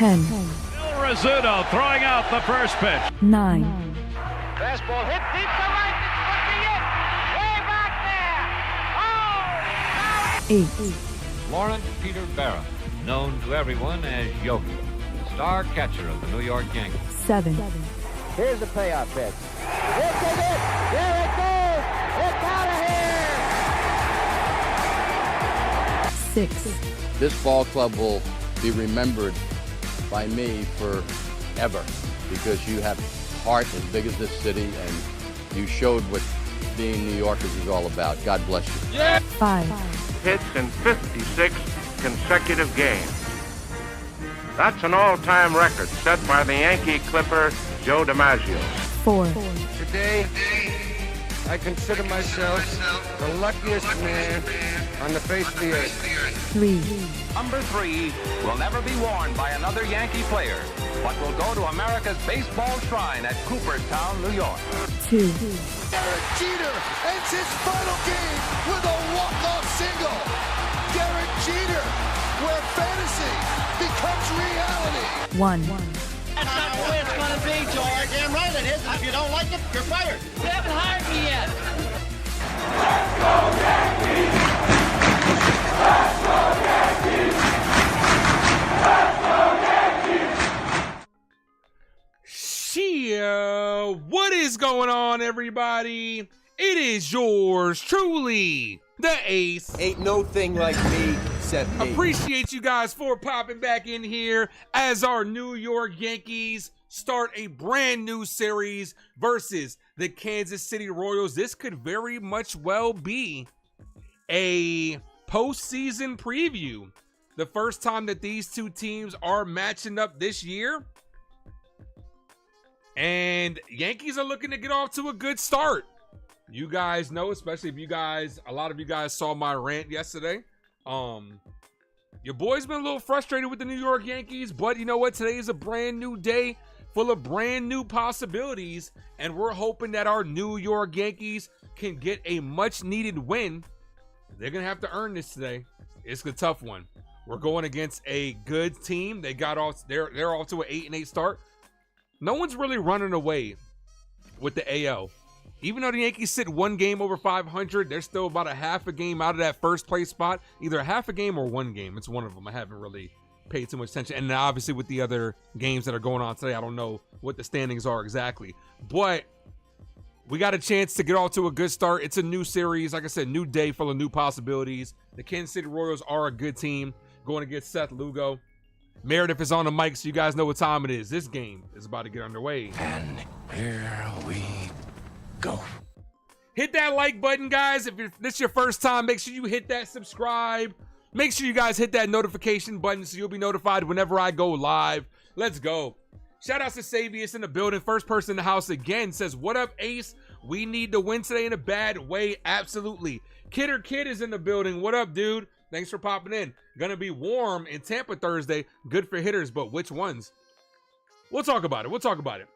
10. Bill Rizzuto throwing out the first pitch. 9. Fastball hit deep to right. This could be it. Way back there. Oh! 8. Lawrence Peter Barra, known to everyone as Yogi, star catcher of the New York Yankees. 7. Here's the payoff pitch. This is it. There it goes. It's out of here. 6. This ball club will be remembered by me forever because you have heart as big as this city and you showed what being New Yorkers is all about. God bless you. 5. Hits in 56 consecutive games. That's an all-time record set by the Yankee Clipper, Joe DiMaggio. 4. Today, I consider myself the luckiest man on the face of the earth. 3. Number 3 will never be worn by another Yankee player, but will go to America's baseball shrine at Cooperstown, New York. 2. Derek Jeter ends his final game with a walk-off single. Derek Jeter, where fantasy becomes reality. 1. That's not the way it's going to be, George. Damn right it is. If you don't like it, you're fired. You haven't hired me yet. Let's go Yankees! Let's go Yankees! Let's go Yankees! Chyeaaa, what is going on, everybody? It is yours truly, the Ace. Ain't no thing like me except me. Appreciate you guys for popping back in here as our New York Yankees start a brand new series versus the Kansas City Royals. This could very much well be a postseason preview. The first time that these two teams are matching up this year. And Yankees are looking to get off to a good start. You guys know, especially if you guys, a lot of you guys saw my rant yesterday. Your boy's been a little frustrated with the New York Yankees, but you know what? Today is a brand new day full of brand new possibilities, and we're hoping that our New York Yankees can get a much needed win. They're gonna have to earn this today. It's a tough one. We're going against a good team. They got off, they're off to an 8-8 start. No one's really running away with the AL. Even though the Yankees sit one game over 500, they're still about a half a game out of that first place spot. Either a half a game or one game. It's one of them. I haven't really paid too much attention. And obviously with the other games that are going on today, I don't know what the standings are exactly. But we got a chance to get off to a good start. It's a new series. Like I said, new day full of new possibilities. The Kansas City Royals are a good team going against Seth Lugo. Meredith is on the mic, so you guys know what time it is. This game is about to get underway. And here we go. Hit that like button, guys. If this is your first time, make sure you hit that subscribe. Make sure you guys hit that notification button so you'll be notified whenever I go live. Let's go. Shout out to Savius in the building. First person in the house again says, what up, Ace? We need to win today in a bad way. Absolutely. Kidder Kid is in the building. What up, dude? Thanks for popping in. Gonna be warm in Tampa Thursday. Good for hitters, but which ones? We'll talk about it. We'll talk about it.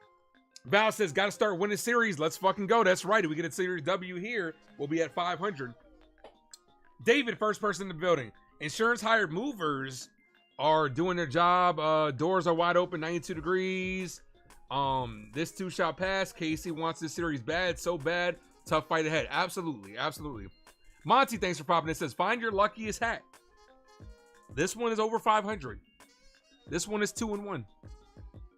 Val says, gotta start winning series. Let's fucking go. That's right. If we get a series W here, we'll be at 500. David, first person in the building. Insurance hired movers are doing their job. Doors are wide open, 92 degrees. This too shall pass. Casey wants this series bad, so bad. Tough fight ahead. Absolutely, absolutely. Monty, thanks for popping in. Says, find your luckiest hat. This one is over 500. This one is 2-1.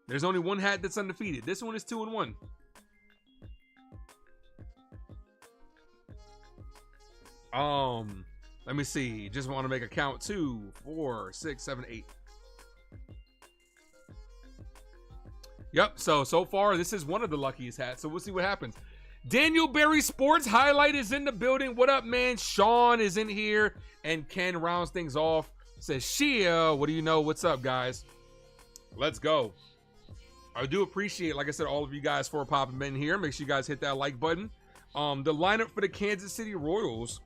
There's only one hat that's undefeated. This one is 2-1. Let me see. Just want to make a count. 2, 4, 6, 7, 8. Yep. So far, this is one of the luckiest hats. So we'll see what happens. Daniel Berry Sports Highlight is in the building. What up, man? Sean is in here. And Ken rounds things off. Says, Chyeaaa, what do you know? What's up, guys? Let's go. I do appreciate, like I said, all of you guys for popping in here. Make sure you guys hit that like button. The lineup for the Kansas City Royals.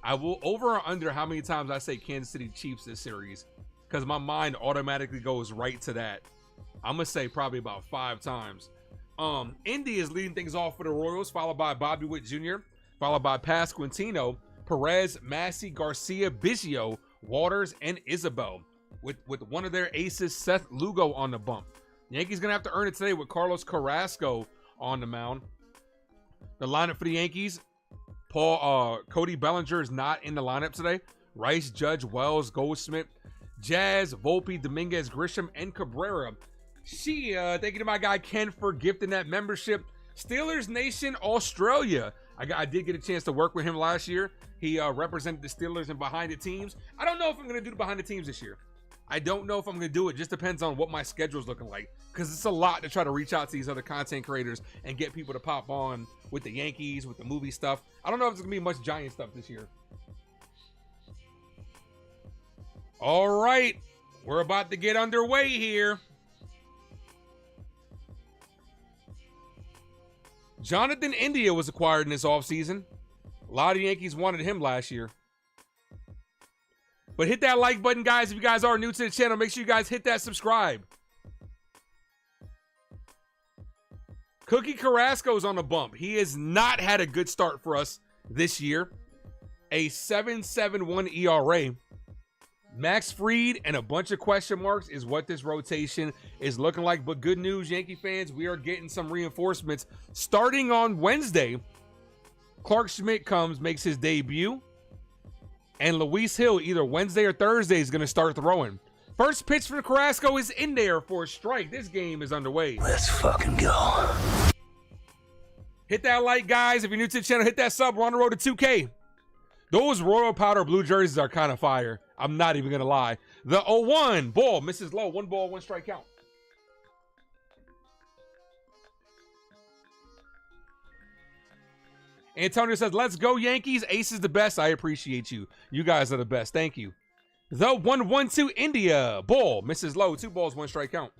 I will over or under how many times I say Kansas City Chiefs this series, because my mind automatically goes right to that. I'm going to say probably about 5 times. Indy is leading things off for the Royals, followed by Bobby Witt Jr., followed by Pasquantino, Perez, Massey, Garcia, Biggio, Waters, and Isabel. with one of their aces, Seth Lugo, on the bump. Yankees going to have to earn it today with Carlos Carrasco on the mound. The lineup for the Yankees, Cody Bellinger is not in the lineup today. Rice, Judge, Wells, Goldschmidt, Jazz, Volpe, Dominguez, Grisham, and Cabrera. Thank you to my guy Ken for gifting that membership. Steelers Nation Australia. I did get a chance to work with him last year. He represented the Steelers and behind the teams. I don't know if I'm going to do the behind the teams this year. I don't know if I'm going to do it. Just depends on what my schedule is looking like. Because it's a lot to try to reach out to these other content creators and get people to pop on with the Yankees, with the movie stuff. I don't know if there's going to be much Giant stuff this year. All right. We're about to get underway here. Jonathan India was acquired in this offseason. A lot of the Yankees wanted him last year. But hit that like button, guys. If you guys are new to the channel, make sure you guys hit that subscribe. Cookie Carrasco's on the bump. He has not had a good start for us this year. A 7.71 ERA. Max Fried and a bunch of question marks is what this rotation is looking like. But good news, Yankee fans, we are getting some reinforcements starting on Wednesday. Clark Schmidt makes his debut. And Luis Hill, either Wednesday or Thursday, is going to start throwing. First pitch for Carrasco is in there for a strike. This game is underway. Let's fucking go. Hit that like, guys. If you're new to the channel, hit that sub. We're on the road to 2K. Those Royal Powder blue jerseys are kind of fire. I'm not even going to lie. The 0-1 ball misses low. 1 ball, 1 strike count. Antonio says, let's go Yankees. Ace is the best. I appreciate you. You guys are the best. Thank you. The 1-1-2 India. Ball misses low. 2 balls, 1 strike count.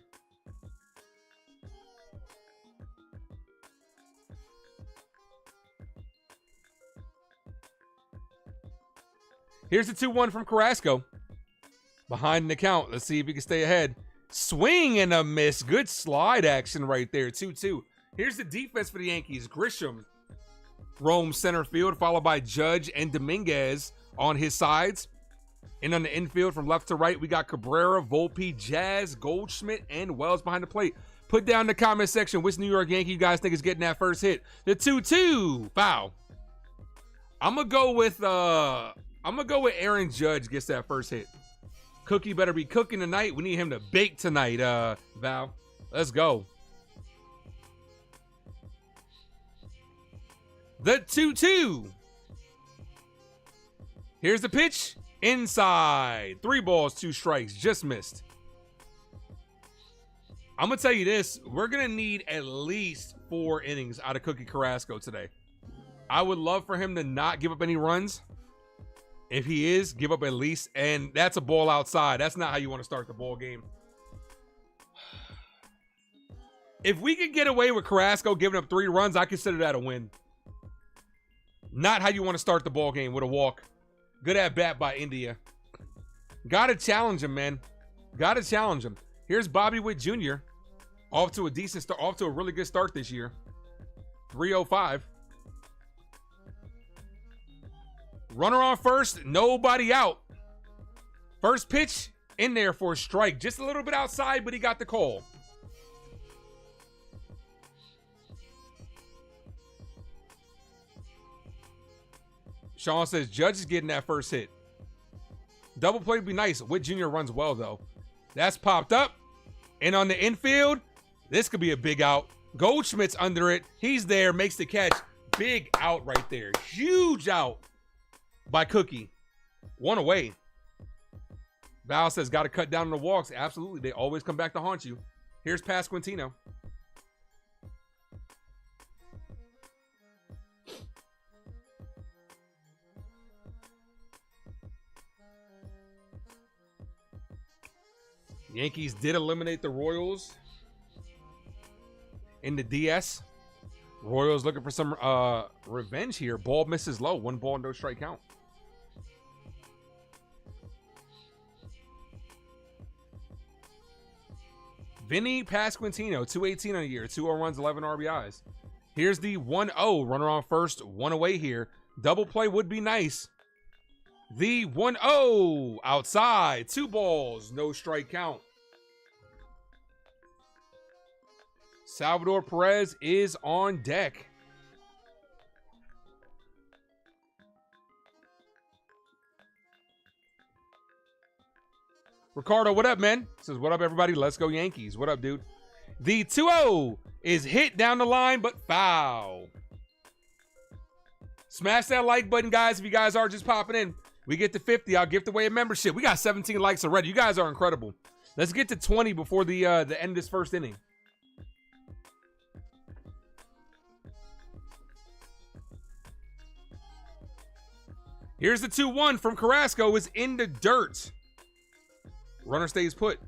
Here's the 2-1 from Carrasco. Behind the count. Let's see if he can stay ahead. Swing and a miss. Good slide action right there. 2-2. Here's the defense for the Yankees. Grisham roams center field, followed by Judge and Dominguez on his sides. And on the infield from left to right, we got Cabrera, Volpe, Jazz, Goldschmidt, and Wells behind the plate. Put down in the comment section which New York Yankee you guys think is getting that first hit. The 2-2 foul. I'm gonna go with Aaron Judge gets that first hit. Cookie better be cooking tonight. We need him to bake tonight, Val. Let's go. The 2-2. Here's the pitch. Inside. 3 balls, 2 strikes. Just missed. I'm going to tell you this. We're going to need at least 4 innings out of Cookie Carrasco today. I would love for him to not give up any runs. If he is, give up at least. And that's a ball outside. That's not how you want to start the ball game. If we could get away with Carrasco giving up 3 runs, I consider that a win. Not how you want to start the ball game with a walk. Good at bat by India. Got to challenge him, man. Got to challenge him. Here's Bobby Witt Jr. Off to a decent start, off to a really good start this year. 3-0-5. Runner on first, nobody out. First pitch in there for a strike. Just a little bit outside, but he got the call. Sean says Judge is getting that first hit. Double play would be nice. Witt Jr. runs well, though. That's popped up. And on the infield, this could be a big out. Goldschmidt's under it. He's there, makes the catch. Big out right there. Huge out by Cookie. 1 away. Val says, got to cut down on the walks. Absolutely. They always come back to haunt you. Here's Pasquantino. Yankees did eliminate the Royals in the DS. Royals looking for some revenge here. Ball misses low. 1 ball, no strike count. Vinny Pasquantino, 218 on the year, 2 home runs, 11 RBIs. Here's the 1-0. Runner on first, 1 away here. Double play would be nice. The 1-0 outside. 2 balls, no strike count. Salvador Perez is on deck. Ricardo, what up, man? Says, what up, everybody? Let's go Yankees. What up, dude? The 2-0 is hit down the line, but foul. Smash that like button, guys, if you guys are just popping in. We get to 50, I'll gift away a membership. We got 17 likes already. You guys are incredible. Let's get to 20 before the end of this first inning. Here's the 2-1 from Carrasco. Is in the dirt. Runner stays put.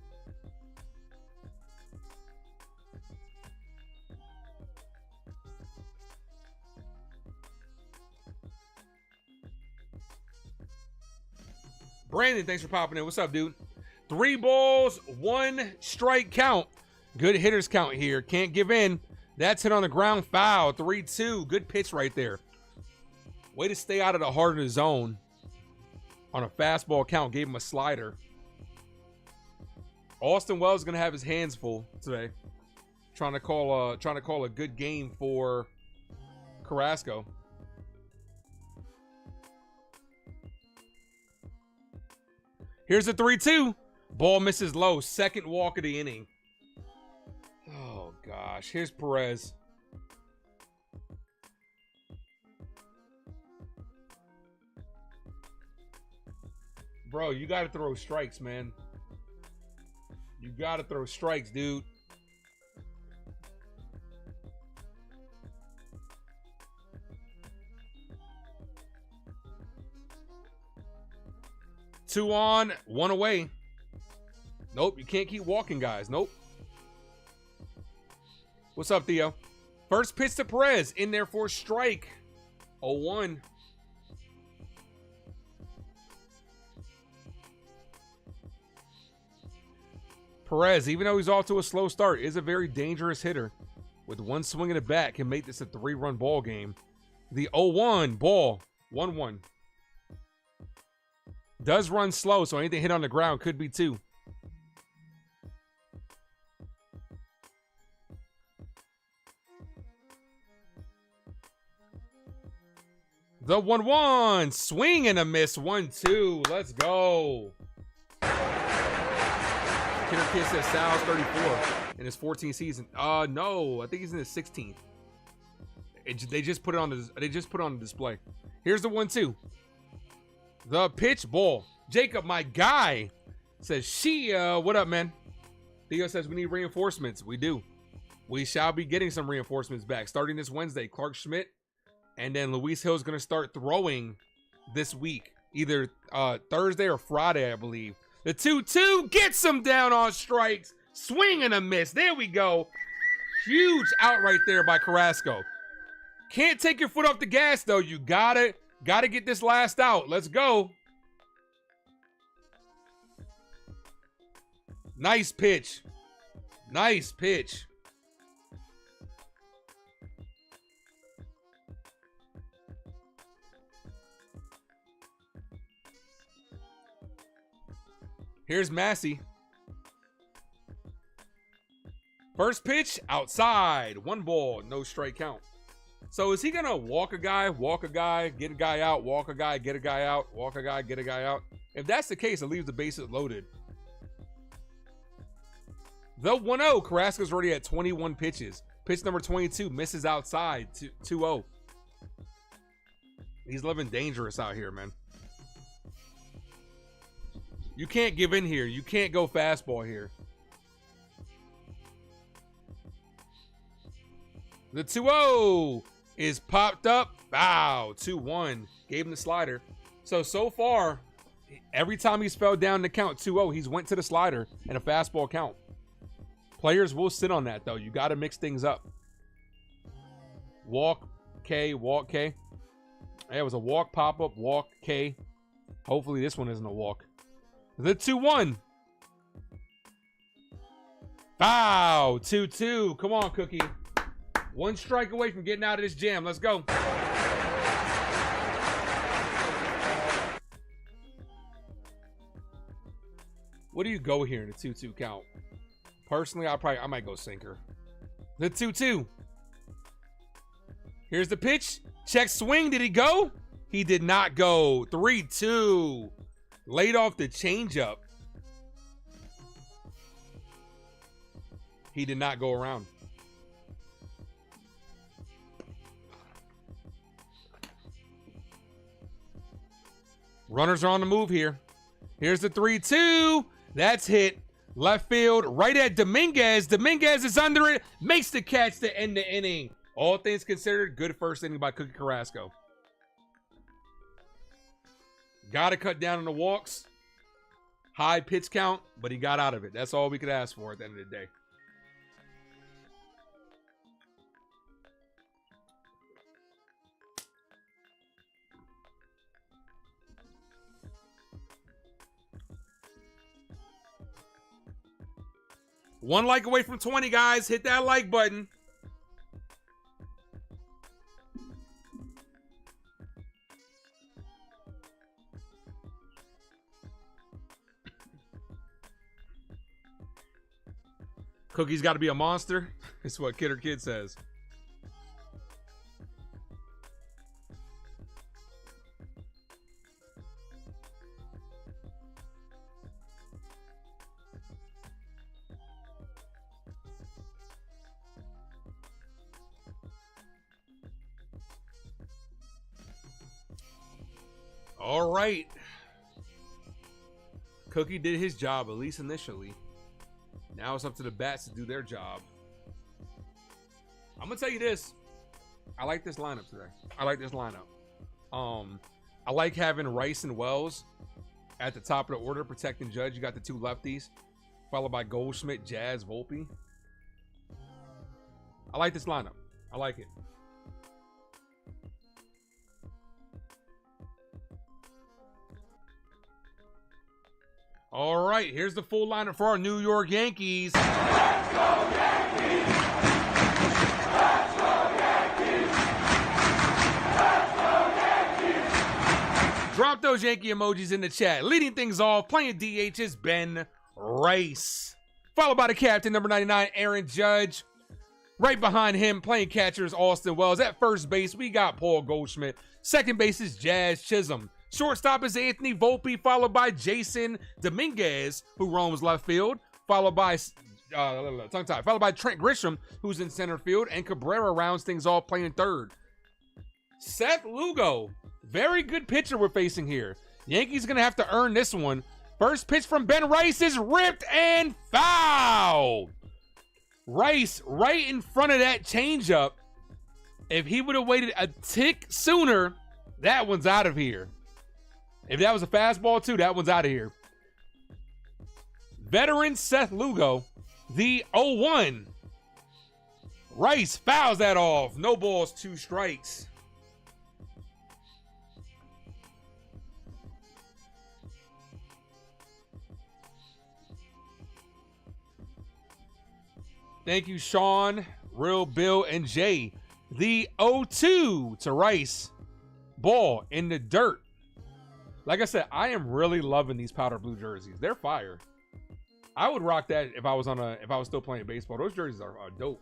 Brandon, thanks for popping in. What's up, dude? 3 balls, 1 strike count. Good hitters count here. Can't give in. That's hit on the ground, foul. 3-2. Good pitch right there. Way to stay out of the heart of the zone. On a fastball count, gave him a slider. Austin Wells is gonna have his hands full today. Trying to call a good game for Carrasco. Here's the 3-2. Ball misses low. Second walk of the inning. Oh, gosh. Here's Perez. Bro, you got to throw strikes, man. You got to throw strikes, dude. Two on, 1 away. Nope, you can't keep walking, guys. Nope. What's up, Theo? First pitch to Perez. In there for a strike. 0-1. Perez, even though he's off to a slow start, is a very dangerous hitter. With 1 swing in the bat, can make this a 3-run ball game. The 0-1 ball. 1-1. Does run slow, so anything hit on the ground could be 2. The 1-1. Swing and a miss. 1-2. Let's go. Killer Kid says Sal's 34 in his 14th season. No, I think he's in his 16th. They just put it on the display. Here's the 1-2. The pitch, ball. Jacob, my guy, says Chyeaaa. What up, man? Theo says we need reinforcements. We do. We shall be getting some reinforcements back starting this Wednesday. Clark Schmidt and then Luis Hill is going to start throwing this week, either Thursday or Friday, I believe. The 2-2 gets him down on strikes. Swing and a miss. There we go. Huge out right there by Carrasco. Can't take your foot off the gas, though. You gotta get this last out. Let's go. Nice pitch. Nice pitch. Here's Massey. First pitch, outside. 1 ball, no strike count. So is he going to walk a guy, get a guy out, walk a guy, get a guy out, walk a guy, get a guy out? If that's the case, it leaves the bases loaded. The 1-0, Carrasco's already at 21 pitches. Pitch number 22 misses outside, 2-0. He's living dangerous out here, man. You can't give in here. You can't go fastball here. The 2-0 is popped up. Wow, 2-1. Gave him the slider. So far, every time he's fell down the count 2-0, he's went to the slider and a fastball count. Players will sit on that, though. You got to mix things up. Walk, K, walk, K. It was a walk, pop-up, walk, K. Hopefully this one isn't a walk. The 2-1. Foul. 2-2. Come on, Cookie. 1 strike away from getting out of this jam. Let's go. What do you go here in a 2-2 count? Personally, I might go sinker. The 2-2. Here's the pitch. Check swing. Did he go? He did not go. 3-2. Laid off the changeup. He did not go around. Runners are on the move here. Here's the 3-2. That's hit. Left field, right at Dominguez. Dominguez is under it. Makes the catch to end the inning. All things considered, good first inning by Cookie Carrasco. Got to cut down on the walks. High pitch count, but he got out of it. That's all we could ask for at the end of the day. One like away from 20, guys. Hit that like button. Cookie's got to be a monster. It's what Kidder Kid says. All right. Cookie did his job, at least initially. Now it's up to the bats to do their job. I'm going to tell you this. I like this lineup today. I like this lineup. I like having Rice and Wells at the top of the order protecting Judge. You got the two lefties, followed by Goldschmidt, Jazz, Volpe. I like this lineup. I like it. All right, here's the full lineup for our New York Yankees. Let's go Yankees! Let's go Yankees! Let's go Yankees! Drop those Yankee emojis in the chat. Leading things off, playing DH is Ben Rice. Followed by the captain, number 99, Aaron Judge. Right behind him, playing catcher is Austin Wells. At first base, we got Paul Goldschmidt. Second base is Jazz Chisholm. Shortstop is Anthony Volpe, followed by Jason Dominguez, who roams left field, followed by Trent Grisham, who's in center field, and Cabrera rounds things off playing third. Seth Lugo, very good pitcher we're facing here. Yankees gonna have to earn this one. First pitch from Ben Rice is ripped and foul. Rice right in front of that changeup. If he would have waited a tick sooner, that one's out of here. If that was a fastball too, that one's out of here. Veteran Seth Lugo, the 0-1. Rice fouls that off. No balls, 2 strikes. Thank you, Sean, Real Bill, and Jay. The 0-2 to Rice. Ball in the dirt. Like I said, I am really loving these powder blue jerseys. They're fire. I would rock that if I was still playing baseball. Those jerseys are dope.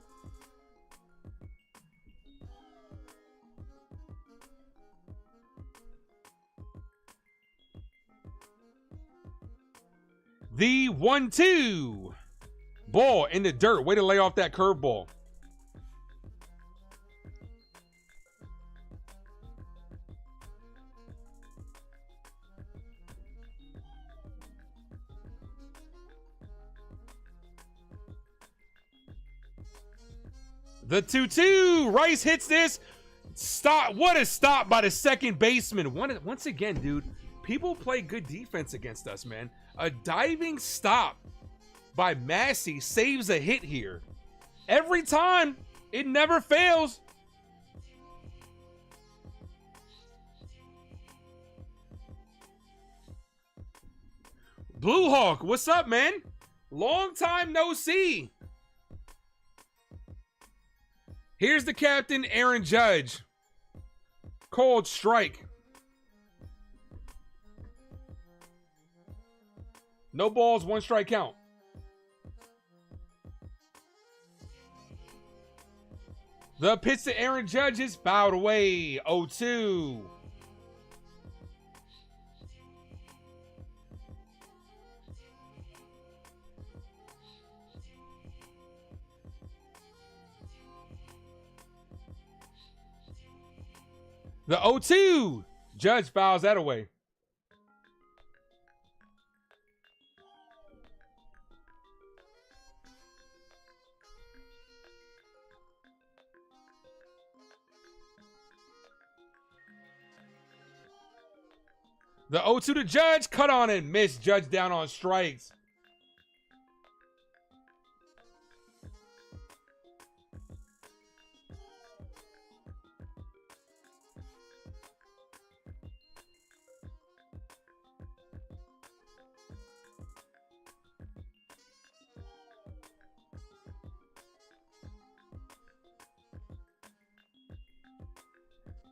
The 1-2. Ball in the dirt. Way to lay off that curveball. The 2-2. Rice hits this. Stop. What a stop by the second baseman. Once again, dude, people play good defense against us, man. A diving stop by Massey saves a hit here. Every time. It never fails. Blue Hawk, what's up, man? Long time no see. Here's the captain, Aaron Judge. Called strike. No balls, 1 strike count. The pitch to Aaron Judge is fouled away. 0-2. The 0-2. Judge fouls that away. The 0-2 to Judge. Cut on and miss. Judge down on strikes.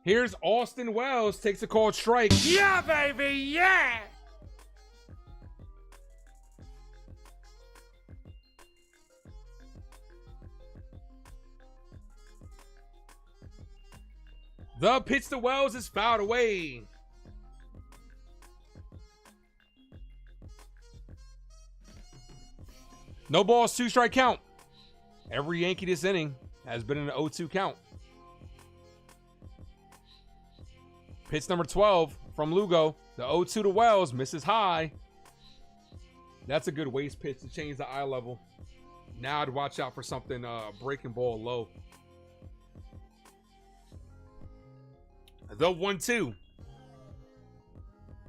Here's Austin Wells, takes a called strike. Yeah, baby, yeah! The pitch to Wells is fouled away. No balls, 2 strike count. Every Yankee this inning has been in an 0-2 count. Pitch number 12 from Lugo. The 0-2 to Wells, misses high. That's a good waist pitch to change the eye level. Now I'd watch out for something breaking ball low. The 1-2.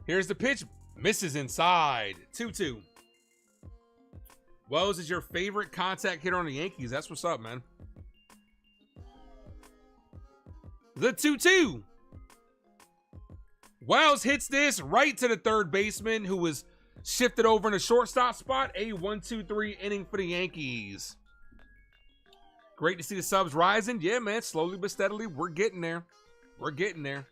Here's the pitch. Misses inside. 2-2. Wells is your favorite contact hitter on the Yankees. That's what's up, man. The 2-2. Wells hits this right to the third baseman, who was shifted over in the shortstop spot. A 1-2-3 inning for the Yankees. Great to see the subs rising. Yeah, man, slowly but steadily, we're getting there. We're getting there.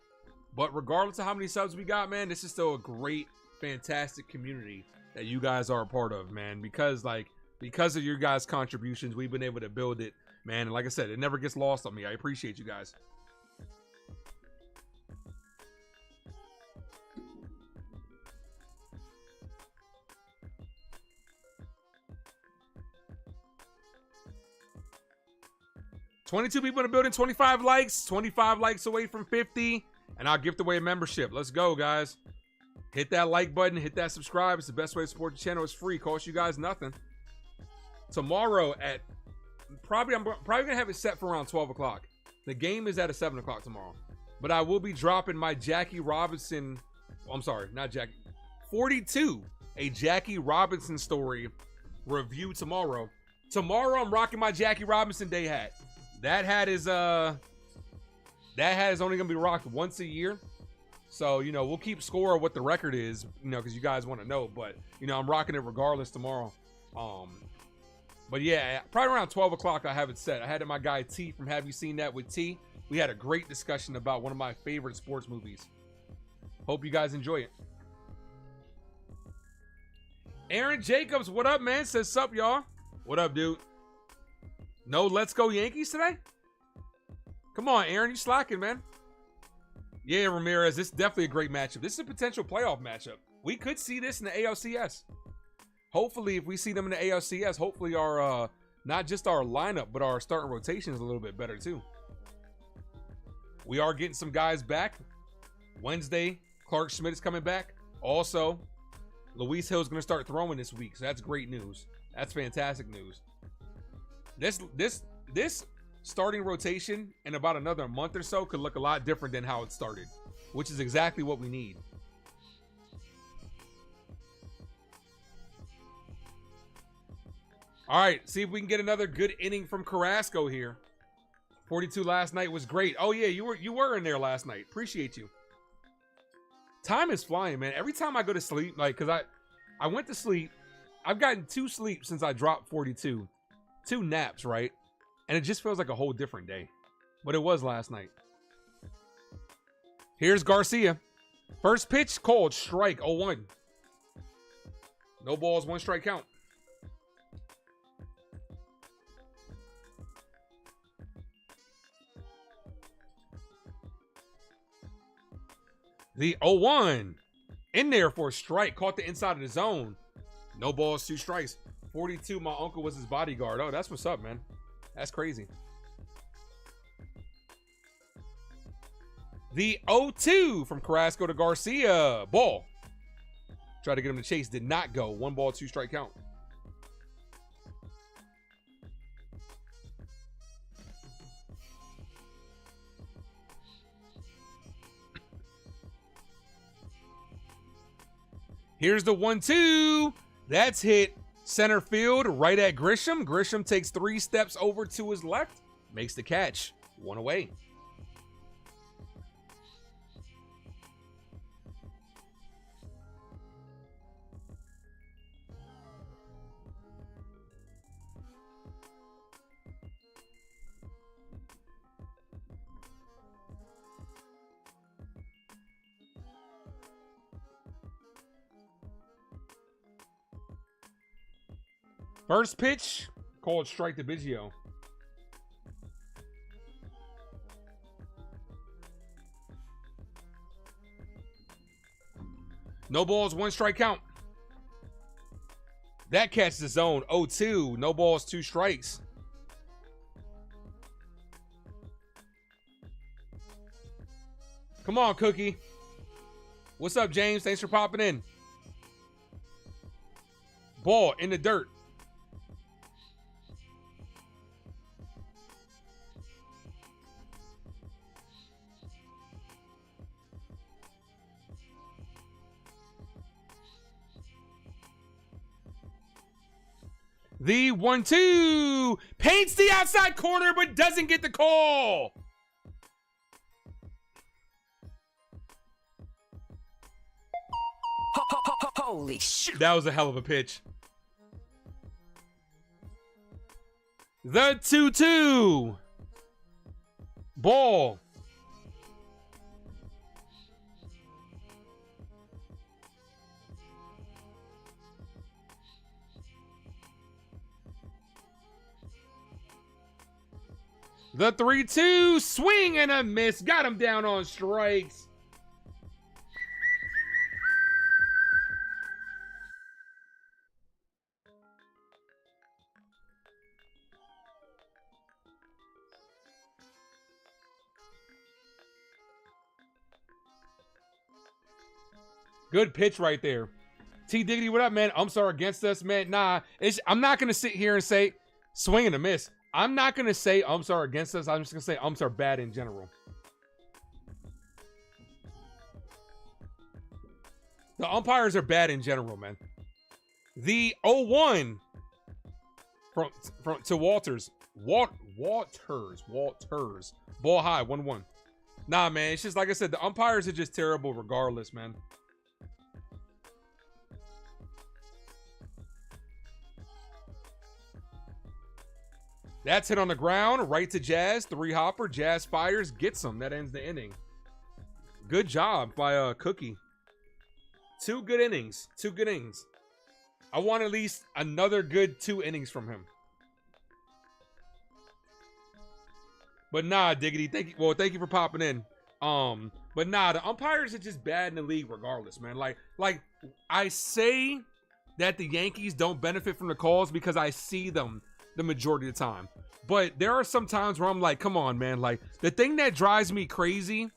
But regardless of how many subs we got, man, this is still a great, fantastic community that you guys are a part of, man. Because of your guys' contributions, we've been able to build it, man. And like I said, it never gets lost on me. I appreciate you guys. $22 people in the building, 25 likes, 25 likes away from 50, and I'll gift away a membership. Let's go, guys. Hit that like button, hit that subscribe. It's the best way to support the channel. It's free, costs you guys nothing. Tomorrow at, I'm probably gonna have it set for around 12 o'clock. The game is at 7 o'clock tomorrow, but I will be dropping my Jackie Robinson, I'm sorry, not Jackie, 42, a Jackie Robinson story review tomorrow. Tomorrow I'm rocking my Jackie Robinson day hat. That hat is only gonna be rocked once a year. So, you know, we'll keep score of what the record is, you know, because you guys want to know. But, you know, I'm rocking it regardless tomorrow. But yeah, probably around 12 o'clock I have it set. I had my guy T from Have You Seen That with T. We had a great discussion about one of my favorite sports movies. Hope you guys enjoy it. Aaron Jacobs, what up, man? Says sup, y'all. What up, dude? No Let's Go Yankees today? Come on, Aaron, you slacking, man. Yeah, Ramirez, this is definitely a great matchup. This is a potential playoff matchup. We could see this in the ALCS. Hopefully, if we see them in the ALCS, hopefully our, not just our lineup, but our starting rotation is a little bit better too. We are getting some guys back. Wednesday, Clark Schmidt is coming back. Also, Luis Hill's going to start throwing this week, so that's great news. That's fantastic news. This starting rotation in about another month or so could look a lot different than how it started, which is exactly what we need. All right, see if we can get another good inning from Carrasco here. 42 last night was great. Oh yeah, you were in there last night. Appreciate you. Time is flying, man. Every time I go to sleep, like, cause I went to sleep. I've gotten 2 sleeps since I dropped 42. 2 naps, right? And it just feels like a whole different day. But it was last night. Here's Garcia. First pitch called strike 0-1. No balls, 1 strike count. The 0-1 in there for a strike. Caught the inside of the zone. No balls, 2 strikes. 42, my uncle was his bodyguard. Oh, that's what's up, man. That's crazy. The 0-2 from Carrasco to Garcia. Ball. Tried to get him to chase. Did not go. 1 ball, 2 strike count. Here's the 1-2. That's hit center field right at Grisham. Grisham takes 3 steps over to his left. Makes the catch. 1 away. First pitch, called strike to Biggio. No balls, 1 strike count. That catches the zone. 0-2. No balls, 2 strikes. Come on, Cookie. What's up, James? Thanks for popping in. Ball in the dirt. The 1-2 paints the outside corner, but doesn't get the call. Holy shit. That was a hell of a pitch. The 2-2. Ball. The 3-2, swing and a miss. Got him down on strikes. Good pitch right there. T Diggity, what up, man? Umps are against us, man. Nah, I'm not going to sit here and say swing and a miss. I'm not going to say umps are against us. I'm just going to say umps are bad in general. The umpires are bad in general, man. The 0-1 from to Walters. Walters. Ball high, 1-1. Nah, man, it's just like I said, the umpires are just terrible regardless, man. That's hit on the ground, right to Jazz, 3-hopper. Jazz fires, gets him. That ends the inning. Good job by Cookie. 2 good innings. 2 good innings. I want at least another good 2 innings from him. But nah, Diggity, thank you for popping in. But nah, the umpires are just bad in the league regardless, man. Like I say that the Yankees don't benefit from the calls because I see them the majority of the time. But there are some times where I'm like, come on, man. Like, the thing that drives me crazy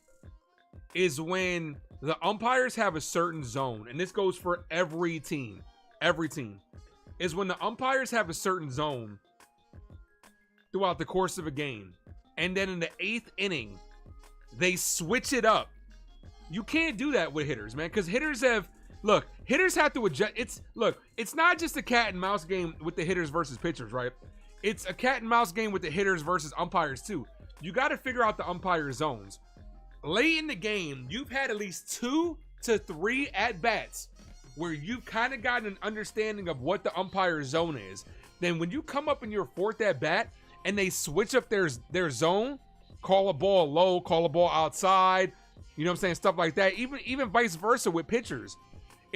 is when the umpires have a certain zone, and this goes for every team, is when the umpires have a certain zone throughout the course of a game, and then in the 8th inning, they switch it up. You can't do that with hitters, man, because hitters have to adjust. It's not just a cat and mouse game with the hitters versus pitchers, right? It's a cat and mouse game with the hitters versus umpires too. You got to figure out the umpire zones. Late in the game, you've had at least 2 to 3 at-bats where you've kind of gotten an understanding of what the umpire zone is. Then when you come up in your 4th at-bat and they switch up their zone, call a ball low, call a ball outside, you know what I'm saying, stuff like that, even vice versa with pitchers.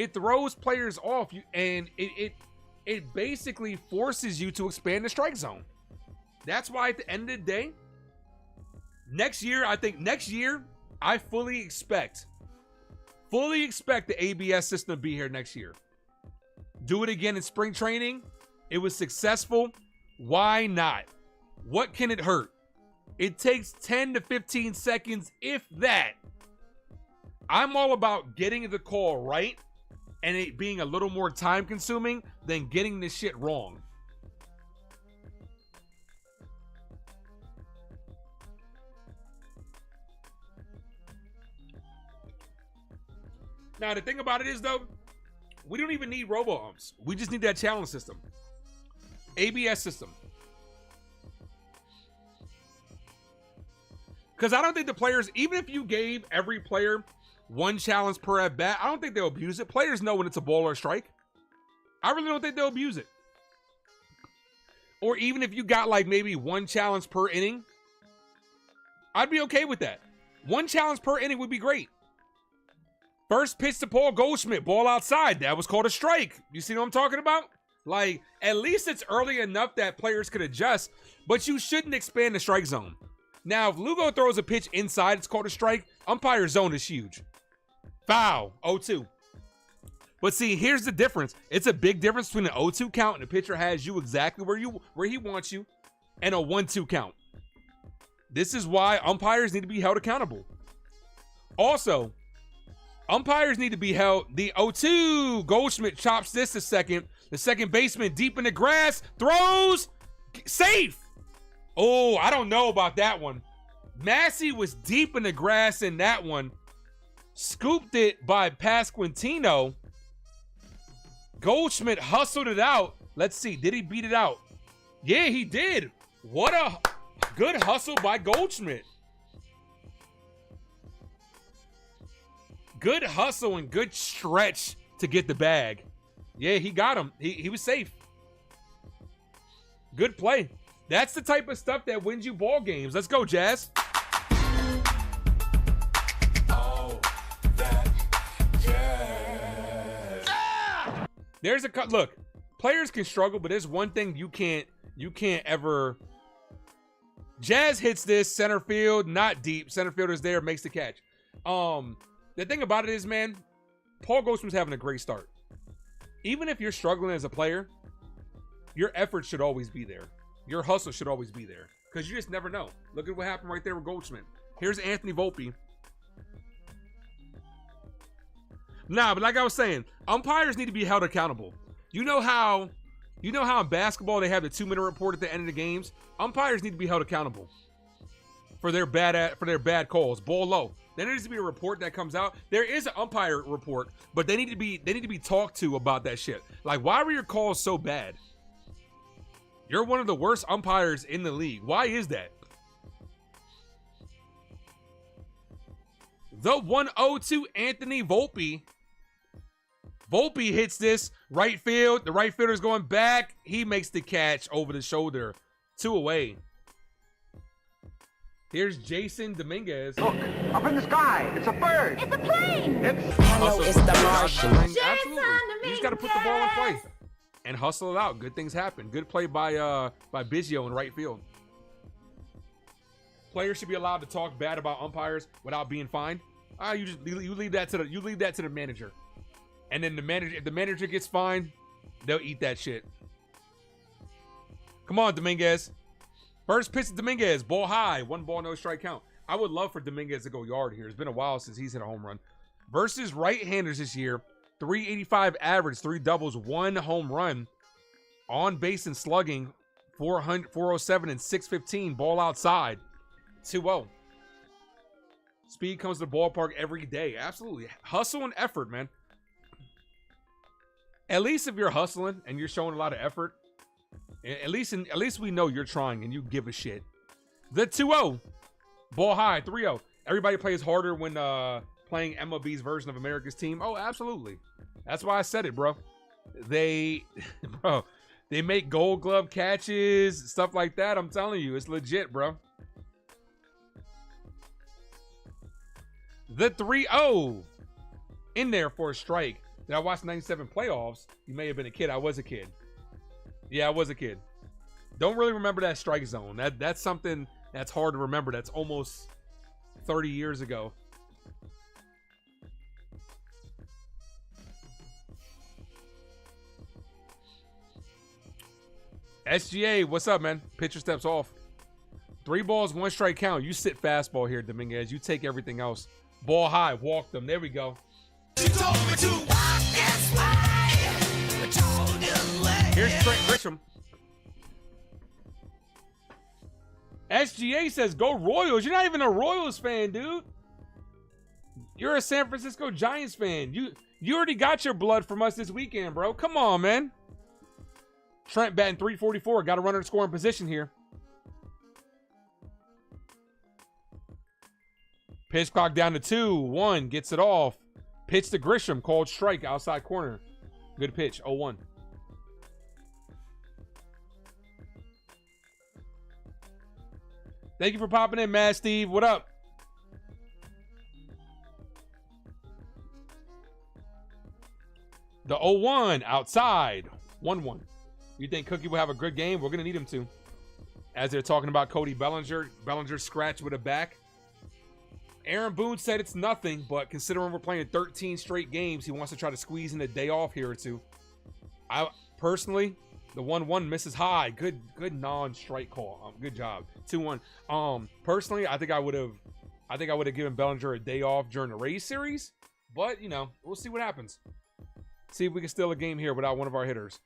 it throws players off you, and it basically forces you to expand the strike zone. That's why at the end of the day, next year, I fully expect the ABS system to be here next year. Do it again in spring training. It was successful. Why not? What can it hurt? It takes 10 to 15 seconds, if that. I'm all about getting the call right and it being a little more time consuming than getting this shit wrong. Now, the thing about it is, though, we don't even need robo-umps. We just need that challenge system. ABS system. Because I don't think the players, even if you gave every player one challenge per at bat, I don't think they'll abuse it. Players know when it's a ball or a strike. I really don't think they'll abuse it. Or even if you got like maybe one challenge per inning, I'd be okay with that. One challenge per inning would be great. First pitch to Paul Goldschmidt, ball outside. That was called a strike. You see what I'm talking about? Like, at least it's early enough that players could adjust, but you shouldn't expand the strike zone. Now, if Lugo throws a pitch inside, it's called a strike. Umpire zone is huge. Foul, 0-2. But see, here's the difference. It's a big difference between an 0-2 count and the pitcher has you exactly where he wants you, and a 1-2 count. This is why umpires need to be held accountable. Also, umpires need to be held. The 0-2, Goldschmidt chops this a second. The second baseman deep in the grass, throws, safe. Oh, I don't know about that one. Massey was deep in the grass in that one. Scooped it by Pasquantino. Goldschmidt hustled it out. Let's see, did he beat it out? Yeah, he did. What a good hustle by Goldschmidt. Good hustle and good stretch to get the bag. Yeah, he got him. He was safe. Good play. That's the type of stuff that wins you ball games. Let's go, Jazz. Oh, that jazz. Ah! There's a cut. Look, players can struggle, but there's one thing you can't ever. Jazz hits this center field, not deep. Center fielder's there, makes the catch. The thing about it is, man, Paul Goldschmidt's having a great start. Even if you're struggling as a player, your effort should always be there. Your hustle should always be there. Because you just never know. Look at what happened right there with Goldschmidt. Here's Anthony Volpe. Nah, but like I was saying, umpires need to be held accountable. You know how in basketball they have the 2-minute report at the end of the games? Umpires need to be held accountable for their bad calls. Ball low. There needs to be a report that comes out. There is an umpire report, but they need to be talked to about that shit. Like, why were your calls so bad? You're one of the worst umpires in the league. Why is that? The 1-0 Anthony Volpe. Volpe hits this right field. The right fielder's going back. He makes the catch over the shoulder. 2 away. Here's Jason Dominguez. Look, up in the sky. It's a bird. It's a plane. Hello, it's the Martian. Absolutely. You just got to put the ball in play and hustle it out. Good things happen. Good play by Biggio in right field. Players should be allowed to talk bad about umpires without being fined. You leave that to the manager. And then if the manager gets fined, they'll eat that shit. Come on, Dominguez. First pitch to Dominguez, ball high, 1 ball, no strike count. I would love for Dominguez to go yard here. It's been a while since he's hit a home run. Versus right-handers this year, 385 average, 3 doubles, 1 home run. On base and slugging, 407 and 615. Ball outside, 2-0. Speed comes to the ballpark every day. Absolutely. Hustle and effort, man. At least if you're hustling and you're showing a lot of effort, at least we know you're trying and you give a shit. The 2-0. Ball high, 3-0. Everybody plays harder when playing MLB's version of America's Team. Oh, absolutely. That's why I said it, bro. They make Gold Glove catches, stuff like that. I'm telling you, it's legit, bro. The 3-0. In there for a strike. Did I watch 97 playoffs? You may have been a kid. I was a kid. Yeah, I was a kid. Don't really remember that strike zone. That's something that's hard to remember. That's almost 30 years ago. SGA, what's up, man? Pitcher steps off. 3 balls, 1 strike count. You sit fastball here, Dominguez. You take everything else. Ball high, walk them. There we go. Here's Trent Grisham. SGA says, go Royals. You're not even a Royals fan, dude. You're a San Francisco Giants fan. You already got your blood from us this weekend, bro. Come on, man. Trent batting .344. Got a runner in scoring position here. Pitch clock down to 2-1. Gets it off. Pitch to Grisham. Called strike outside corner. Good pitch. 0-1. Thank you for popping in, Mad Steve. What up? The 0-1 outside. 1-1. You think Cookie will have a good game? We're going to need him to. As they're talking about Cody Bellinger. Bellinger scratched with a back. Aaron Boone said it's nothing, but considering we're playing 13 straight games, he wants to try to squeeze in a day off here or two. I personally, the 1-1 misses high. Good non-strike call. Good job. 2-1. Personally, I think I would have given Bellinger a day off during the Rays series, but you know, we'll see what happens. See if we can steal a game here without one of our hitters.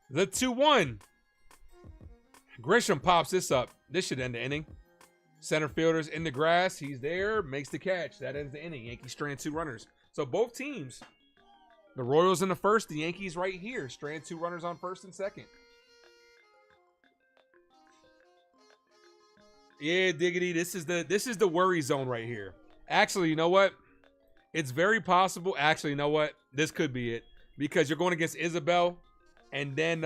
The 2-1. Grisham pops this up. This should end the inning. Center fielder's in the grass. He's there. Makes the catch. That ends the inning. Yankees strand 2 runners. So both teams, the Royals in the first, the Yankees right here, strand 2 runners on first and second. Yeah, diggity. This is the worry zone right here. Actually, you know what? It's very possible. Actually, you know what? This could be it. Because you're going against Isabel, and then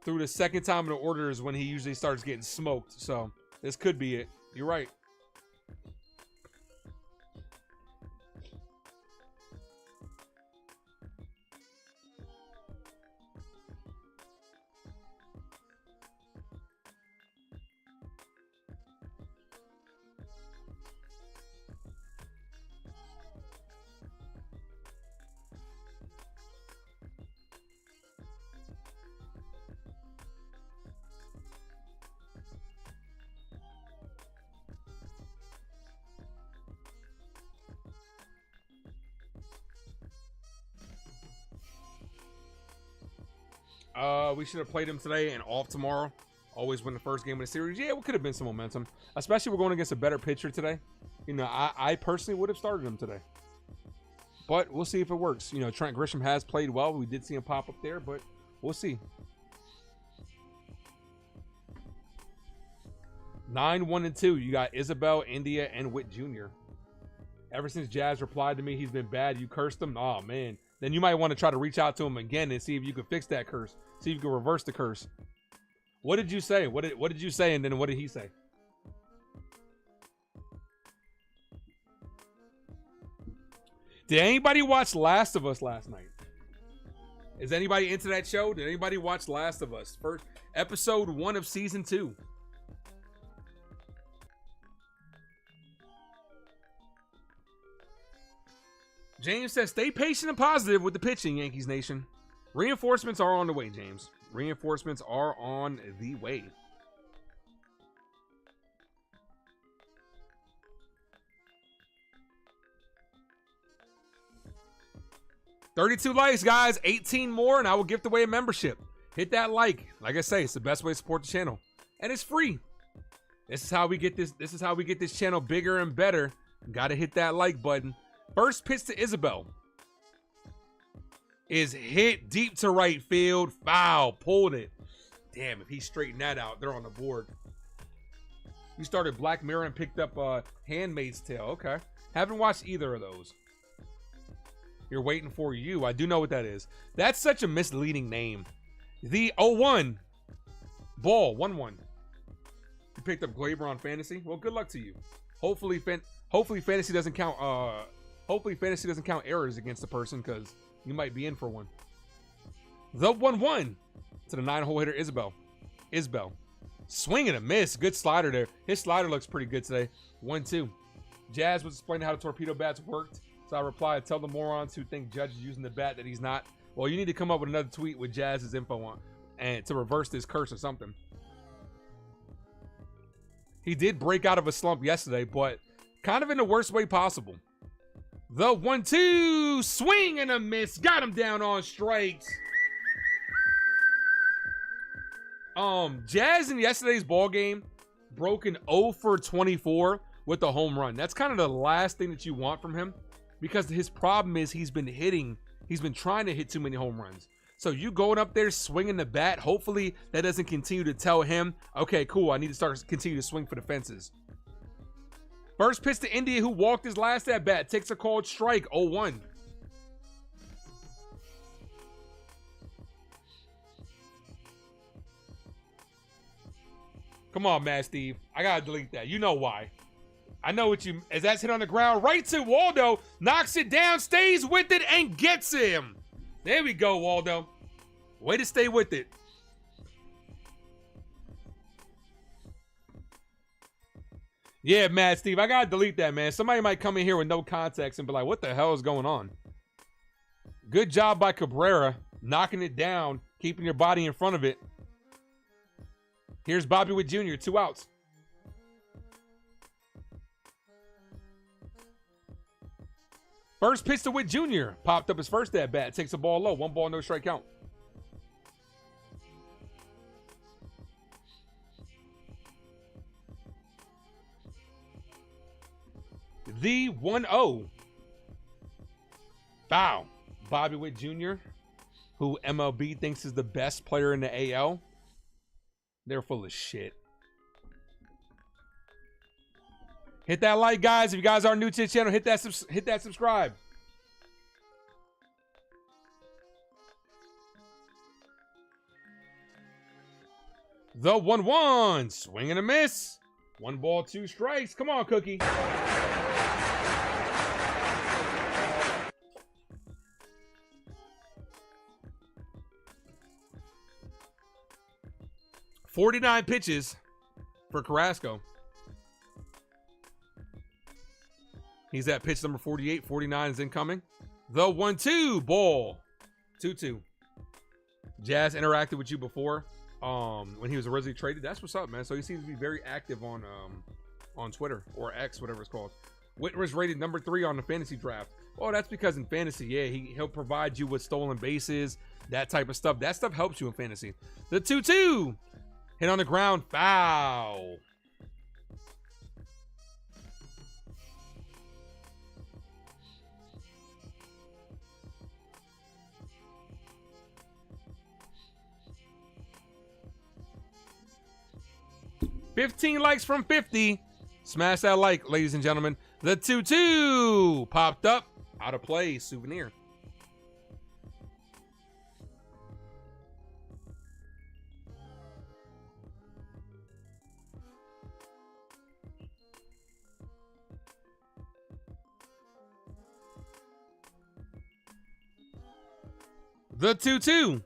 through the second time in the order is when he usually starts getting smoked. So this could be it. You're right. We should have played him today and off tomorrow. Always win the first game of the series. Yeah, it could have been some momentum. Especially we're going against a better pitcher today. You know, I personally would have started him today. But we'll see if it works. You know, Trent Grisham has played well. We did see him pop up there, but we'll see. 9-1-2. You got Isabel, India, and Witt Jr. Ever since Jazz replied to me, he's been bad. You cursed him. Oh, man. Then you might want to try to reach out to him again and see if you can fix that curse. See if you can reverse the curse. What did you say? What did you say? And then what did he say? Did anybody watch Last of Us last night? Is anybody into that show? Did anybody watch Last of Us? First episode 1 of season 2. James says, stay patient and positive with the pitching, Yankees Nation. Reinforcements are on the way, James. Reinforcements are on the way. $32 likes, guys. 18 more, and I will gift away a membership. Hit that like. Like I say, it's the best way to support the channel. And it's free. This is how we get this. This is how we get this channel bigger and better. Gotta hit that like button. First pitch to Isabel is hit deep to right field. Foul. Pulled it. Damn, if he straightened that out, they're on the board. We started Black Mirror and picked up Handmaid's Tale. Okay. Haven't watched either of those. You're waiting for you. I do know what that is. That's such a misleading name. The 0-1. Ball. 1-1. You picked up Glaber on fantasy? Well, good luck to you. Hopefully Hopefully fantasy doesn't count errors against the person, because you might be in for one. The 1-1 to the 9-hole hitter Isbell. Swing and a miss. Good slider there. His slider looks pretty good today. 1-2. Jazz was explaining how the torpedo bats worked. So I replied, tell the morons who think Judge is using the bat that he's not. Well, you need to come up with another tweet with Jazz's info on and to reverse this curse or something. He did break out of a slump yesterday, but kind of in the worst way possible. The 1-2. Swing and a miss. Got him down on strikes. Jazz in yesterday's ball game broke an 0 for 24 with a home run. That's kind of the last thing that you want from him, because his problem is he's been trying to hit too many home runs. So you going up there swinging the bat, hopefully that doesn't continue to tell him, okay, cool, I need to continue to swing for the fences. First pitch to India, who walked his last at bat, takes a called strike, 0-1. Come on, Mad Steve. I gotta delete that. You know why. I know what you... As that's hit on the ground, right to Waldo. Knocks it down, stays with it, and gets him. There we go, Waldo. Way to stay with it. Yeah, Mad Steve. I gotta delete that, man. Somebody might come in here with no context and be like, what the hell is going on? Good job by Cabrera. Knocking it down. Keeping your body in front of it. Here's Bobby Witt Jr., 2 outs. First pitch to Witt Jr. Popped up his first at bat. Takes the ball low. 1 ball, no strike count. The 1-0. Foul. Bobby Witt Jr., who MLB thinks is the best player in the AL. They're full of shit. Hit that like, guys. If you guys are new to the channel, hit that subscribe. The 1-1. Swing and a miss. 1 ball, 2 strikes. Come on, Cookie. $49 pitches for Carrasco. He's at pitch number 48. 49 is incoming. The 1-2 ball. 2-2. Jazz interacted with you before when he was originally traded. That's what's up, man. So he seems to be very active on Twitter, or X, whatever it's called. Whitmer is rated number 3 on the fantasy draft. Oh, that's because in fantasy, yeah, he'll provide you with stolen bases, that type of stuff. That stuff helps you in fantasy. The 2-2. Hit on the ground, foul. $15 likes from 50. Smash that like, ladies and gentlemen. The 2-2 popped up, out of play, souvenir. The 2-2.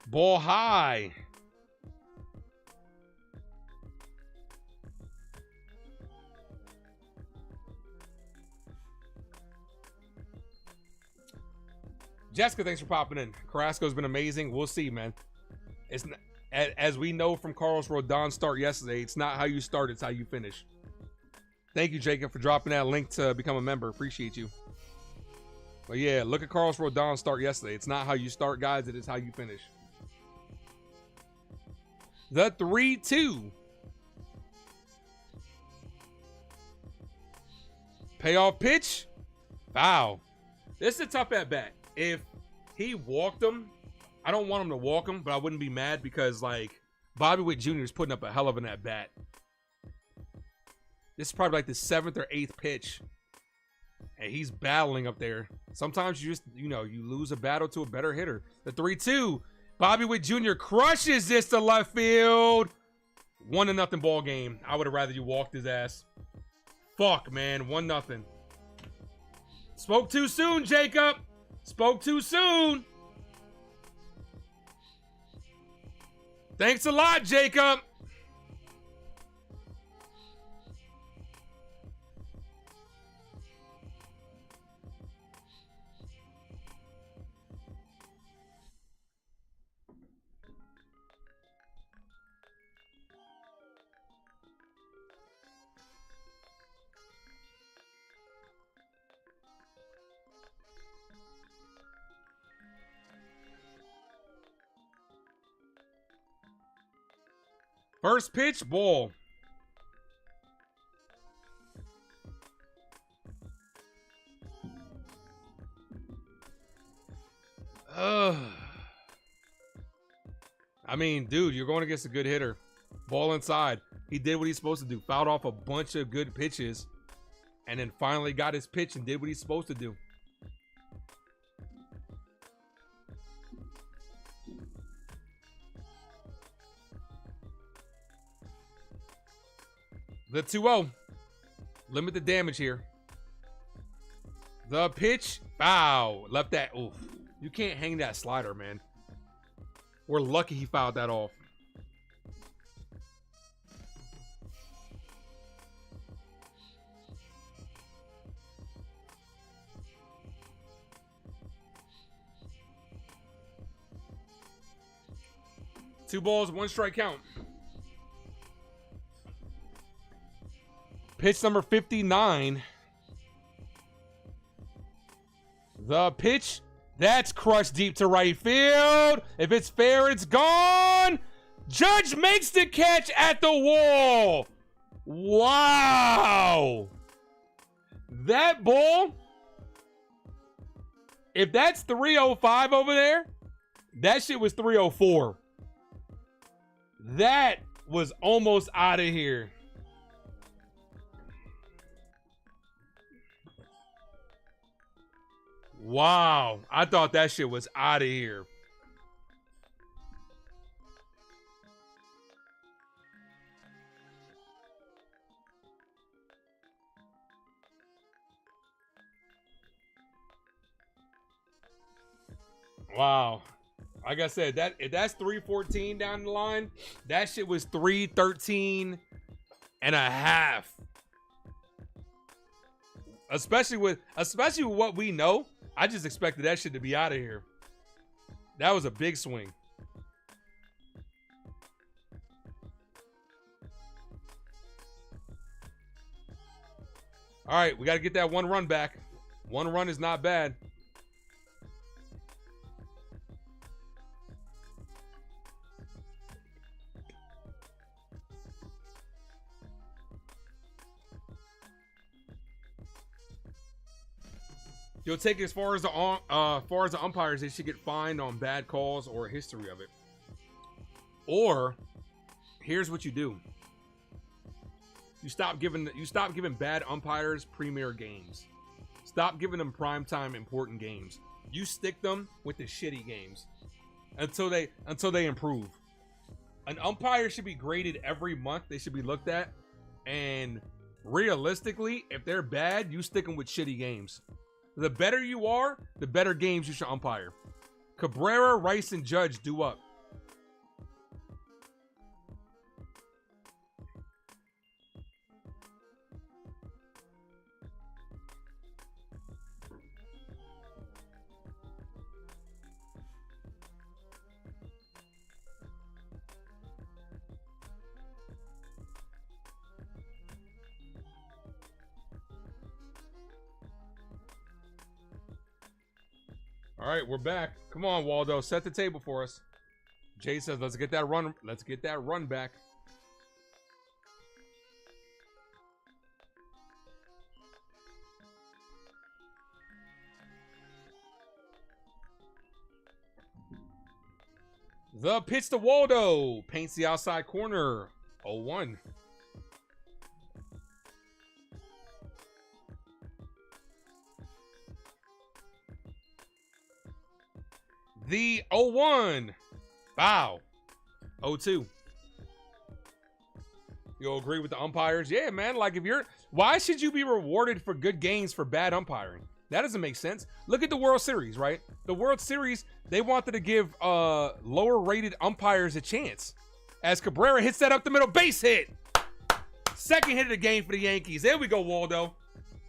Ball high. Jessica, thanks for popping in. Carrasco's been amazing. We'll see, man. It's not, as we know from Carlos Rodon's start yesterday, it's not how you start, it's how you finish. Thank you, Jacob, for dropping that link to become a member. Appreciate you. But yeah, look at Carlos Rodon's start yesterday. It's not how you start, guys. It is how you finish. The 3-2. Payoff pitch. Foul. This is a tough at-bat. If he walked him, I don't want him to walk him, but I wouldn't be mad because, like, Bobby Witt Jr. is putting up a hell of an at-bat. This is probably like the 7th or 8th pitch. And he's battling up there. Sometimes you just, you lose a battle to a better hitter. The 3-2. Bobby Witt Jr. crushes this to left field. 1-0 ball game. I would have rather you walked his ass. Fuck, man. 1-0. Spoke too soon, Jacob. Spoke too soon. Thanks a lot, Jacob. First pitch, ball. I mean, dude, you're going against a good hitter. Ball inside. He did what he's supposed to do. Fouled off a bunch of good pitches. And then finally got his pitch and did what he's supposed to do. The 2-0. Limit the damage here. The pitch. Foul. Left that. Oof. You can't hang that slider, man. We're lucky he fouled that off. Two balls, one strike count. Pitch number 59. The pitch. That's crushed deep to right field. If it's fair, it's gone. Judge makes the catch at the wall. Wow. That ball, if that's 305 over there, that shit was 304. That was almost out of here. Wow. I thought that shit was out of here. Wow. Like I said, that if that's 314 down the line, that shit was 313 and a half. Especially with what we know. I just expected that shit to be out of here. That was a big swing. All right, we got to get that one run back. One run is not bad. You'll take it as far as the umpires, they should get fined on bad calls or a history of it. Or here's what you do. You stop giving bad umpires premier games. Stop giving them primetime important games. You stick them with the shitty games until they improve. An umpire should be graded every month. They should be looked at, and realistically, if they're bad, you stick them with shitty games. The better you are, the better games you should umpire. Cabrera, Rice, and Judge do up. All right, we're back. Come on, Waldo, set the table for us. Jay says, let's get that run. Let's get that run back. The pitch to Waldo. Paints the outside corner. 0-1. The 0-1. Foul. 0-2. You'll agree with the umpires? Yeah, man. Like, if you're... Why should you be rewarded for good games for bad umpiring? That doesn't make sense. Look at the World Series, right? The World Series, they wanted to give lower-rated umpires a chance. As Cabrera hits that up the middle, base hit. Second hit of the game for the Yankees. There we go, Waldo.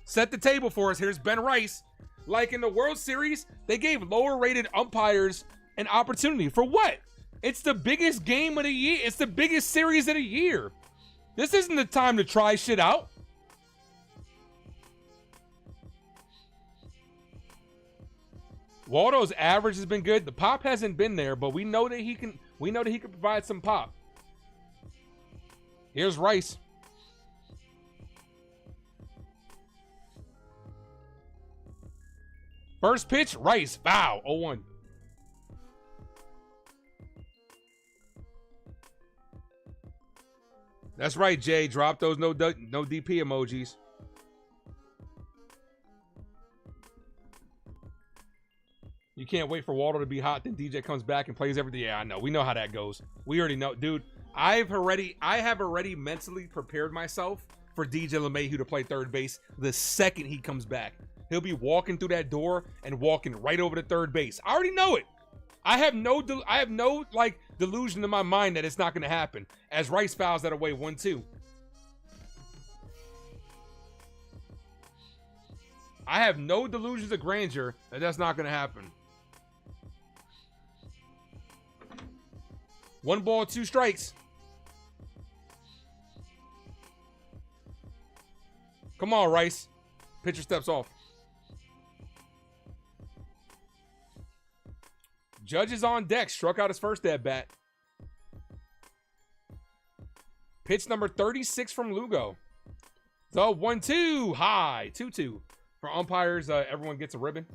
Set the table for us. Here's Ben Rice. Like in the World Series, they gave lower-rated umpires an opportunity. For what? It's the biggest game of the year. It's the biggest series of the year. This isn't the time to try shit out. Waldo's average has been good. The pop hasn't been there, but we know that he can provide some pop. Here's Rice. First pitch, Rice. Foul. 0-1. That's right, Jay. Drop those no DP emojis. You can't wait for Waldo to be hot, then DJ comes back and plays everything. Yeah, I know. We know how that goes. We already know. Dude, I have already mentally prepared myself for DJ LeMahieu to play third base the second he comes back. He'll be walking through that door and walking right over to third base. I already know it. I have no like delusion in my mind that it's not going to happen. As Rice fouls that away, 1-2. I have no delusions of grandeur that that's not going to happen. 1 ball, 2 strikes. Come on, Rice. Pitcher steps off. Judge is on deck. Struck out his first at bat. Pitch number 36 from Lugo. So 1-2. High. 2-2. For umpires, everyone gets a ribbon.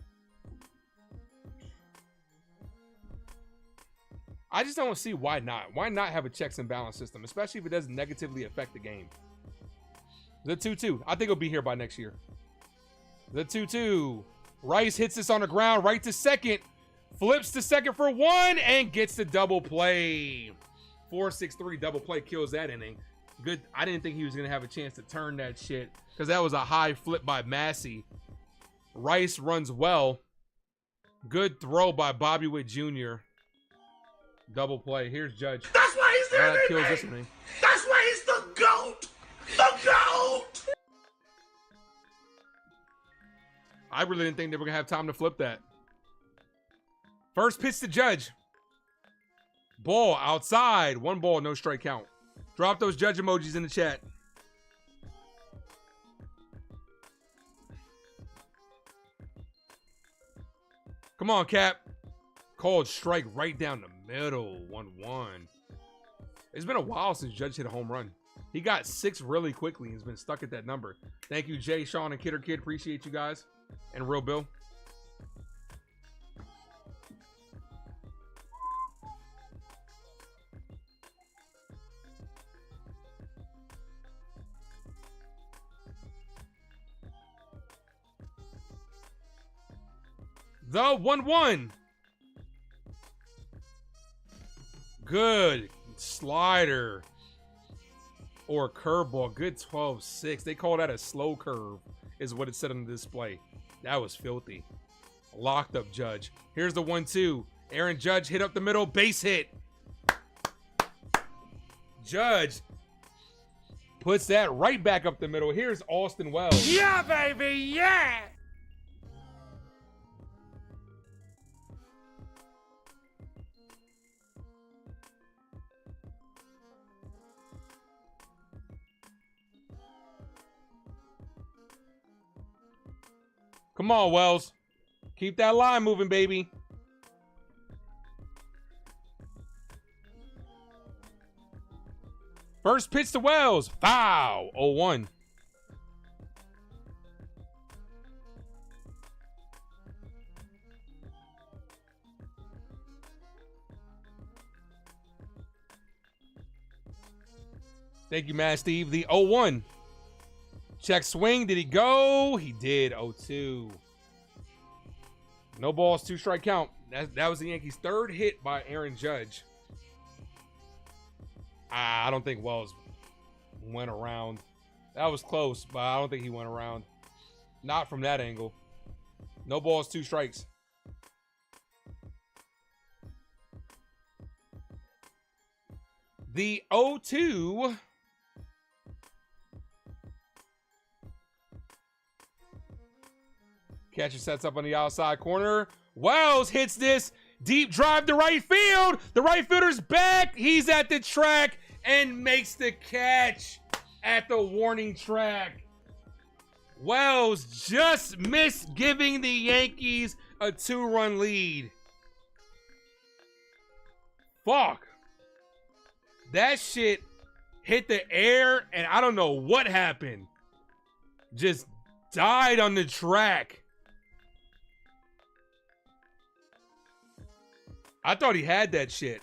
I just don't see why not. Why not have a checks and balance system, especially if it doesn't negatively affect the game. The 2-2. I think it'll be here by next year. The 2-2. Rice hits this on the ground, right to second. Flips to second for 1 and gets the double play. 4-6-3 double play kills that inning. Good. I didn't think he was going to have a chance to turn that shit because that was a high flip by Massey. Rice runs well. Good throw by Bobby Witt Jr. Double play. Here's Judge. That's why he's there. That kills this inning. That's why he's the GOAT. The GOAT. I really didn't think they were going to have time to flip that. First pitch to Judge. Ball outside. 1 ball, no strike count. Drop those Judge emojis in the chat. Come on, Cap. Called strike right down the middle. 1-1. It's been a while since Judge hit a home run. He got 6 really quickly and has been stuck at that number. Thank you, Jay, Sean, and Kidder Kid. Appreciate you guys. And Real Bill. The 1-1. Good slider or curveball. Good 12-6. They call that a slow curve is what it said on the display. That was filthy. Locked up Judge. Here's the 1-2. Aaron Judge hit up the middle. Base hit. Judge puts that right back up the middle. Here's Austin Wells. Yeah, baby. Yeah. Come on, Wells. Keep that line moving, baby. First pitch to Wells. Foul. 0-1. Thank you, Mad Steve. The 0-1. Check swing. Did he go? He did. 0-2. No balls, 2 strike count. That was the Yankees' 3rd hit by Aaron Judge. I don't think Wells went around. That was close, but I don't think he went around. Not from that angle. No balls, 2 strikes. The 0-2. Catcher sets up on the outside corner. Wells hits this deep drive to right field. The right fielder's back. He's at the track and makes the catch at the warning track. Wells just missed giving the Yankees a 2-run lead. Fuck. That shit hit the air and I don't know what happened. Just died on the track. I thought he had that shit.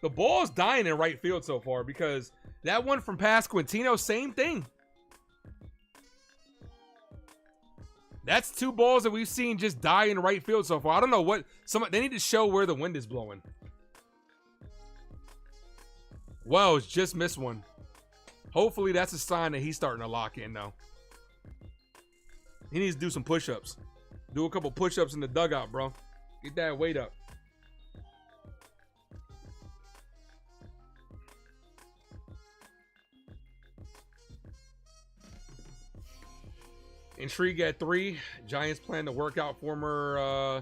The ball's dying in right field so far because that one from Pasquantino, same thing. That's 2 balls that we've seen just die in right field so far. I don't know what. They need to show where the wind is blowing. Wells just missed one. Hopefully that's a sign that he's starting to lock in now. He needs to do some push-ups. Do a couple push-ups in the dugout, bro. Get that weight up. Intrigue at 3. Giants plan to work out former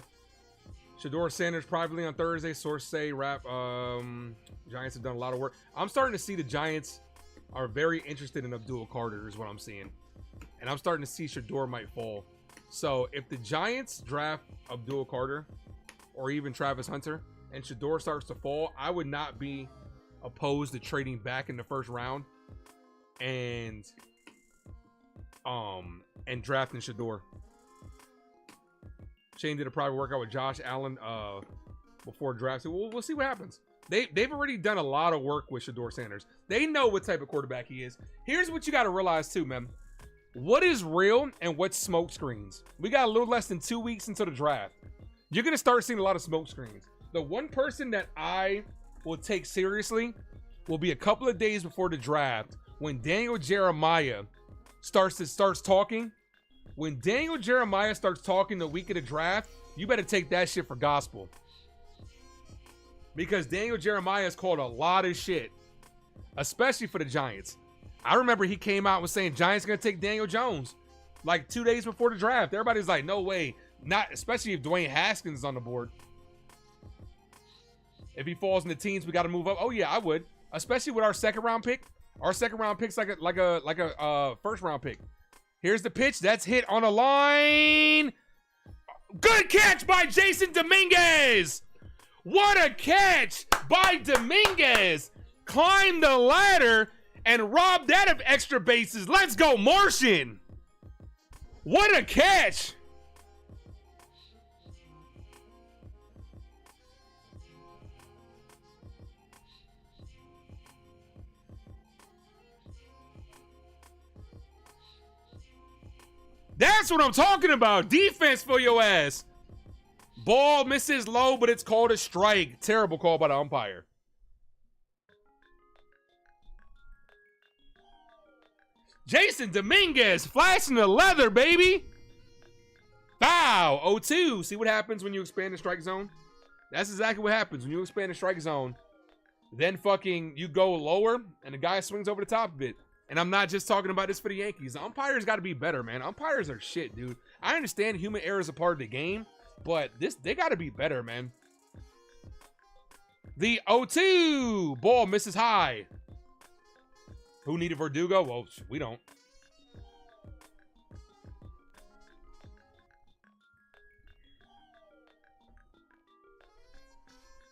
Chyeaaa Sanders privately on Thursday. Source say Giants have done a lot of work. I'm starting to see the Giants are very interested in Abdul Carter is what I'm seeing. And I'm starting to see Chyeaaa might fall. So if the Giants draft Abdul Carter or even Travis Hunter and Chyeaaa starts to fall, I would not be opposed to trading back in the first round and drafting Chyeaaa. Shane did a private workout with Josh Allen before draft. So we'll see what happens. They've already done a lot of work with Chyeaaa Sanders. They know what type of quarterback he is. Here's what you got to realize too, man. What is real and what's smoke screens? We got a little less than 2 weeks until the draft. You're going to start seeing a lot of smoke screens. The one person that I will take seriously will be a couple of days before the draft when Daniel Jeremiah starts talking. When Daniel Jeremiah starts talking the week of the draft, you better take that shit for gospel. Because Daniel Jeremiah has called a lot of shit, especially for the Giants. I remember he came out and was saying Giants going to take Daniel Jones like 2 days before the draft. Everybody's like, no way. Not, especially if Dwayne Haskins is on the board. If he falls in the teens, we got to move up. Oh yeah, I would. Especially with our second round pick. Our second round pick's like a first round pick. Here's the pitch. That's hit on a line. Good catch by Jason Dominguez. What a catch by Dominguez. Climbed the ladder and robbed that of extra bases. Let's go, Martian. What a catch. That's what I'm talking about. Defense for your ass. Ball misses low, but it's called a strike. Terrible call by the umpire. Jason Dominguez flashing the leather, baby. Foul. 0-2. See what happens when you expand the strike zone? That's exactly what happens when you expand the strike zone. Then fucking you go lower and the guy swings over the top of it. And I'm not just talking about this for the Yankees. The umpires got to be better, man. Umpires are shit, dude. I understand human error is a part of the game, but they got to be better, man. The 0-2. Ball misses high. Who needed Verdugo? Well, we don't.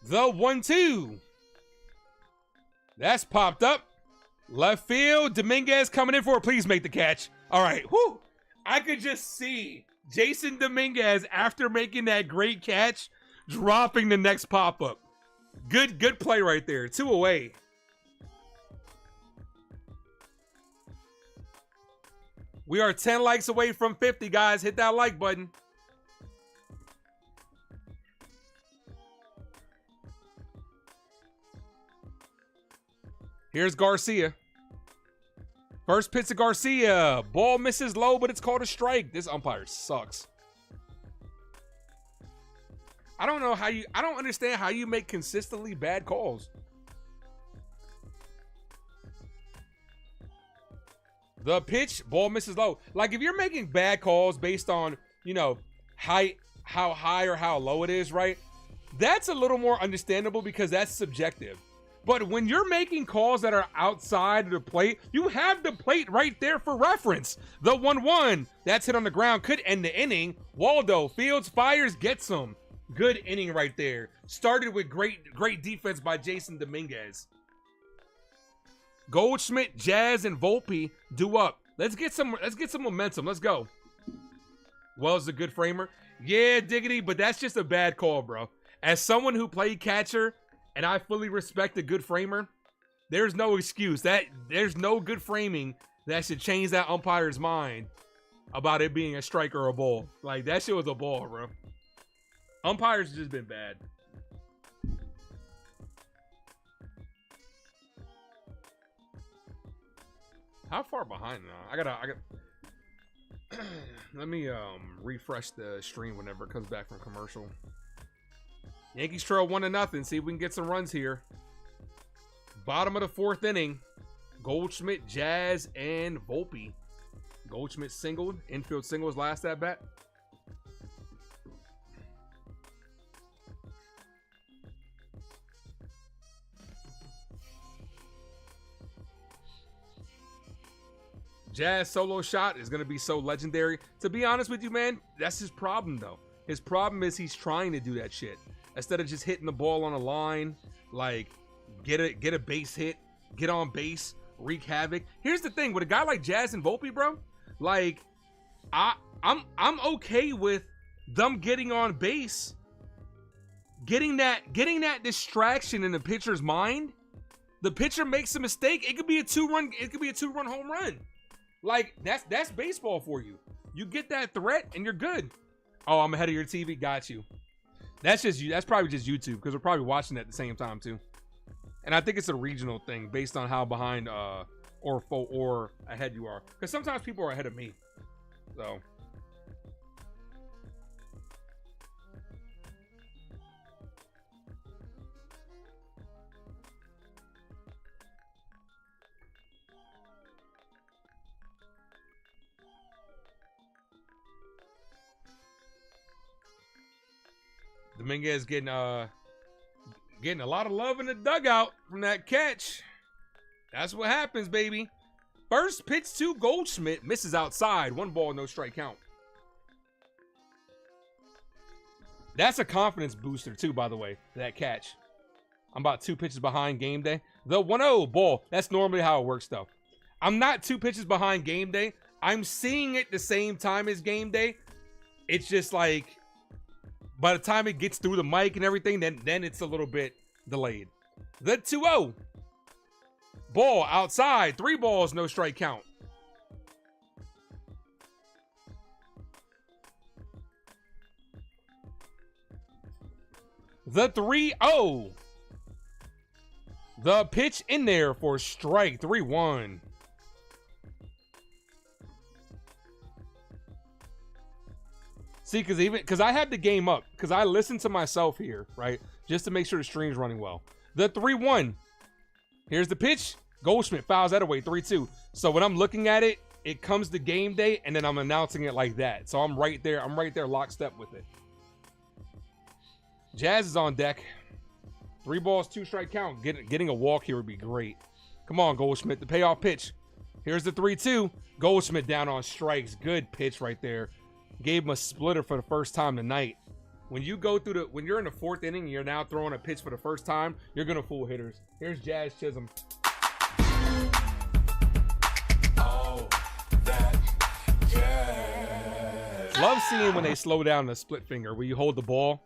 The 1-2. That's popped up. Left field. Dominguez coming in for it. Please make the catch. All right. Whew. I could just see Jason Dominguez, after making that great catch, dropping the next pop-up. Good play right there. 2 away. We are 10 likes away from 50, guys. Hit that like button. Here's Garcia. First pitch to Garcia. Ball misses low, but it's called a strike. This umpire sucks. I don't understand how you make consistently bad calls. The pitch, ball misses low. Like, if you're making bad calls based on, you know, how high or how low it is, right? That's a little more understandable because that's subjective. But when you're making calls that are outside of the plate, you have the plate right there for reference. The 1-1, that's hit on the ground, could end the inning. Waldo, Fields fires, gets him. Good inning right there. Started with great defense by Jason Dominguez. Goldschmidt, Jazz, and Volpe do up. Let's get some momentum. Let's go. Wells a good framer. Yeah, diggity, but that's just a bad call, bro. As someone who played catcher, and I fully respect a good framer, there's no excuse. There's no good framing that should change that umpire's mind about it being a strike or a ball. Like, that shit was a ball, bro. Umpires have just been bad. How far behind now? I got let me refresh the stream whenever it comes back from commercial. Yankees trail 1-0. See if we can get some runs here. Bottom of the 4th inning. Goldschmidt, Jazz, and Volpe. Goldschmidt singled. Infield singles last at bat. Jazz solo shot is going to be so legendary. To be honest with you, man, that's his problem, though. His problem is he's trying to do that shit. Instead of just hitting the ball on a line, like, get a base hit, get on base, wreak havoc. Here's the thing, with a guy like Jazz and Volpe, bro, like, I'm okay with them getting on base, getting that distraction in the pitcher's mind. The pitcher makes a mistake, it could be a two-run home run. Like, that's baseball for you. You get that threat and you're good. Oh, I'm ahead of your TV. Got you. That's just you. That's probably just YouTube because we're probably watching it at the same time too. And I think it's a regional thing based on how behind or ahead you are. Because sometimes people are ahead of me. So. Dominguez getting a lot of love in the dugout from that catch. That's what happens, baby. First pitch to Goldschmidt, misses outside. 1 ball, no strike count. That's a confidence booster too, by the way, that catch. I'm about 2 pitches behind game day. The 1-0 ball. That's normally how it works, though. I'm not 2 pitches behind game day. I'm seeing it the same time as game day. It's just like, by the time it gets through the mic and everything, then it's a little bit delayed. The 2-0. Ball outside. 3 balls, no strike count. The 3-0. The pitch in there for strike. 3-1. See, because I had the game up, because I listened to myself here, right, just to make sure the stream's running well. The 3-1. Here's the pitch. Goldschmidt fouls that away. 3-2. So when I'm looking at it, it comes to game day, and then I'm announcing it like that. So I'm right there. I'm right there, lockstep with it. Jazz is on deck. 3 balls, 2 strike count. Getting a walk here would be great. Come on, Goldschmidt. The payoff pitch. Here's the 3-2. Goldschmidt down on strikes. Good pitch right there. Gave him a splitter for the first time tonight. When you go through when you're in the 4th inning and you're now throwing a pitch for the first time, you're gonna fool hitters. Here's Jazz Chisholm. Oh, that jazz. Love seeing when they slow down the split finger where you hold the ball.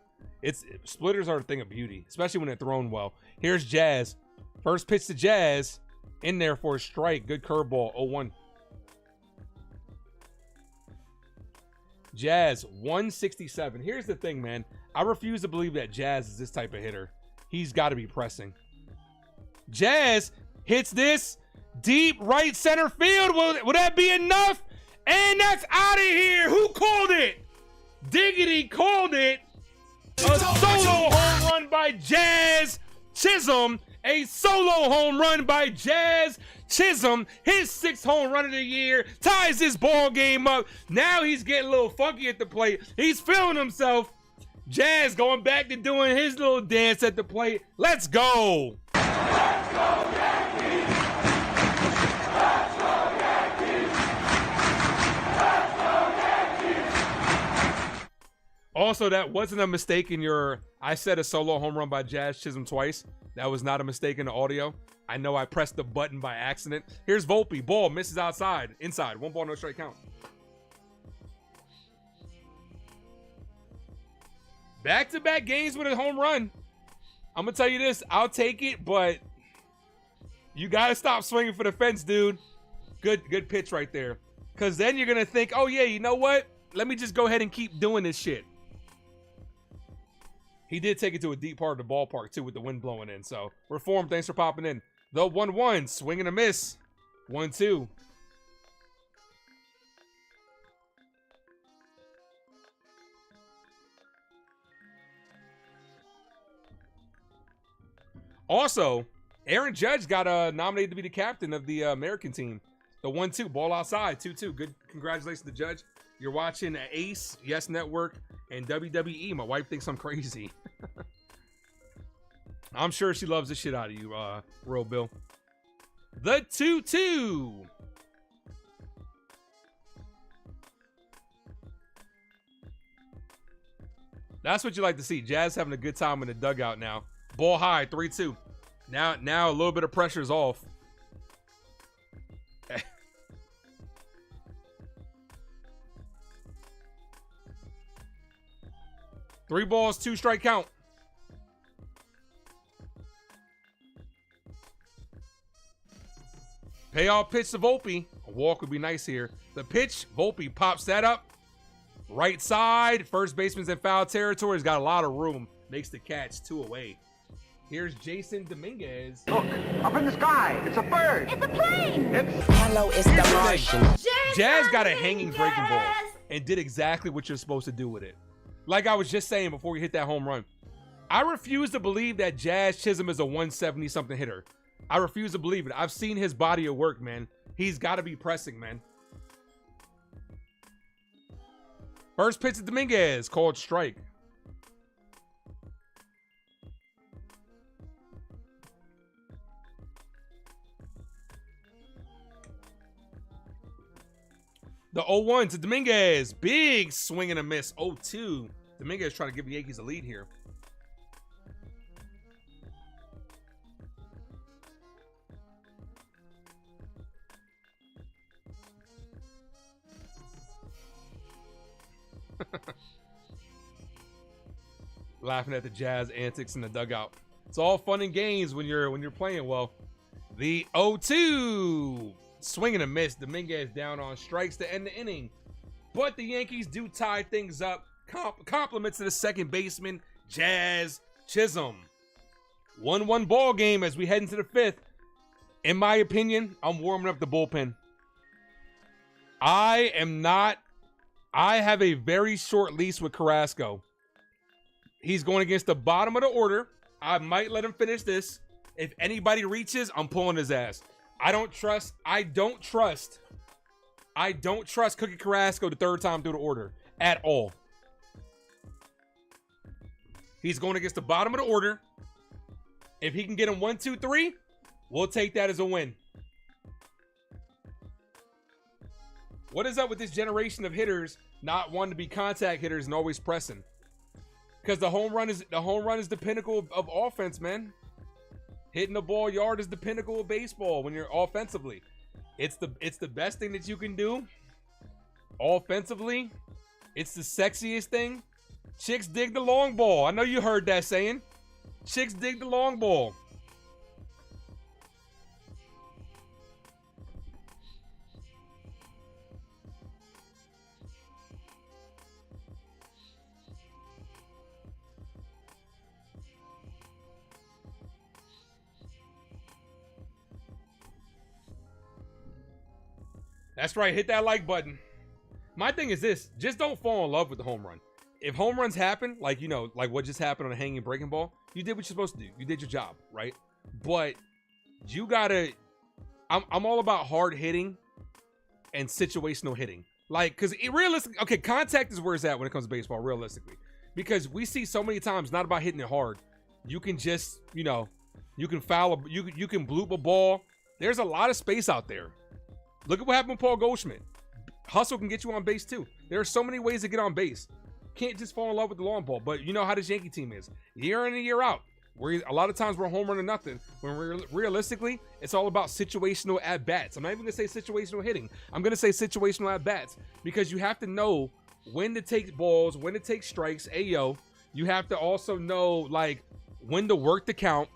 Splitters are a thing of beauty, especially when they're thrown well. Here's Jazz. First pitch to Jazz. In there for a strike. Good curveball. 0-1. Jazz, 167. Here's the thing, man. I refuse to believe that Jazz is this type of hitter. He's got to be pressing. Jazz, Hits this deep right center field. Will that be enough? And that's out of here. Who called it? Diggity called it. A solo home run by Jazz Chisholm. A solo home run by Jazz Chisholm. His 6th home run of the year. Ties this ball game up. Now he's getting a little funky at the plate. He's feeling himself. Jazz going back to doing his little dance at the plate. Let's go. Let's go, Yankees. Let's go, Yankees. Let's go, Yankees. Also, that wasn't a mistake in your... I said a solo home run by Jazz Chisholm twice. That was not a mistake in the audio. I know I pressed the button by accident. Here's Volpe. Ball misses outside. Inside. 1 ball, no strike count. Back-to-back games with a home run. I'm going to tell you this. I'll take it, but you got to stop swinging for the fence, dude. Good pitch right there. Because then you're going to think, oh, yeah, you know what? Let me just go ahead and keep doing this shit. He did take it to a deep part of the ballpark, too, with the wind blowing in. So, Reform, thanks for popping in. The 1-1, swing and a miss. 1-2. Also, Aaron Judge got nominated to be the captain of the American team. The 1-2, ball outside, 2-2. Good, congratulations to Judge. You're watching Ace, Yes Network, and WWE. My wife thinks I'm crazy. I'm sure she loves the shit out of you, Real Bill. The 2-2. That's what you like to see. Jazz having a good time in the dugout now. Ball high, 3-2. Now a little bit of pressure is off. 3 balls, 2 strike count. Payoff pitch to Volpe. A walk would be nice here. The pitch, Volpe pops that up. Right side, first baseman's in foul territory. He's got a lot of room. Makes the catch, 2 away. Here's Jason Dominguez. Look, up in the sky. It's a bird. It's a plane. Hello, it's the Martian. Jazz got a hanging breaking ball and did exactly what you're supposed to do with it. Like I was just saying before we hit that home run. I refuse to believe that Jazz Chisholm is a 170-something hitter. I refuse to believe it. I've seen his body of work, man. He's got to be pressing, man. First pitch to Dominguez, called strike. The 0-1 to Dominguez. Big swing and a miss. 0-2. Dominguez trying to give the Yankees a lead here. Laughing at the Jazz antics in the dugout. It's all fun and games when you're playing well. The 0-2. Swing and a miss. Dominguez down on strikes to end the inning. But the Yankees do tie things up. Compliments to the second baseman, Jazz Chisholm. 1-1 ball game as we head into the 5th. In my opinion, I'm warming up the bullpen. I have a very short leash with Carrasco. He's going against the bottom of the order. I might let him finish this. If anybody reaches, I'm pulling his ass. I don't trust Cookie Carrasco the 3rd time through the order at all. He's going against the bottom of the order. If he can get him 1, 2, 3, we'll take that as a win. What is up with this generation of hitters not wanting to be contact hitters and always pressing? Because the home run is the pinnacle of offense, man. Hitting the ball yard is the pinnacle of baseball when you're offensively. It's the best thing that you can do. Offensively, it's the sexiest thing. Chicks dig the long ball. I know you heard that saying. Chicks dig the long ball. That's right. Hit that like button. My thing is this. Just don't fall in love with the home run. If home runs happen, like, you know, like what just happened on a hanging breaking ball, you did what you're supposed to do. You did your job, right? But you gotta, I'm all about hard hitting and situational hitting. Like, because realistically, okay, contact is where it's at when it comes to baseball, realistically. Because we see so many times, not about hitting it hard. You can just, you know, you can foul, you can bloop a ball. There's a lot of space out there. Look at what happened with Paul Goldschmidt. Hustle can get you on base too. There are so many ways to get on base. Can't just fall in love with the long ball. But you know how this Yankee team is. Year in and year out. A lot of times we're home run or nothing. When realistically, it's all about situational at-bats. I'm not even going to say situational hitting. I'm going to say situational at-bats. Because you have to know when to take balls, when to take strikes. Ayo. You have to also know, like, when to work the count,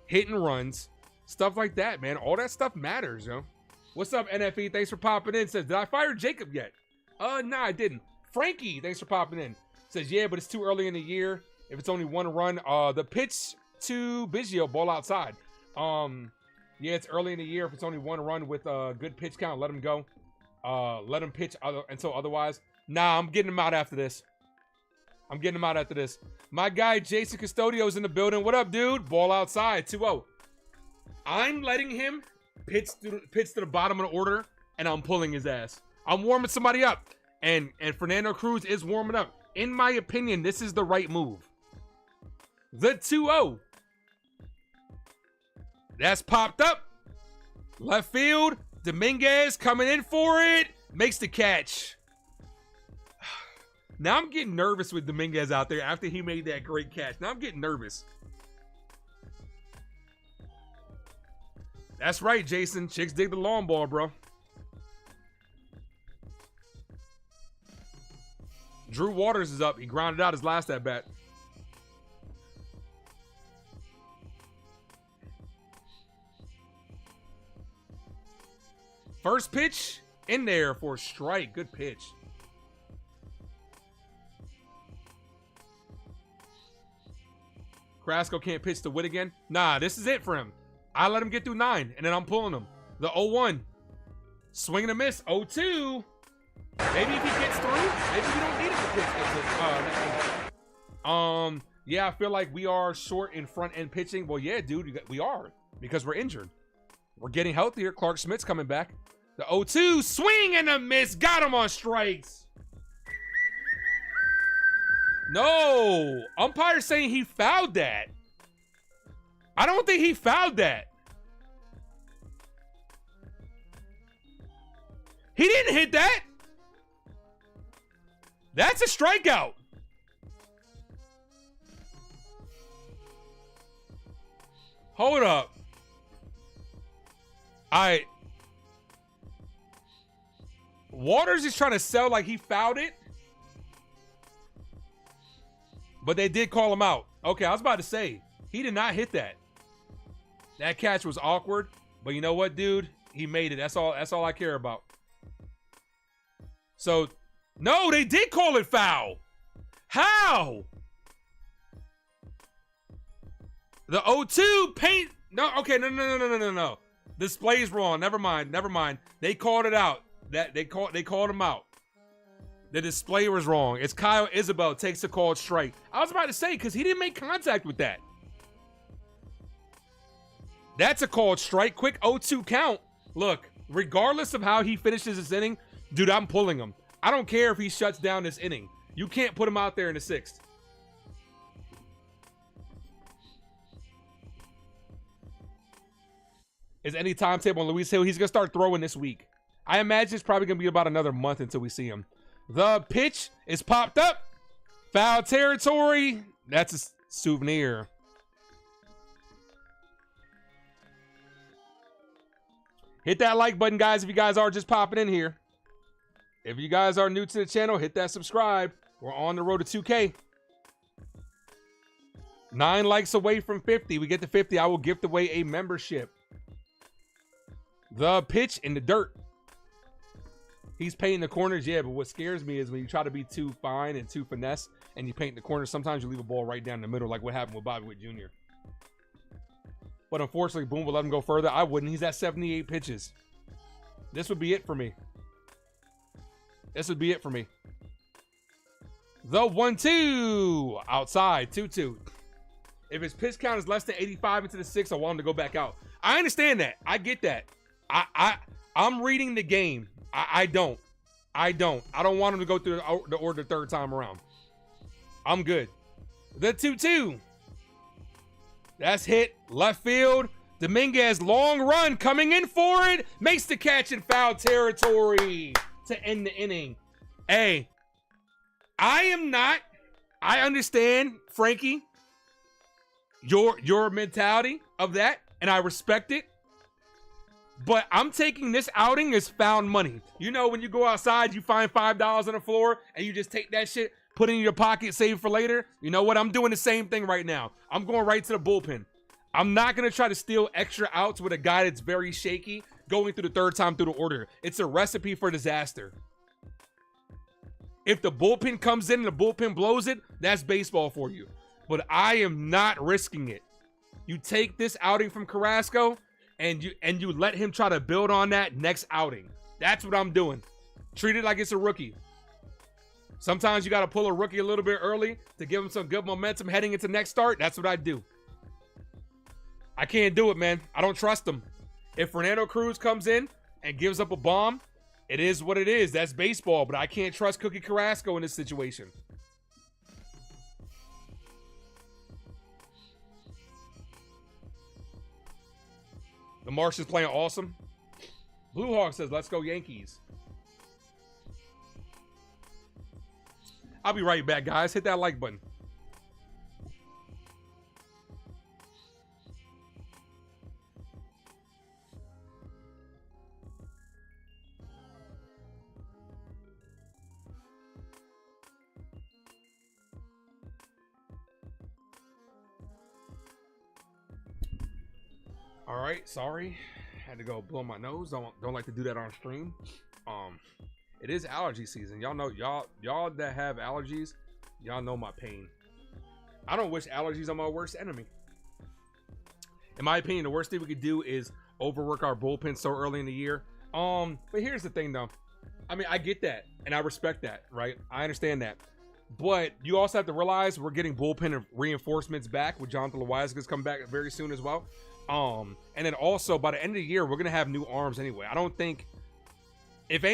hit and runs, stuff like that, man. All that stuff matters, yo. What's up, NFE? Thanks for popping in. Says, did I fire Jacob yet? Nah, I didn't. Frankie, thanks for popping in. Says, yeah, but it's too early in the year. If it's only one run, the pitch to Biggio, ball outside. Yeah, it's early in the year. If it's only one run with a good pitch count, let him go. Let him pitch until otherwise. Nah, I'm getting him out after this. My guy, Jason Custodio's in the building. What up, dude? Ball outside, 2-0. I'm letting him pitch to the bottom of the order, and I'm pulling his ass. I'm warming somebody up. And Fernando Cruz is warming up. In my opinion, this is the right move. The 2-0. That's popped up. Left field. Dominguez coming in for it. Makes the catch. Now I'm getting nervous with Dominguez out there after he made that great catch. Now I'm getting nervous. That's right, Jason. Chicks dig the long ball, bro. Drew Waters is up. He grounded out his last at bat. First pitch in there for a strike. Good pitch. Carrasco can't pitch to Witt again. Nah, this is it for him. I let him get through 9, and then I'm pulling him. The 0-1. Swing and a miss. 0-2. Maybe if he gets through, maybe we don't need him to pitch. Yeah, I feel like we are short in front end pitching. Well, yeah, dude, we are because we're injured. We're getting healthier. Clark Smith's coming back. The 0-2, swing and a miss. Got him on strikes. No, umpire saying he fouled that. I don't think he fouled that. He didn't hit that. That's a strikeout. Hold up. Waters is trying to sell like he fouled it. But they did call him out. Okay, I was about to say, he did not hit that. That catch was awkward. But you know what, dude? He made it. That's all I care about. So, no, they did call it foul. How? The 0-2 paint. No, okay, no. Display's wrong. Never mind. They called it out. They called him out. The display was wrong. It's Kyle Isabel takes a called strike. I was about to say, because he didn't make contact with that. That's a called strike. Quick 0-2 count. Look, regardless of how he finishes this inning, dude, I'm pulling him. I don't care if he shuts down this inning. You can't put him out there in the 6th. Is any timetable on Luis Hill? He's going to start throwing this week. I imagine it's probably going to be about another month until we see him. The pitch is popped up. Foul territory. That's a souvenir. Hit that like button, guys, if you guys are just popping in here. If you guys are new to the channel, hit that subscribe. We're on the road to 2K. 9 likes away from 50. We get to 50, I will gift away a membership. The pitch in the dirt. He's painting the corners, yeah, but what scares me is when you try to be too fine and too finesse and you paint the corners, sometimes you leave a ball right down the middle, like what happened with Bobby Witt Jr. But unfortunately, Boone will let him go further. I wouldn't. He's at 78 pitches. This would be it for me. This would be it for me. The 1-2 outside 2-2. If his pitch count is less than 85 into the 6, I want him to go back out. I understand that. I get that. I'm reading the game. I don't want him to go through the order the third time around. I'm good. The 2-2. That's hit left field. Dominguez, long run, coming in for it. Makes the catch in foul territory to end the inning. Hey, I understand, Frankie, your mentality of that, and I respect it. But I'm taking this outing as found money. You know, when you go outside, you find $5 on the floor, and you just take that shit, put it in your pocket, save for later. You know what? I'm doing the same thing right now. I'm going right to the bullpen. I'm not going to try to steal extra outs with a guy that's very shaky going through the third time through the order. It's a recipe for disaster. If the bullpen comes in and the bullpen blows it, that's baseball for you. But I am not risking it. You take this outing from Carrasco and you let him try to build on that next outing. That's what I'm doing. Treat it like it's a rookie. Sometimes you got to pull a rookie a little bit early to give him some good momentum heading into next start. That's what I do. I can't do it, man. I don't trust him. If Fernando Cruz comes in and gives up a bomb, it is what it is. That's baseball, but I can't trust Cookie Carrasco in this situation. The Martian's playing awesome. Blue Hawk says, let's go Yankees. I'll be right back, guys. Hit that like button. All right, sorry. Had to go blow my nose. Don't like to do that on stream. It is allergy season. Y'all know, y'all that have allergies, y'all know my pain. I don't wish allergies are my worst enemy. In my opinion, the worst thing we could do is overwork our bullpen so early in the year. But here's the thing though. I mean, I get that and I respect that, right? I understand that. But you also have to realize we're getting bullpen reinforcements back with Jonathan Loiza's coming back very soon as well. And then also by the end of the year, we're gonna have new arms anyway. I don't think if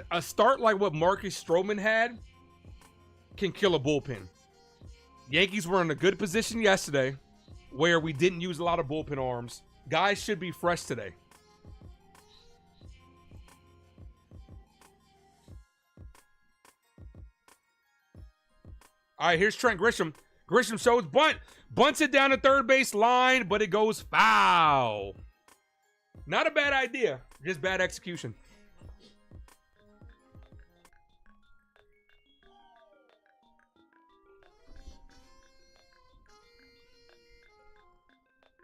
a start like what Marcus Stroman had can kill a bullpen. Yankees were in a good position yesterday where we didn't use a lot of bullpen arms. Guys should be fresh today. All right, here's Trent Grisham. Grisham shows bunt. Bunts it down the third base line, but it goes foul. Not a bad idea, just bad execution.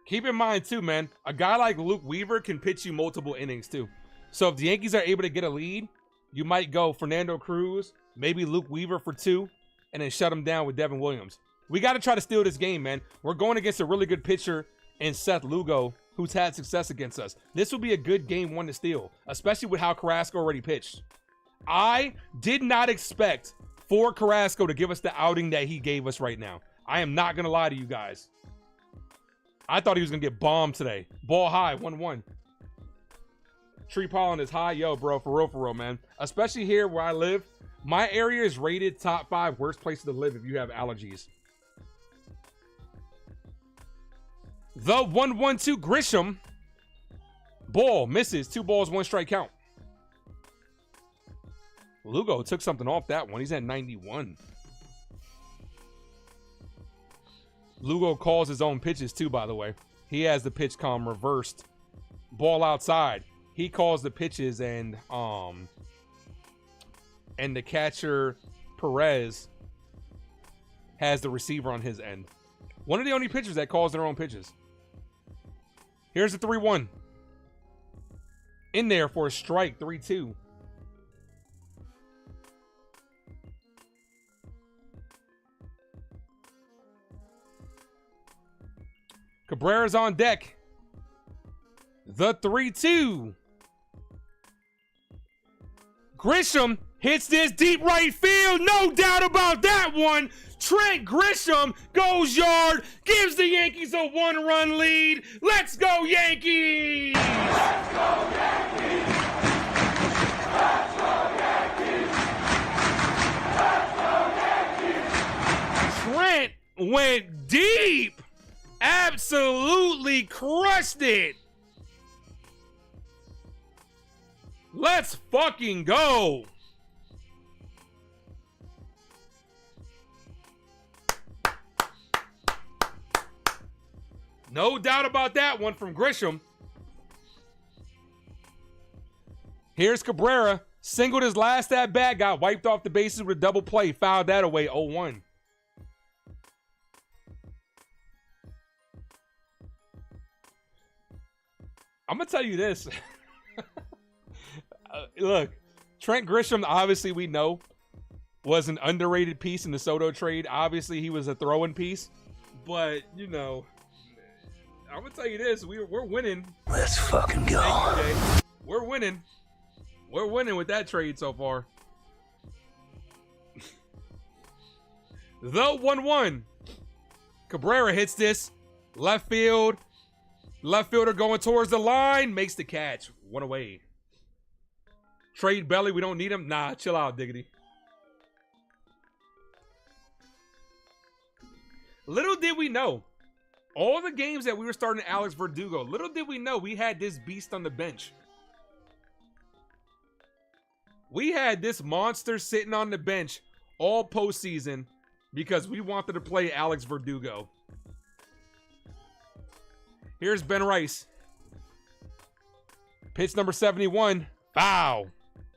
Keep in mind, too, man, a guy like Luke Weaver can pitch you multiple innings, too. So if the Yankees are able to get a lead, you might go Fernando Cruz, maybe Luke Weaver for 2, and then shut him down with Devin Williams. We got to try to steal this game, man. We're going against a really good pitcher in Seth Lugo, who's had success against us. This will be a good game 1 to steal, especially with how Carrasco already pitched. I did not expect for Carrasco to give us the outing that he gave us right now. I am not going to lie to you guys. I thought he was going to get bombed today. Ball high, 1-1. Tree pollen is high. Yo, bro, for real, man. Especially here where I live. My area is rated top 5 worst places to live if you have allergies. The 1-1-2 Grisham. Ball misses. 2 balls, 1 strike count. Lugo took something off that one. He's at 91. Lugo calls his own pitches too, by the way. He has the pitch comm reversed. Ball outside. He calls the pitches and the catcher Perez has the receiver on his end. One of the only pitchers that calls their own pitches. Here's the 3-1. In there for a strike, 3-2. Cabrera's on deck. The 3-2. Grisham hits this deep right field. No doubt about that one. Trent Grisham goes yard, gives the Yankees a 1-run lead. Let's go, Yankees! Let's go, Yankees! Let's go, Yankees! Let's go, Yankees! Trent went deep. Absolutely crushed it. Let's fucking go. No doubt about that one from Grisham. Here's Cabrera. Singled his last at bat, got wiped off the bases with a double play. Fouled that away, 0-1. I'm going to tell you this. Look, Trent Grisham, obviously we know, was an underrated piece in the Soto trade. Obviously, he was a throw-in piece. But, you know, I'm going to tell you this. We're winning. Let's fucking go. We're winning. We're winning with that trade so far. The 1-1. Cabrera hits this. Left field. Left fielder going towards the line. Makes the catch. One away. Trade Belly. We don't need him. Nah, chill out, Diggity. Little did we know. All the games that we were starting Alex Verdugo, little did we know we had this beast on the bench. We had this monster sitting on the bench all postseason because we wanted to play Alex Verdugo. Here's Ben Rice. Pitch number 71. Foul.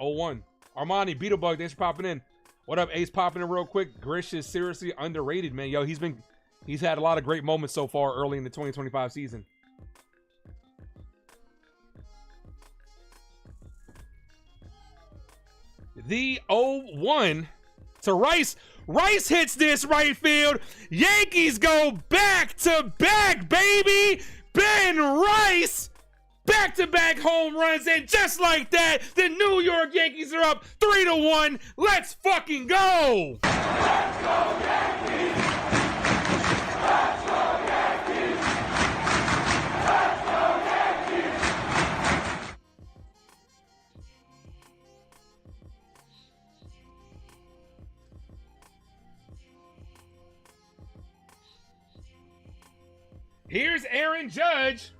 0-1. Armani, Beetlebug, thanks for popping in. What up, Ace? Popping in real quick. Grish is seriously underrated, man. Yo, he's had a lot of great moments so far early in the 2025 season. The 0-1 to Rice. Rice hits this right field. Yankees go back to back, baby. Ben Rice, back-to-back home runs, and just like that, the New York Yankees are up 3-1. Let's fucking go. Let's go, Yankees. Let's go, Yankees. Let's go, Yankees. Here's Aaron Judge.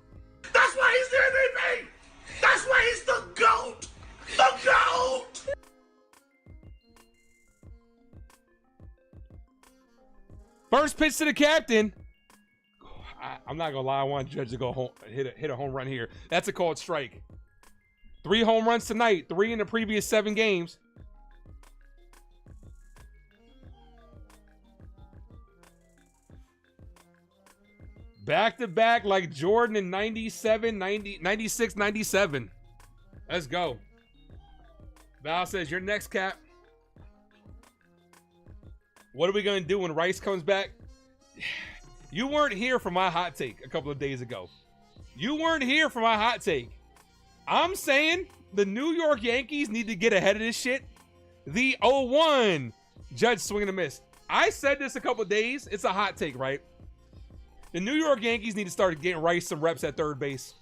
That's why he's the MVP. That's why he's the GOAT. The GOAT. First pitch to the captain. I'm not gonna lie. I want Judge to go home, hit a home run here. That's a called strike. 3 home runs tonight. 3 in the previous 7 games. Back to back like Jordan in 97, 90, 96, 97. Let's go. Val says, you're next, Cap. What are we going to do when Rice comes back? You weren't here for my hot take a couple of days ago. You weren't here for my hot take. I'm saying the New York Yankees need to get ahead of this shit. The 0-1. Judge swinging a miss. I said this a couple of days. It's a hot take, right? The New York Yankees need to start getting Rice some reps at third base.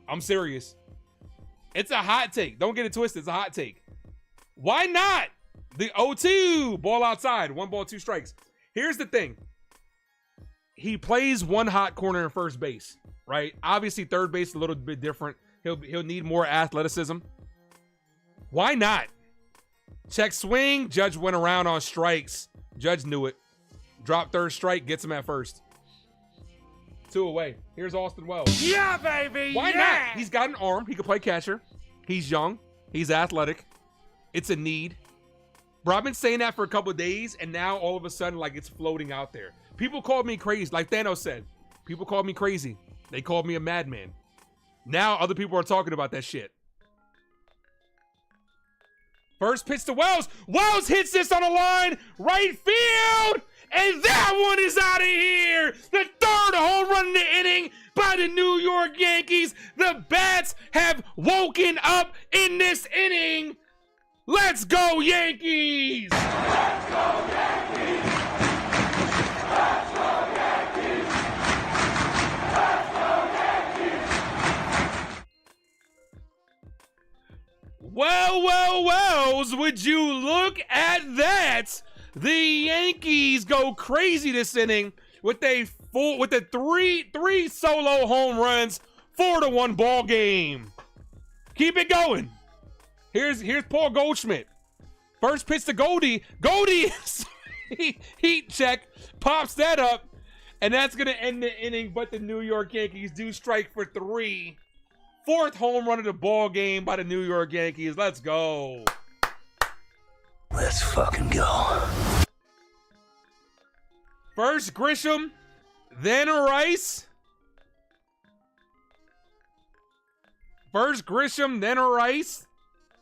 I'm serious. It's a hot take. Don't get it twisted. It's a hot take. Why not? The 0-2. Ball outside. 1 ball, 2 strikes. Here's the thing. He plays one hot corner in first base, right? Obviously, third base is a little bit different. He'll need more athleticism. Why not? Check swing. Judge went around on strikes. Judge knew it. Drop third strike. Gets him at first. 2 away. Here's Austin Wells. Yeah, baby. Why not? He's got an arm. He can play catcher. He's young. He's athletic. It's a need. Bro, I've been saying that for a couple of days, and now all of a sudden, like, it's floating out there. People called me crazy. Like Thanos said, people called me crazy. They called me a madman. Now other people are talking about that shit. First pitch to Wells. Wells hits this on the line. Right field. And that one is out of here. The 3rd home run in the inning by the New York Yankees. The bats have woken up in this inning. Let's go, Yankees! Let's go, Yankees! Let's go, Yankees! Let's go, Yankees! Well, would you look at that? The Yankees go crazy this inning with the three solo home runs, 4-1 ball game. Keep it going. Here's Paul Goldschmidt. First pitch to Goldie. Goldie heat check, pops that up, and that's gonna end the inning. But the New York Yankees do strike for 3. 4th home run of the ball game by the New York Yankees. Let's go. Let's fucking go. First Grisham, then Rice. First Grisham, then Rice,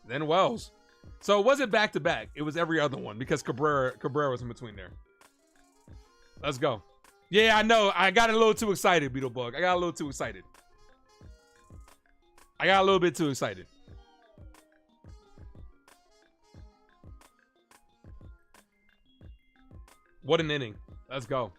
then Wells. So it wasn't back-to-back. It was every other one because Cabrera was in between there. Let's go. Yeah, I know. I got a little too excited, Beetlebug. I got a little too excited. I got a little bit too excited. What an inning. Let's go.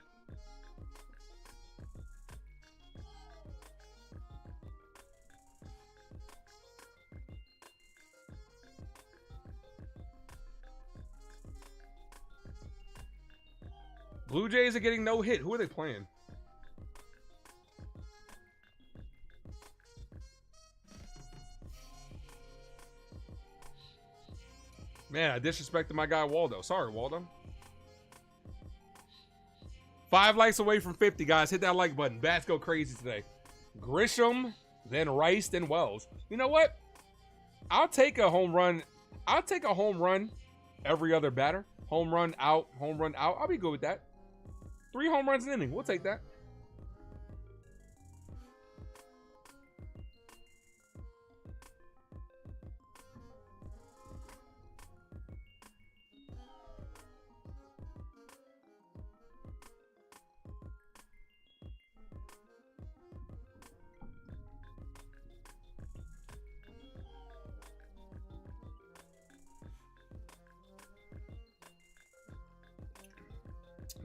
Blue Jays are getting no hit. Who are they playing? Man, I disrespected my guy Waldo. Sorry, Waldo. 5 likes away from 50, guys. Hit that like button. Bats go crazy today. Grisham, then Rice, then Wells. You know what? I'll take a home run. I'll take a home run every other batter. Home run out, home run out. I'll be good with that. 3 home runs an inning. We'll take that.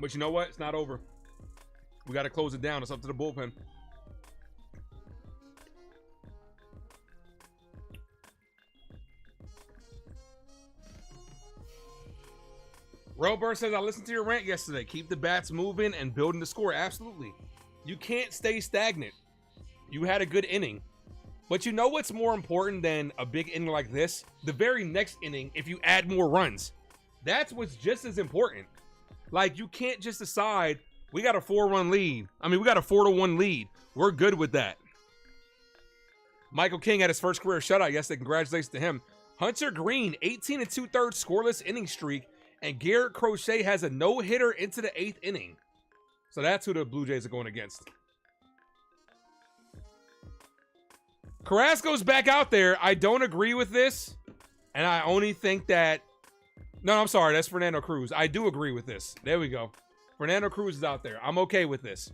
But you know what? It's not over. We got to close it down. It's up to the bullpen. Rober says, I listened to your rant yesterday. Keep the bats moving and building the score. Absolutely. You can't stay stagnant. You had a good inning. But you know what's more important than a big inning like this? The very next inning, if you add more runs. That's what's just as important. Like, you can't just decide, we got a 4-run lead. I mean, we got a 4-1 lead. We're good with that. Michael King had his first career shutout yesterday. Congratulations to him. Hunter Green, 18 2/3 scoreless inning streak. And Garrett Crochet has a no-hitter into the 8th inning. So that's who the Blue Jays are going against. Carrasco's back out there. I don't agree with this. And I only think that... No, I'm sorry. That's Fernando Cruz. I do agree with this. There we go. Fernando Cruz is out there. I'm okay with this.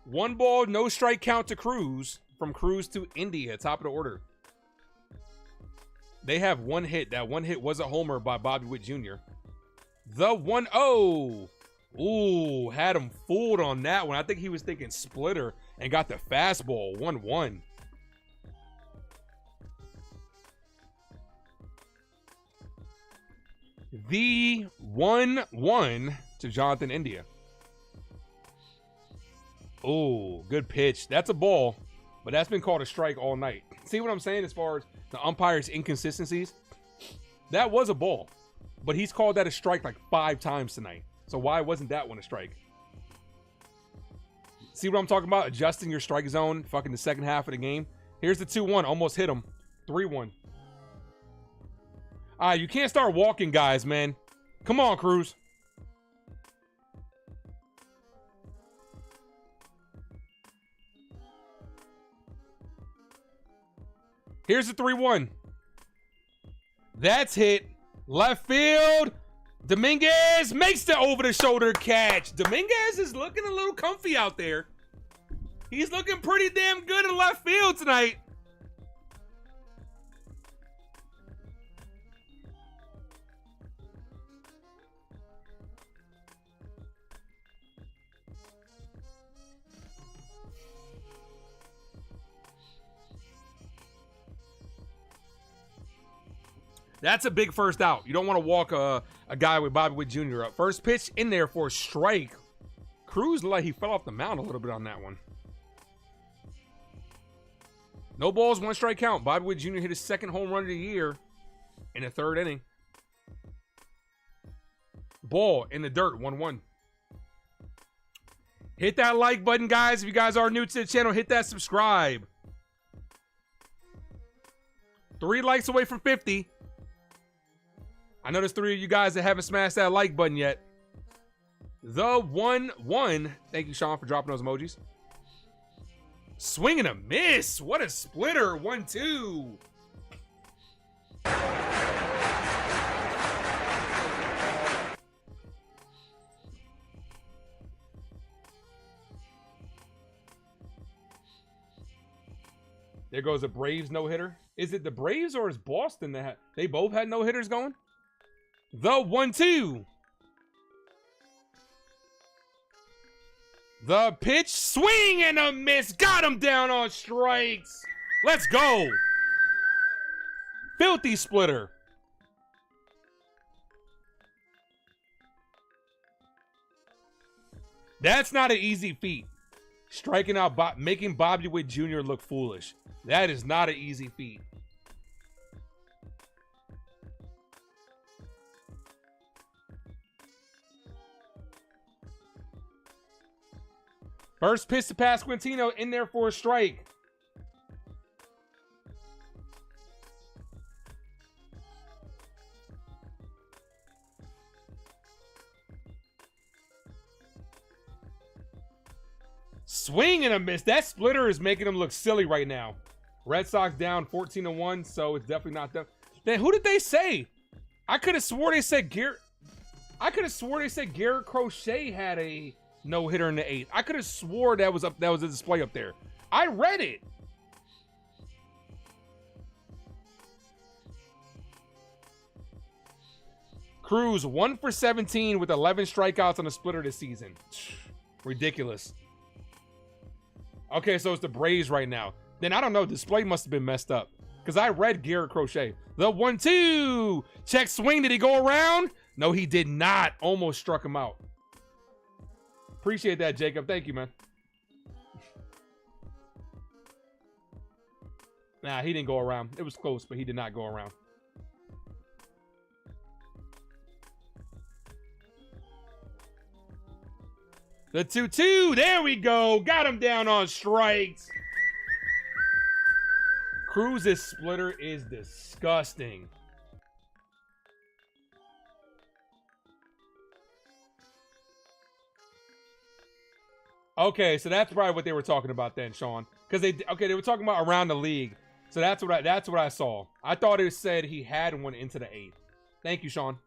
1 ball, no strike count to Cruz. From Cruz to India, top of the order. They have 1 hit. That 1 hit was a homer by Bobby Witt Jr. The 1-0. Ooh, had him fooled on that one. I think he was thinking splitter and got the fastball. 1-1. The 1-1 to Jonathan India. Oh, good pitch. That's a ball, but that's been called a strike all night. See what I'm saying as far as the umpire's inconsistencies? That was a ball, but he's called that a strike like 5 times tonight. So why wasn't that one a strike? See what I'm talking about? Adjusting your strike zone fucking the second half of the game. Here's the 2-1. Almost hit him. 3-1. All right, you can't start walking, guys, man. Come on, Cruz. Here's the 3-1. That's hit. Left field. Dominguez makes the over-the-shoulder catch. Dominguez is looking a little comfy out there. He's looking pretty damn good in left field tonight. That's a big first out. You don't want to walk a guy with Bobby Witt Jr. up. First pitch in there for a strike. Cruz looked like he fell off the mound a little bit on that one. No balls, 1 strike count. Bobby Witt Jr. hit his 2nd home run of the year in the 3rd inning. Ball in the dirt, 1-1. Hit that like button, guys. If you guys are new to the channel, hit that subscribe. 3 likes away from 50. I know there's 3 of you guys that haven't smashed that like button yet. The 1-1. Thank you, Sean, for dropping those emojis. Swing and a miss. What a splitter. 1-2. There goes a Braves no-hitter. Is it the Braves or is Boston that they both had no-hitters going? The 1-2. The pitch, swing and a miss. Got him down on strikes. Let's go. Filthy splitter. That's not an easy feat. Striking out, making Bobby Witt Jr. look foolish. That is not an easy feat. First pitch to Pasquantino in there for a strike. Swing and a miss. That splitter is making him look silly right now. Red Sox down 14-1, so it's definitely not them. Then who did they say? I could have swore they said Garrett Crochet had a no-hitter in the 8th. I could have swore that was a display up there. I read it. Cruz 1 for 17 with 11 strikeouts on the splitter this season. Ridiculous. Okay, so it's the Braves right now. Then I don't know. Display must have been messed up because I read Garrett Crochet. The 1-2. Check swing. Did he go around? No, he did not. Almost struck him out. Appreciate that, Jacob. Thank you, man. Nah, he didn't go around. It was close, but he did not go around. The 2-2. There we go. Got him down on strikes. Cruz's splitter is disgusting. Okay, so that's probably what they were talking about then, Sean. Because they were talking about around the league. So that's what I saw. I thought it said he had one into the 8th. Thank you, Sean.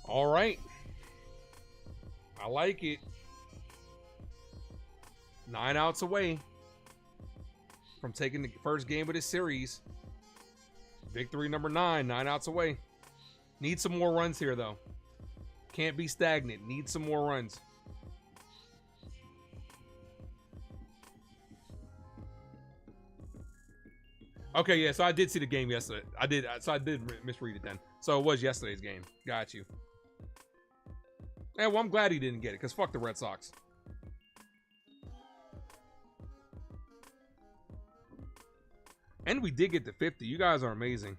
All right. I like it. 9 outs away from taking the first game of this series. Victory number 9, 9 outs away. Need some more runs here, though. Can't be stagnant. Need some more runs. Okay, yeah, so I did see the game yesterday. I did misread it then. So it was yesterday's game. Got you. Yeah, well, I'm glad he didn't get it, because fuck the Red Sox. And we did get to 50. You guys are amazing.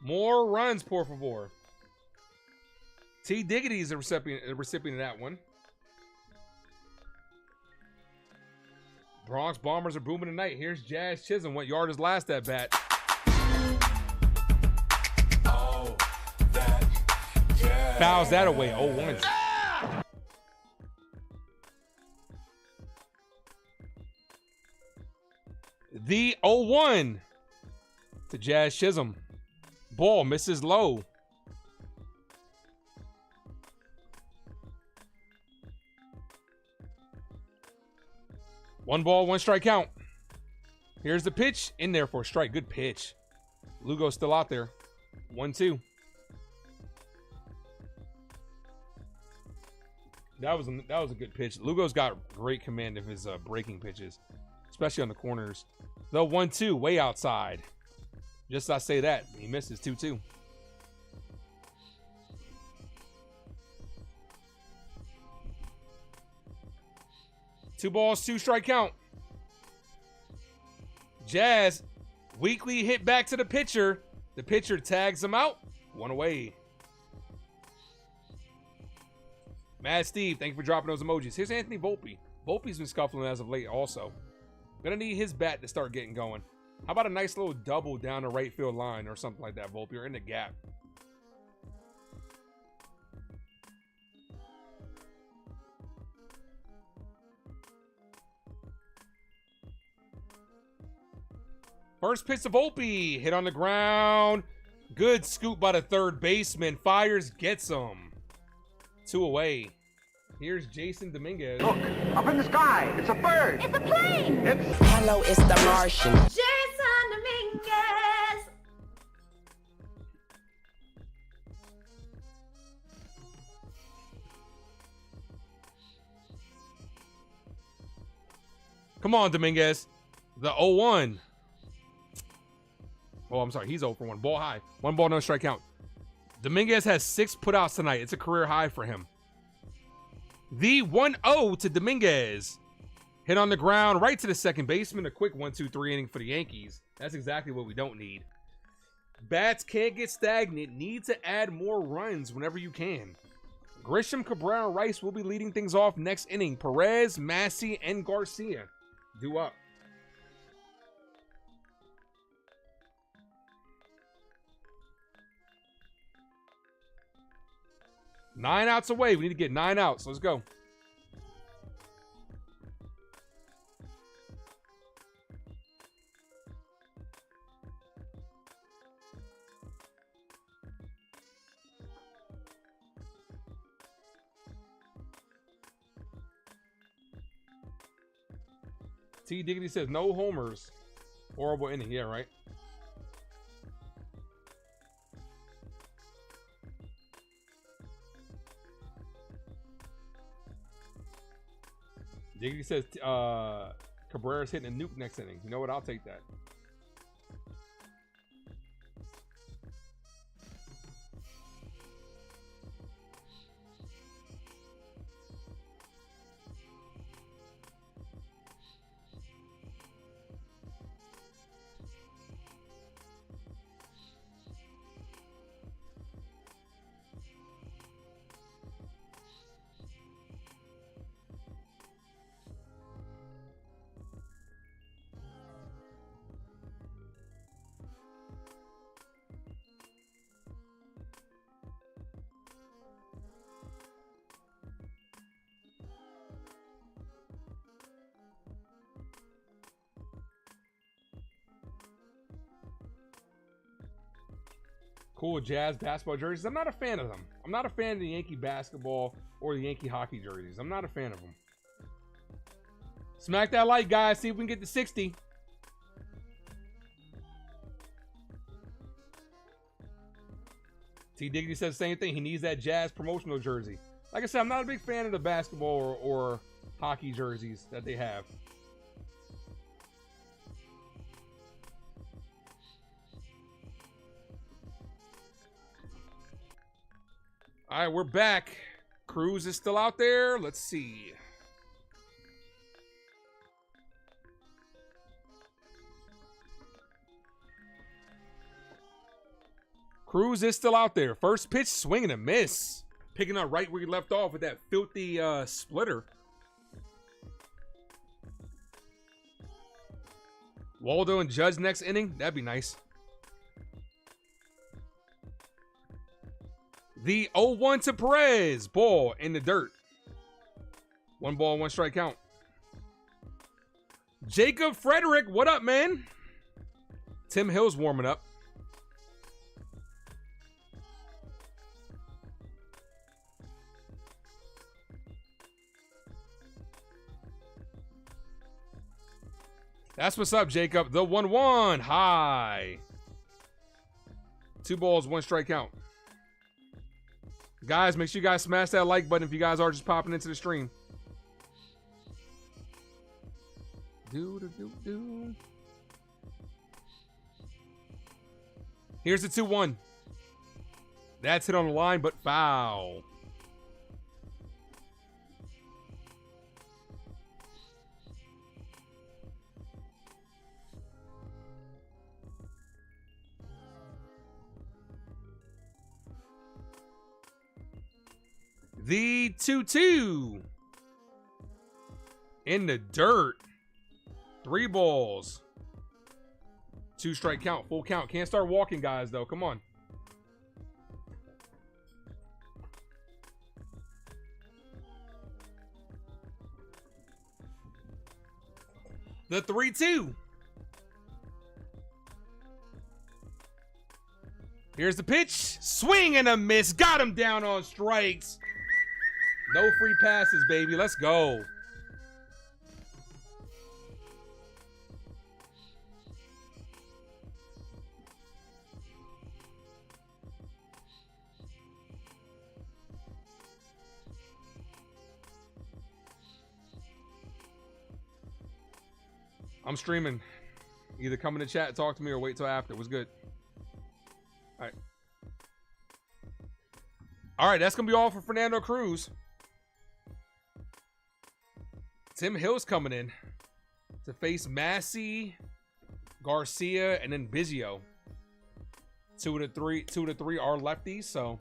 More runs, por favor. T. Diggity is the recipient of that one. Bronx Bombers are booming tonight. Here's Jazz Chisholm. What yard is last at bat? Oh, that jazz. Fouls that away. 0-1. The 0-1 to Jazz Chisholm. Ball misses low. One ball, one strike count. Here's the pitch. In there for a strike. Good pitch. Lugo's still out there. 1-2. That was a good pitch. Lugo's got great command of his breaking pitches, especially on the corners. The 1-2, way outside. Just I say that. He misses 2-2. Two balls, two strike count. Jazz, weakly hit back to the pitcher. The pitcher tags him out. One away. Mad Steve, thank you for dropping those emojis. Here's Anthony Volpe. Volpe's been scuffling as of late also. Gonna need his bat to start getting going. How about a nice little double down the right field line or something like that, Volpe, or in the gap. First pitch to Volpe, hit on the ground. Good scoop by the third baseman. Fires, gets him. 2 away. Here's Jason Dominguez. Look, up in the sky, it's a bird. It's a plane. Hello, it's the Martian. Jason Dominguez. Come on, Dominguez. The 0-1. Oh, I'm sorry. He's 0 for 1. Ball high. 1 ball, no strike count. Dominguez has 6 putouts tonight. It's a career high for him. The 1-0 to Dominguez. Hit on the ground right to the second baseman. A quick 1-2-3 inning for the Yankees. That's exactly what we don't need. Bats can't get stagnant. Need to add more runs whenever you can. Grisham, Cabrera, and Rice will be leading things off next inning. Perez, Massey, and Garcia due up. Nine outs away. We need to get 9 outs. Let's go. T. Diggity says no homers. Horrible inning. Yeah, right. Diggity says Cabrera's hitting a nuke next inning. You know what? I'll take that. Cool Jazz basketball jerseys. I'm not a fan of them. I'm not a fan of the Yankee basketball or the Yankee hockey jerseys. I'm not a fan of them. Smack that like, guys. See if we can get to 60. T. Diggity says the same thing. He needs that Jazz promotional jersey. Like I said, I'm not a big fan of the basketball or hockey jerseys that they have. All right, we're back. Cruz is still out there. Let's see. Cruz is still out there. First pitch, swing and a miss. Picking up right where he left off with that filthy splitter. Waldo and Judge next inning. That'd be nice. The 0-1 to Perez. Ball in the dirt. 1 ball, 1 strike count. Jacob Frederick, what up, man? Tim Hill's warming up. That's what's up, Jacob. The 1-1. High. 2 balls, 1 strike count. Guys, make sure you guys smash that like button if you guys are just popping into the stream. Here's the 2-1. That's hit on the line, but foul. The 2-2. In the dirt. 3 balls. 2 strike count. Full count. Can't start walking, guys, though. Come on. The 3-2. Here's the pitch. Swing and a miss. Got him down on strikes. No free passes, baby. Let's go. I'm streaming. Either come in the chat and talk to me or wait till after. It was good. All right. All right, that's going to be all for Fernando Cruz. Tim Hill's coming in to face Massey, Garcia, and then Biggio. 2 of the 3 are lefties, so.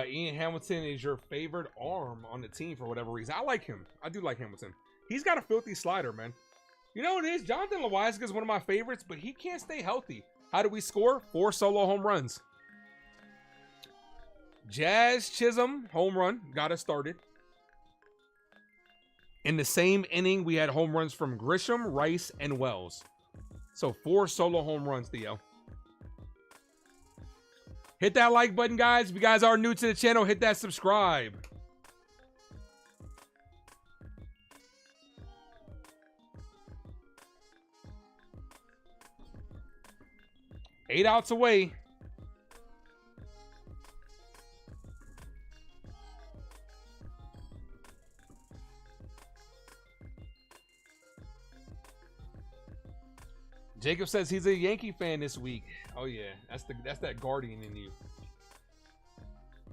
Ian Hamilton is your favorite arm on the team for whatever reason. I like him. I do like Hamilton. He's got a filthy slider, man. You know what it is? Jonathan Loáisiga is one of my favorites, but he can't stay healthy. How do we score? 4 solo home runs. Jazz Chisholm, home run. Got us started. In the same inning, we had home runs from Grisham, Rice, and Wells. So 4 solo home runs, Theo. Hit that like button, guys. If you guys are new to the channel, hit that subscribe. Eight outs away. Jacob says he's a Yankee fan this week. Oh yeah, that's that Guardian in you.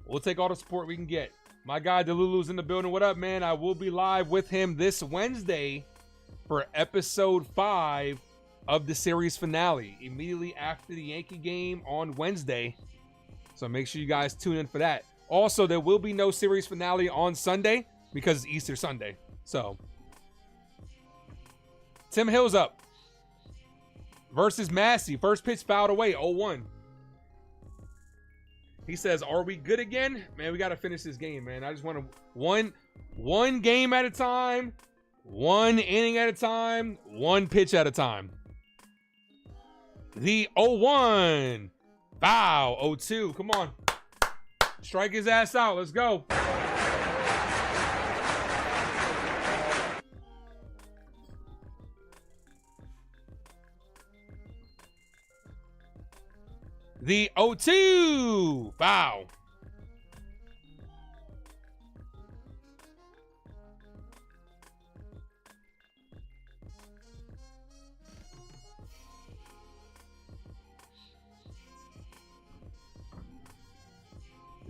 We'll take all the support we can get. My guy Delulu's in the building. What up, man? I will be live with him this Wednesday for episode 5 of the series finale, immediately after the Yankee game on Wednesday. So make sure you guys tune in for that. Also, there will be no series finale on Sunday because it's Easter Sunday. So Tim Hill's up versus Massey. First pitch fouled away, 0-1. He says, are we good again? Man, we got to finish this game, man. I just want to one game at a time, 1 inning at a time, 1 pitch at a time. The 0-1. Foul. 0-2. Come on. Strike his ass out. Let's go. The 0-2. Foul.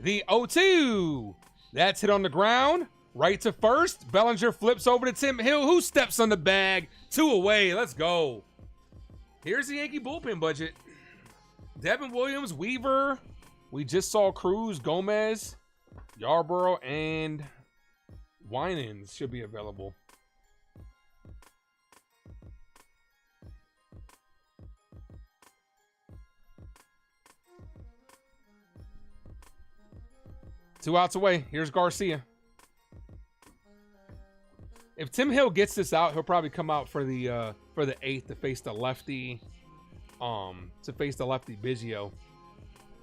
The 0-2. That's hit on the ground. Right to first. Bellinger flips over to Tim Hill, who steps on the bag. 2 away. Let's go. Here's the Yankee bullpen budget. Devin Williams, Weaver. We just saw Cruz, Gomez, Yarborough, and Winans should be available. Two outs away. Here's Garcia. If Tim Hill gets this out, he'll probably come out for the 8th to face the lefty. Biggio.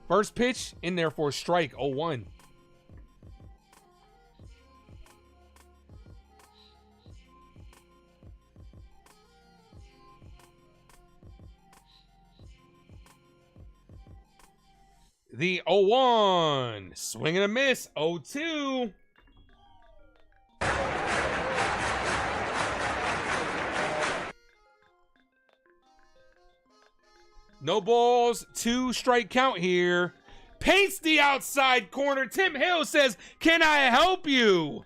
First pitch in there for a strike. 0-1. The 0-1. Swing and a miss. 0-2. No balls, 2 strike count here. Paints the outside corner. Tim Hill says, "Can I help you?"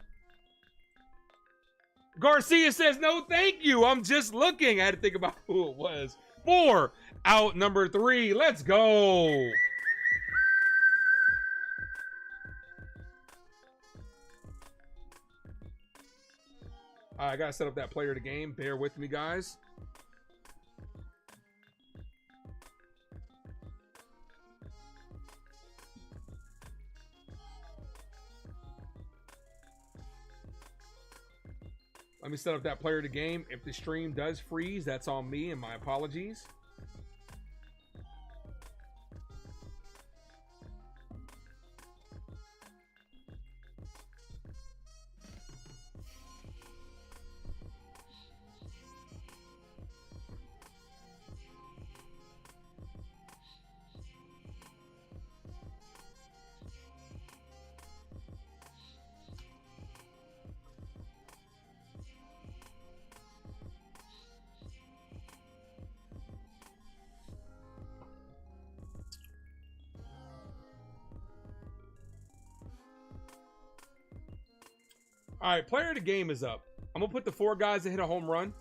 Garcia says, "No, thank you. I'm just looking." I had to think about who it was. 4 out, number 3. Let's go. All right, I got to set up that player of the game. Bear with me, guys. Let me set up that player of the game. If the stream does freeze, that's on me, and my apologies. All right, player of the game is up. I'm going to put the 4 guys that hit a home run.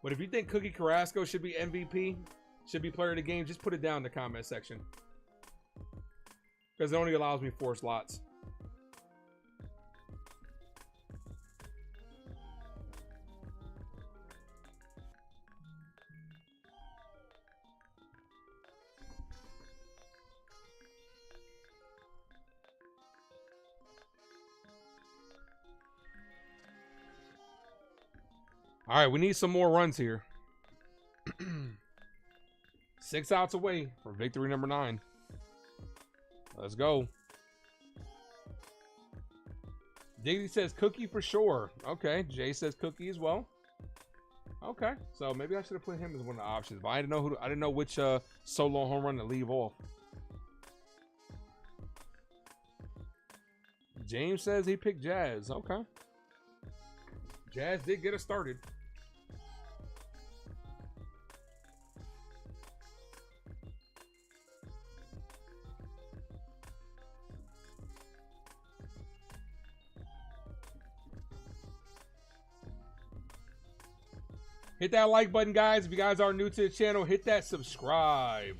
But if you think Cookie Carrasco should be MVP, should be player of the game, just put it down in the comment section. Because it only allows me 4 slots. All right, we need some more runs here. 6 outs away for victory number 9. Let's go. Diggity says Cookie for sure. Okay, Jay says Cookie as well. Okay, so maybe I should have put him as one of the options, but I didn't know which solo home run to leave off. James says he picked Jazz. Okay. Jazz did get us started. Hit that like button, guys. If you guys are new to the channel, hit that subscribe.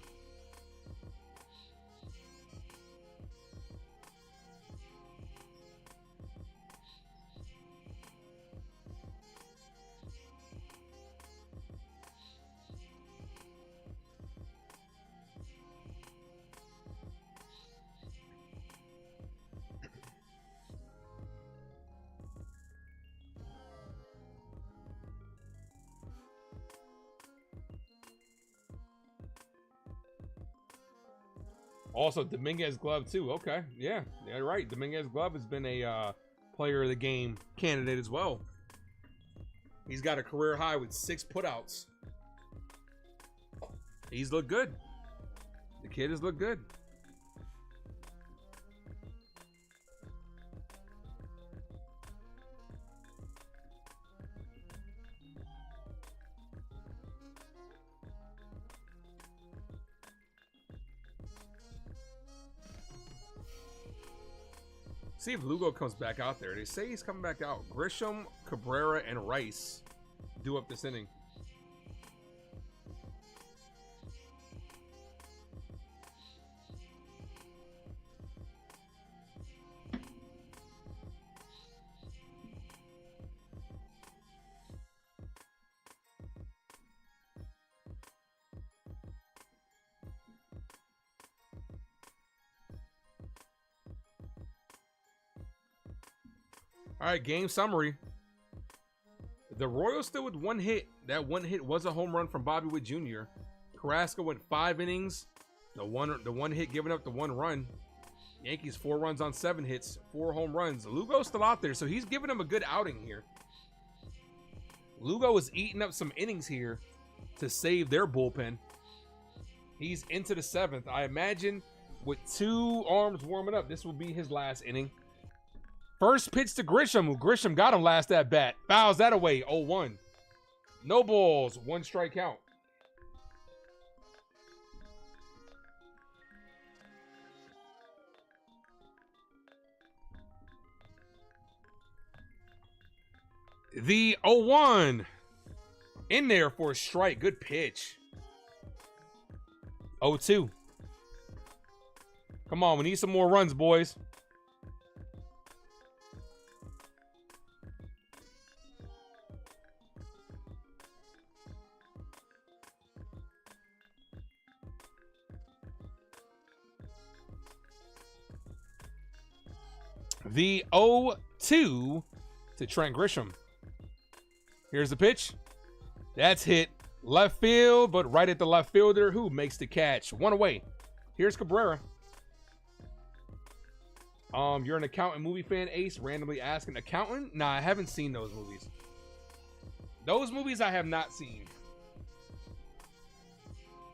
Also, Dominguez glove too. Okay, yeah, right. Dominguez glove has been a player of the game candidate as well. He's got a career high with 6 putouts. He's looked good. The kid has looked good. See if Lugo comes back out there. They say he's coming back out. Grisham, Cabrera, and Rice do up this inning. All right, game summary. The Royals still with 1 hit. That 1 hit was a home run from Bobby Witt Jr. Carrasco went 5 innings. The one hit giving up the 1 run. Yankees 4 runs on 7 hits, 4 home runs. Lugo's still out there, so he's giving them a good outing here. Lugo is eating up some innings here to save their bullpen. He's into the 7th. I imagine with 2 arms warming up, this will be his last inning. First pitch to Grisham, who Grisham got him last at bat. Fouls that away, 0-1. No balls, 1 strike count. The 0-1 in there for a strike. Good pitch. 0-2. Come on, we need some more runs, boys. The 0-2 to Trent Grisham. Here's the pitch. That's hit left field, but right at the left fielder who makes the catch. 1 away. Here's Cabrera. You're an accountant movie fan, Ace. Randomly asking. Accountant? Nah, I haven't seen those movies. Those movies I have not seen.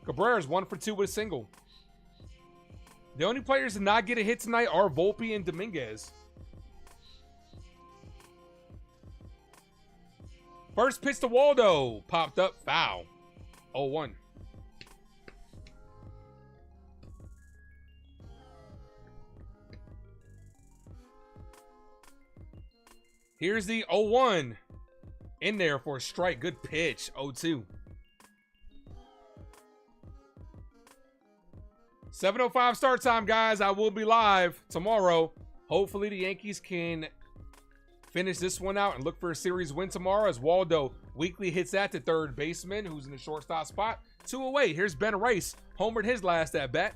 Cabrera's 1 for 2 with a single. The only players to not get a hit tonight are Volpe and Dominguez. First pitch to Waldo. Popped up. Foul. 0-1. Here's the 0-1. In there for a strike. Good pitch. 0-2. 7:05 start time, guys. I will be live tomorrow. Hopefully the Yankees can finish this one out and look for a series win tomorrow as Waldo weakly hits at the third baseman who's in the shortstop spot. 2 away. Here's Ben Rice. Homered his last at bat.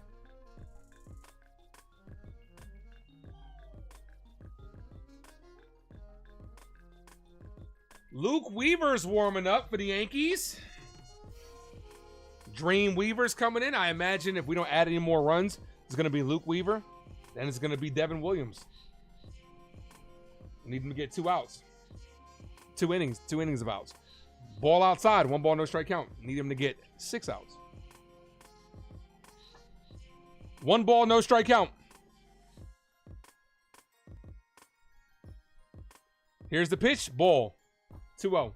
Luke Weaver's warming up for the Yankees. Dream Weaver's coming in. I imagine if we don't add any more runs, it's going to be Luke Weaver. Then it's going to be Devin Williams. We need him to get 2 outs. 2 innings. 2 innings of outs. Ball outside. 1 ball, no strike count. Need him to get 6 outs. 1 ball, no strike count. Here's the pitch. Ball. 2-0.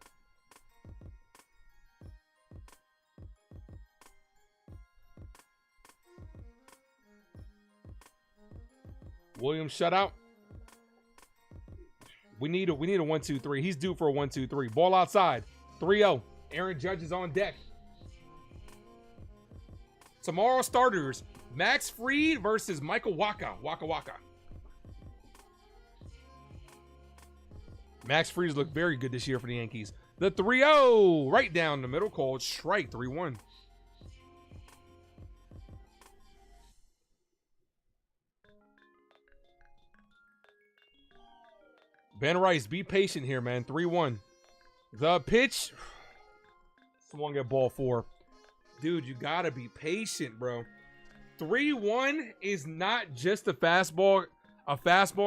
Williams shutout. We need a 1-2-3. He's due for a 1-2-3. Ball outside. 3-0. Aaron Judge is on deck. Tomorrow starters. Max Fried versus Michael Wacha. Waka. Max Fried's looked very good this year for the Yankees. The 3-0. Right down the middle. Called strike. 3-1. Ben Rice, be patient here, man. 3-1. The pitch. Swung at ball 4. Dude, you gotta be patient, bro. 3-1 is not just a fastball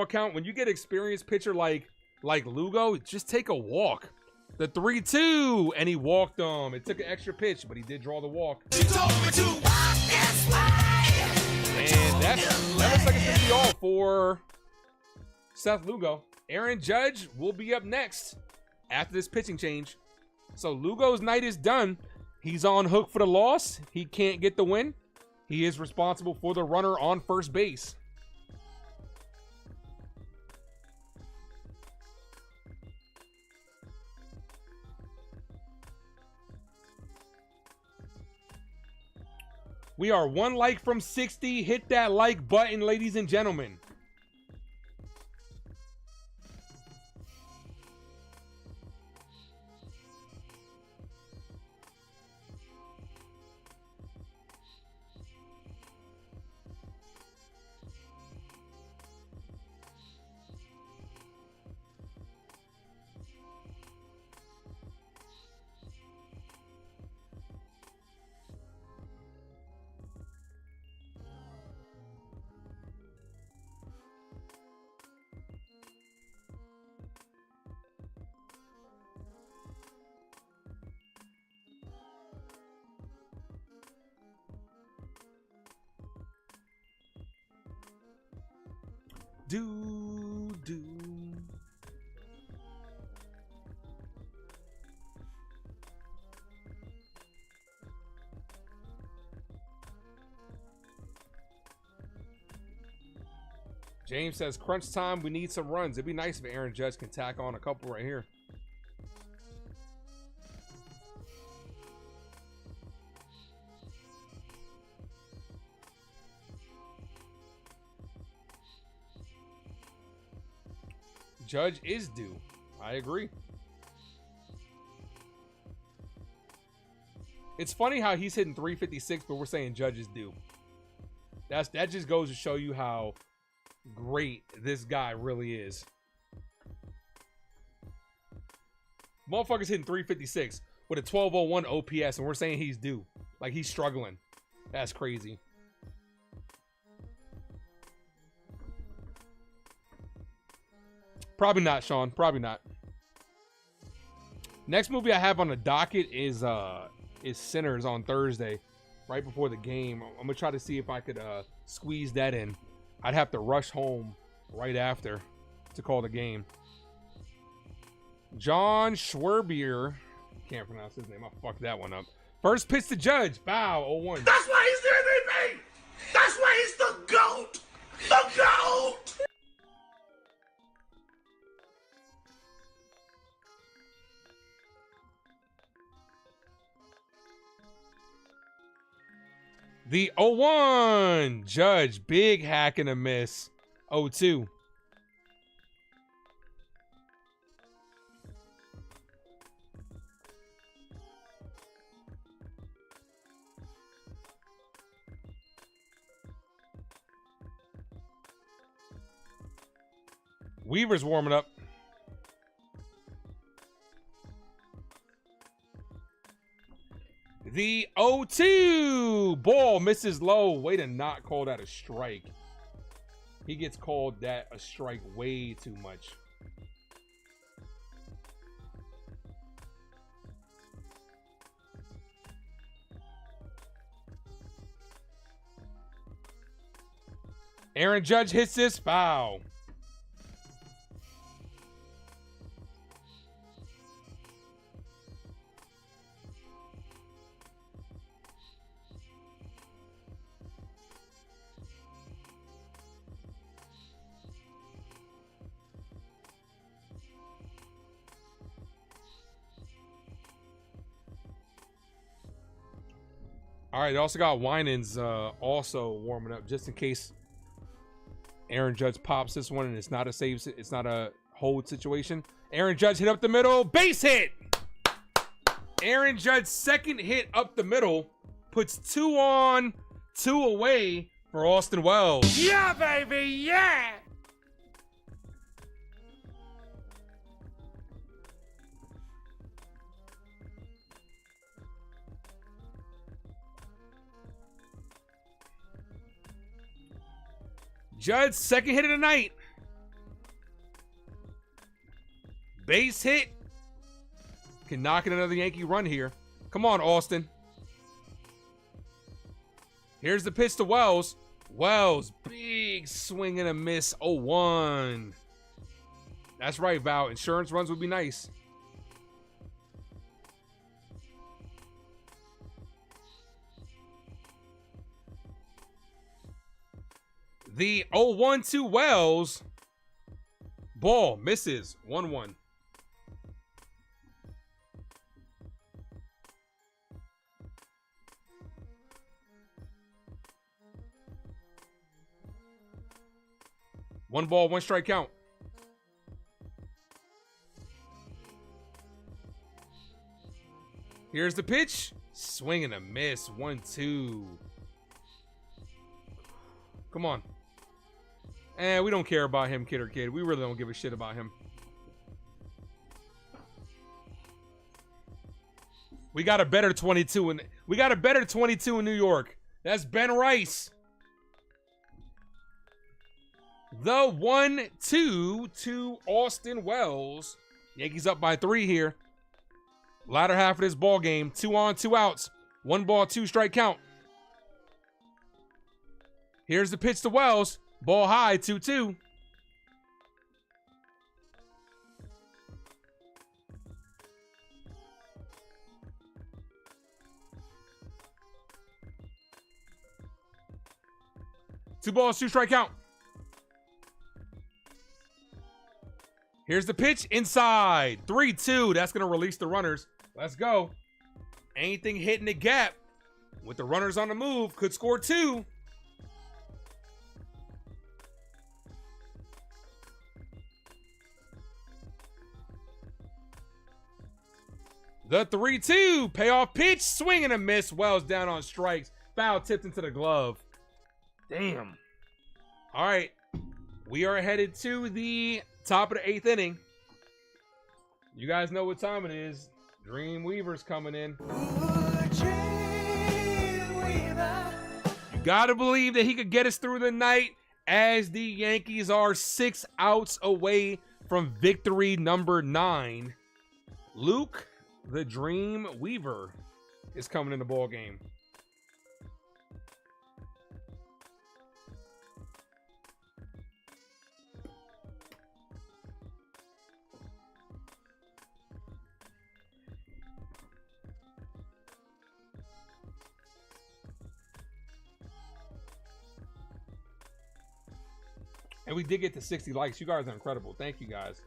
count. When you get experienced pitcher like Lugo, just take a walk. The 3-2, and he walked him. It took an extra pitch, but he did draw the walk. And that looks like it's gonna be all for Seth Lugo. Aaron Judge will be up next after this pitching change. So Lugo's night is done. He's on hook for the loss. He can't get the win. He is responsible for the runner on first base. We are 1 like from 60. Hit that like button, ladies and gentlemen. Do. James says, crunch time, we need some runs. It'd be nice if Aaron Judge can tack on a couple right here. Judge is due. I agree. It's funny how he's hitting 356, but we're saying Judge is due. That just goes to show you how great this guy really is. Motherfucker's hitting 356 with a 1201 OPS, and we're saying he's due. Like, he's struggling. That's crazy. Probably not, Sean. Probably not. Next movie I have on the docket is Sinners on Thursday, right before the game. I'm gonna try to see if I could squeeze that in. I'd have to rush home right after to call the game. John Schwerbier, can't pronounce his name. I fucked that one up. First pitch to Judge. Bow. 0-1. That's why he's the MVP. That's why he's the GOAT. The GOAT. The 0-1. Judge. Big hack and a miss. 0-2. Weaver's warming up. The 0-2. Ball misses low. Way to not call that a strike. He gets called that a strike way too much. Aaron Judge hits this. Foul. All right, they also got Winans also warming up just in case Aaron Judge pops this one and it's not a save, it's not a hold situation. Aaron Judge hit up the middle, base hit. Aaron Judge's second hit up the middle puts 2 on, 2 away for Austin Wells. Yeah, baby, yeah. Judge, second hit of the night. Base hit. Can knock in another Yankee run here. Come on, Austin. Here's the pitch to Wells. Wells, big swing and a miss. 0-1. That's right, Val. Insurance runs would be nice. The 0-1 to Wells. Ball misses. 1-1. 1 ball, 1 strike count. Here's the pitch. Swing and a miss. 1-2. Come on. We don't care about him, kid or kid. We really don't give a shit about him. We got a better 22 in New York. That's Ben Rice. The 1-2 to Austin Wells. Yankees up by 3 here. Latter half of this ball game. 2 on, 2 outs. 1 ball, 2 strike count. Here's the pitch to Wells. Ball high, 2-2. Two balls, 2 strike count. Here's the pitch inside. 3-2. That's going to release the runners. Let's go. Anything hitting the gap with the runners on the move could score 2. The 3-2. Payoff pitch. Swing and a miss. Wells down on strikes. Foul tipped into the glove. Damn. All right. We are headed to the top of the 8th inning. You guys know what time it is. Dream Weaver's coming in. You got to believe that he could get us through the night as the Yankees are 6 outs away from victory number 9. Luke, the Dream Weaver, is coming in the ball game. And we did get to 60 likes. You guys are incredible. Thank you, guys.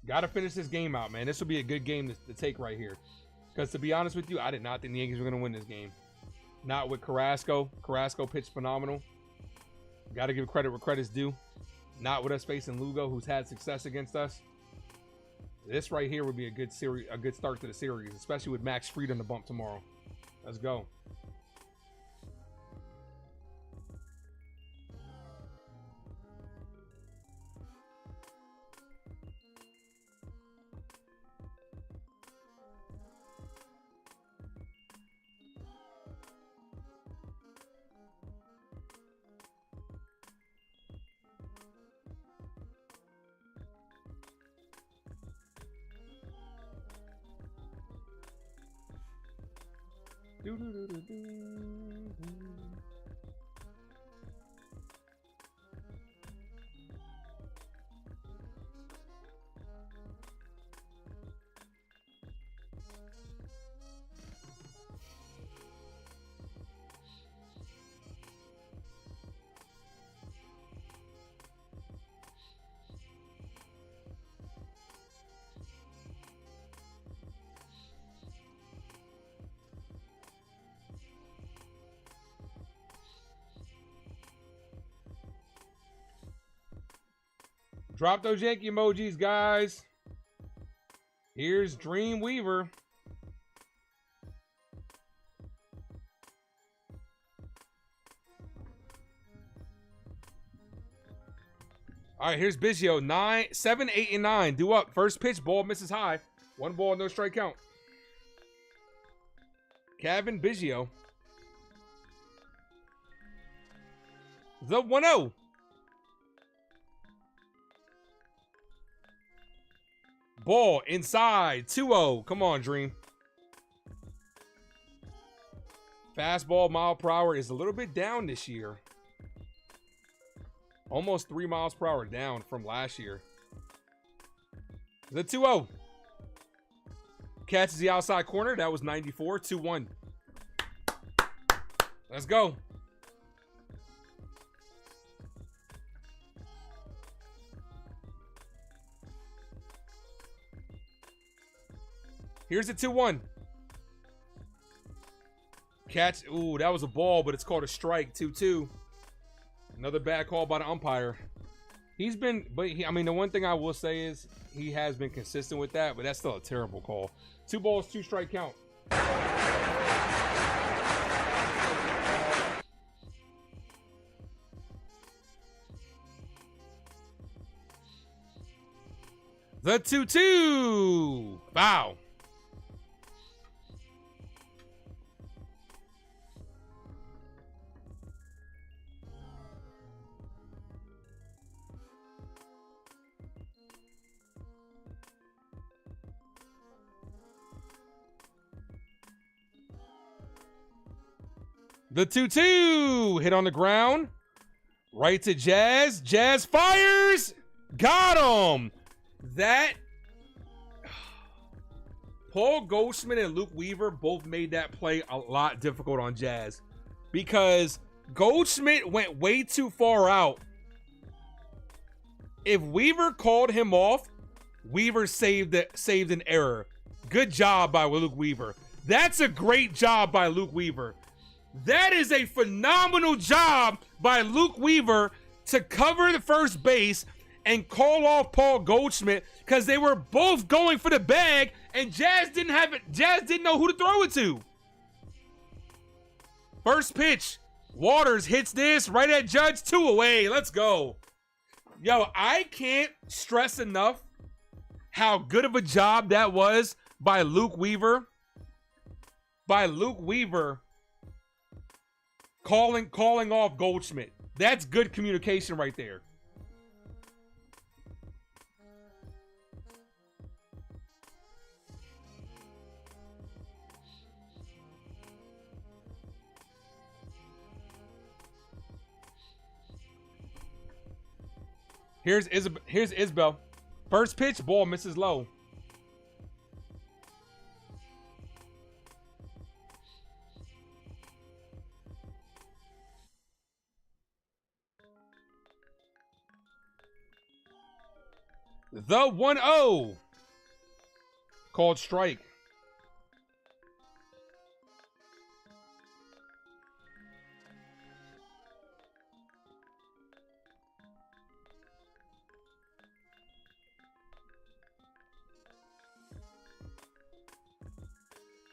Got to finish this game out, man. This will be a good game to take right here. Because to be honest with you, I did not think the Yankees were going to win this game. Not with Carrasco. Carrasco pitched phenomenal. Got to give credit where credit's due. Not with us facing Lugo, who's had success against us. This right here would be a good start to the series, especially with Max Fried on the bump tomorrow. Let's go. Drop those Yankee emojis, guys. Here's Dream Weaver. All right, here's Biggio. 9, 7, 8, and 9. Due up. First pitch, ball misses high. 1 ball, no strike count. Kevin Biggio. The 1-0. Ball inside. 2-0. Come on, Dream. Fastball mile per hour is a little bit down this year. Almost 3 miles per hour down from last year. The 2-0. Catches the outside corner. That was 94. 2-1. Let's go. Here's the 2-1. Catch. Ooh, that was a ball, but it's called a strike. 2-2. Another bad call by the umpire. He's been, I mean, the one thing I will say is he has been consistent with that, but that's still a terrible call. 2 balls, 2 strike count. The 2-2. Foul. The 2-2. Hit on the ground. Right to Jazz. Jazz fires. Got him. That Paul Goldschmidt and Luke Weaver both made that play a lot difficult on Jazz because Goldschmidt went way too far out. If Weaver called him off, Weaver saved an error. Good job by Luke Weaver. That's a great job by Luke Weaver. That is a phenomenal job by Luke Weaver to cover the first base and call off Paul Goldschmidt because they were both going for the bag and Jazz didn't have it. Jazz didn't know who to throw it to. First pitch. Waters hits this right at Judge. 2 away. Let's go. Yo, I can't stress enough how good of a job that was by Luke Weaver. By Luke Weaver calling off Goldschmidt. That's good communication right there. Here's Isbell. First pitch, ball misses low. The 1-0. Called strike.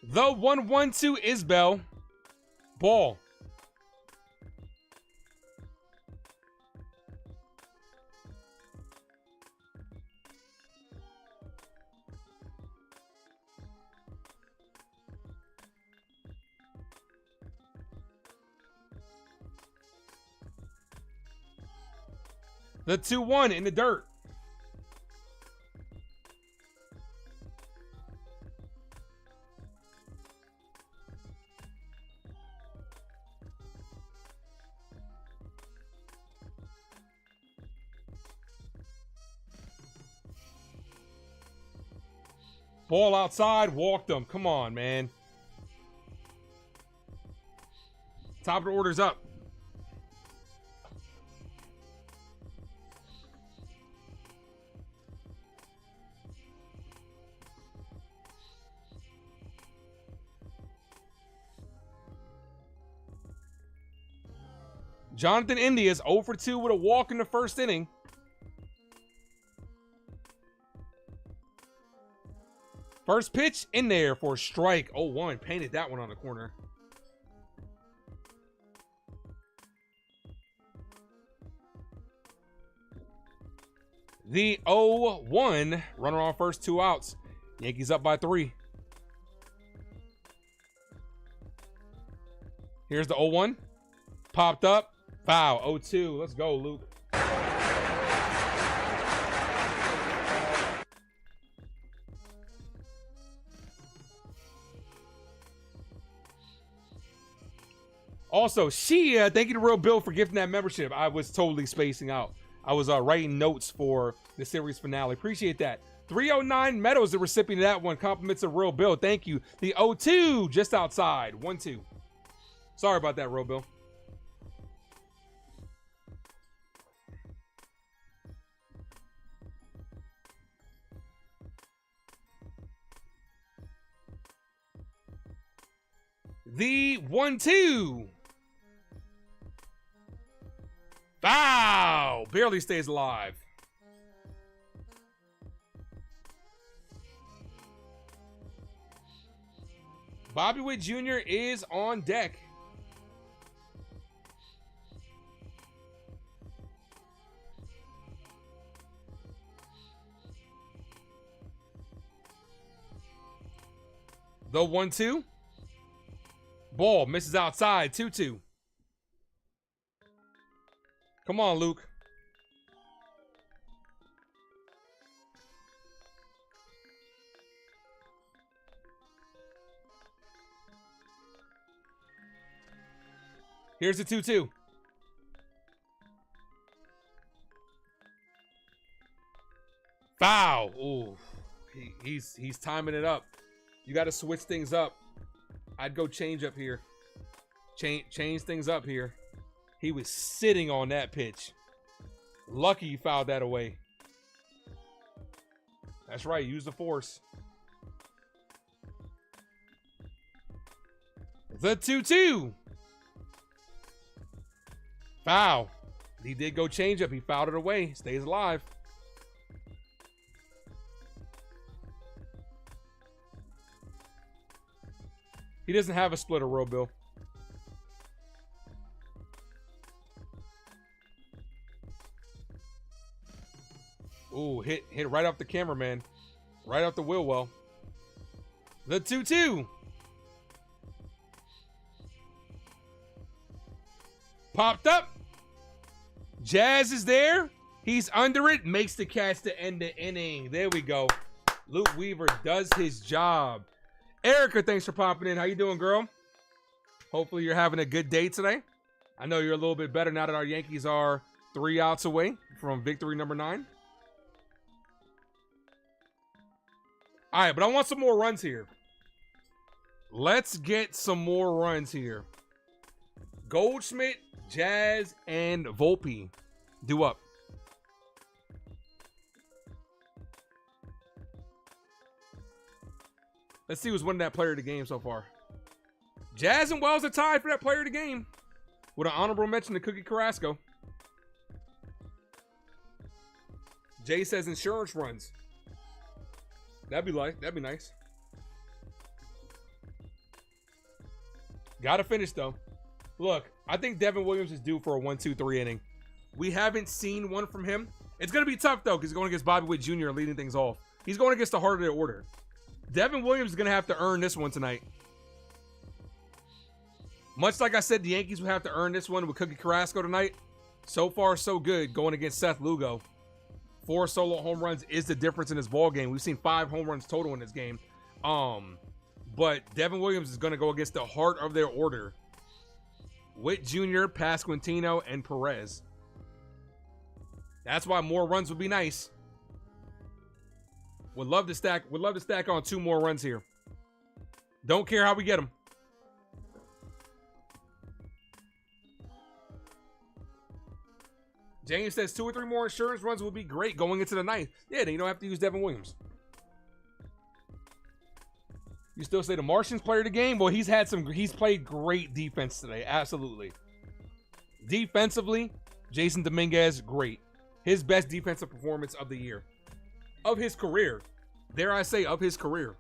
The 1-1-2 Isbell. Ball. The 2-1 in the dirt. Ball outside, walked him. Come on, man. Top of the order's up. Jonathan India is 0 for 2 with a walk in the first inning. First pitch in there for a strike. 0-1. Painted that one on the corner. The 0-1. Runner on first, 2 outs. Yankees up by 3. Here's the 0-1. Popped up. Foul. 0-2. Let's go, Luke. Also, Chyeaaa, thank you to Real Bill for gifting that membership. I was totally spacing out. I was writing notes for the series finale. Appreciate that. 309 Meadows, the recipient of that one. Compliments of Real Bill. Thank you. The 0-2 just outside. 1-2. Sorry about that, Real Bill. The 1-2. Foul. Barely stays alive. Bobby Witt Jr. is on deck. The 1-2. Ball misses outside. 2-2. Come on, Luke. Here's the 2-2. Foul. Ooh, he's timing it up. You got to switch things up. I'd go change up here. Change things up here. He was sitting on that pitch. Lucky he fouled that away. That's right. Use the force. The 2-2. Foul. He did go change up. He fouled it away. Stays alive. He doesn't have a splitter row, Bill. Ooh, hit right off the cameraman. Right off the wheel well. The 2-2. Popped up. Jazz is there. He's under it. Makes the catch to end the inning. There we go. Luke Weaver does his job. Erica, thanks for popping in. How you doing, girl? Hopefully you're having a good day today. I know you're a little bit better now that our Yankees are 3 outs away from victory number 9. All right, but I want some more runs here. Let's get some more runs here. Goldschmidt, Jazz, and Volpe due up. Let's see who's winning that player of the game so far. Jazz and Wells are tied for that player of the game with an honorable mention to Cookie Carrasco. Jay says insurance runs. That'd be nice. Gotta finish though. Look, I think Devin Williams is due for a 1-2-3 inning. We haven't seen one from him. It's gonna be tough though, because he's going against Bobby Witt Jr. leading things off. He's going against the heart of their order. Devin Williams is gonna have to earn this one tonight. Much like I said, the Yankees will have to earn this one with Cookie Carrasco tonight. So far, so good going against Seth Lugo. 4 solo home runs is the difference in this ball game. We've seen 5 home runs total in this game. But Devin Williams is going to go against the heart of their order. Witt Jr., Pasquantino, and Perez. That's why more runs would be nice. Would love to stack on 2 more runs here. Don't care how we get them. James says 2 or 3 more insurance runs would be great going into the 9th. Yeah, then you don't have to use Devin Williams. You still say the Martians player of the game? Well, he's played great defense today. Absolutely. Defensively, Jason Dominguez, great. His best defensive performance of the year. Of his career. Dare I say, of his career.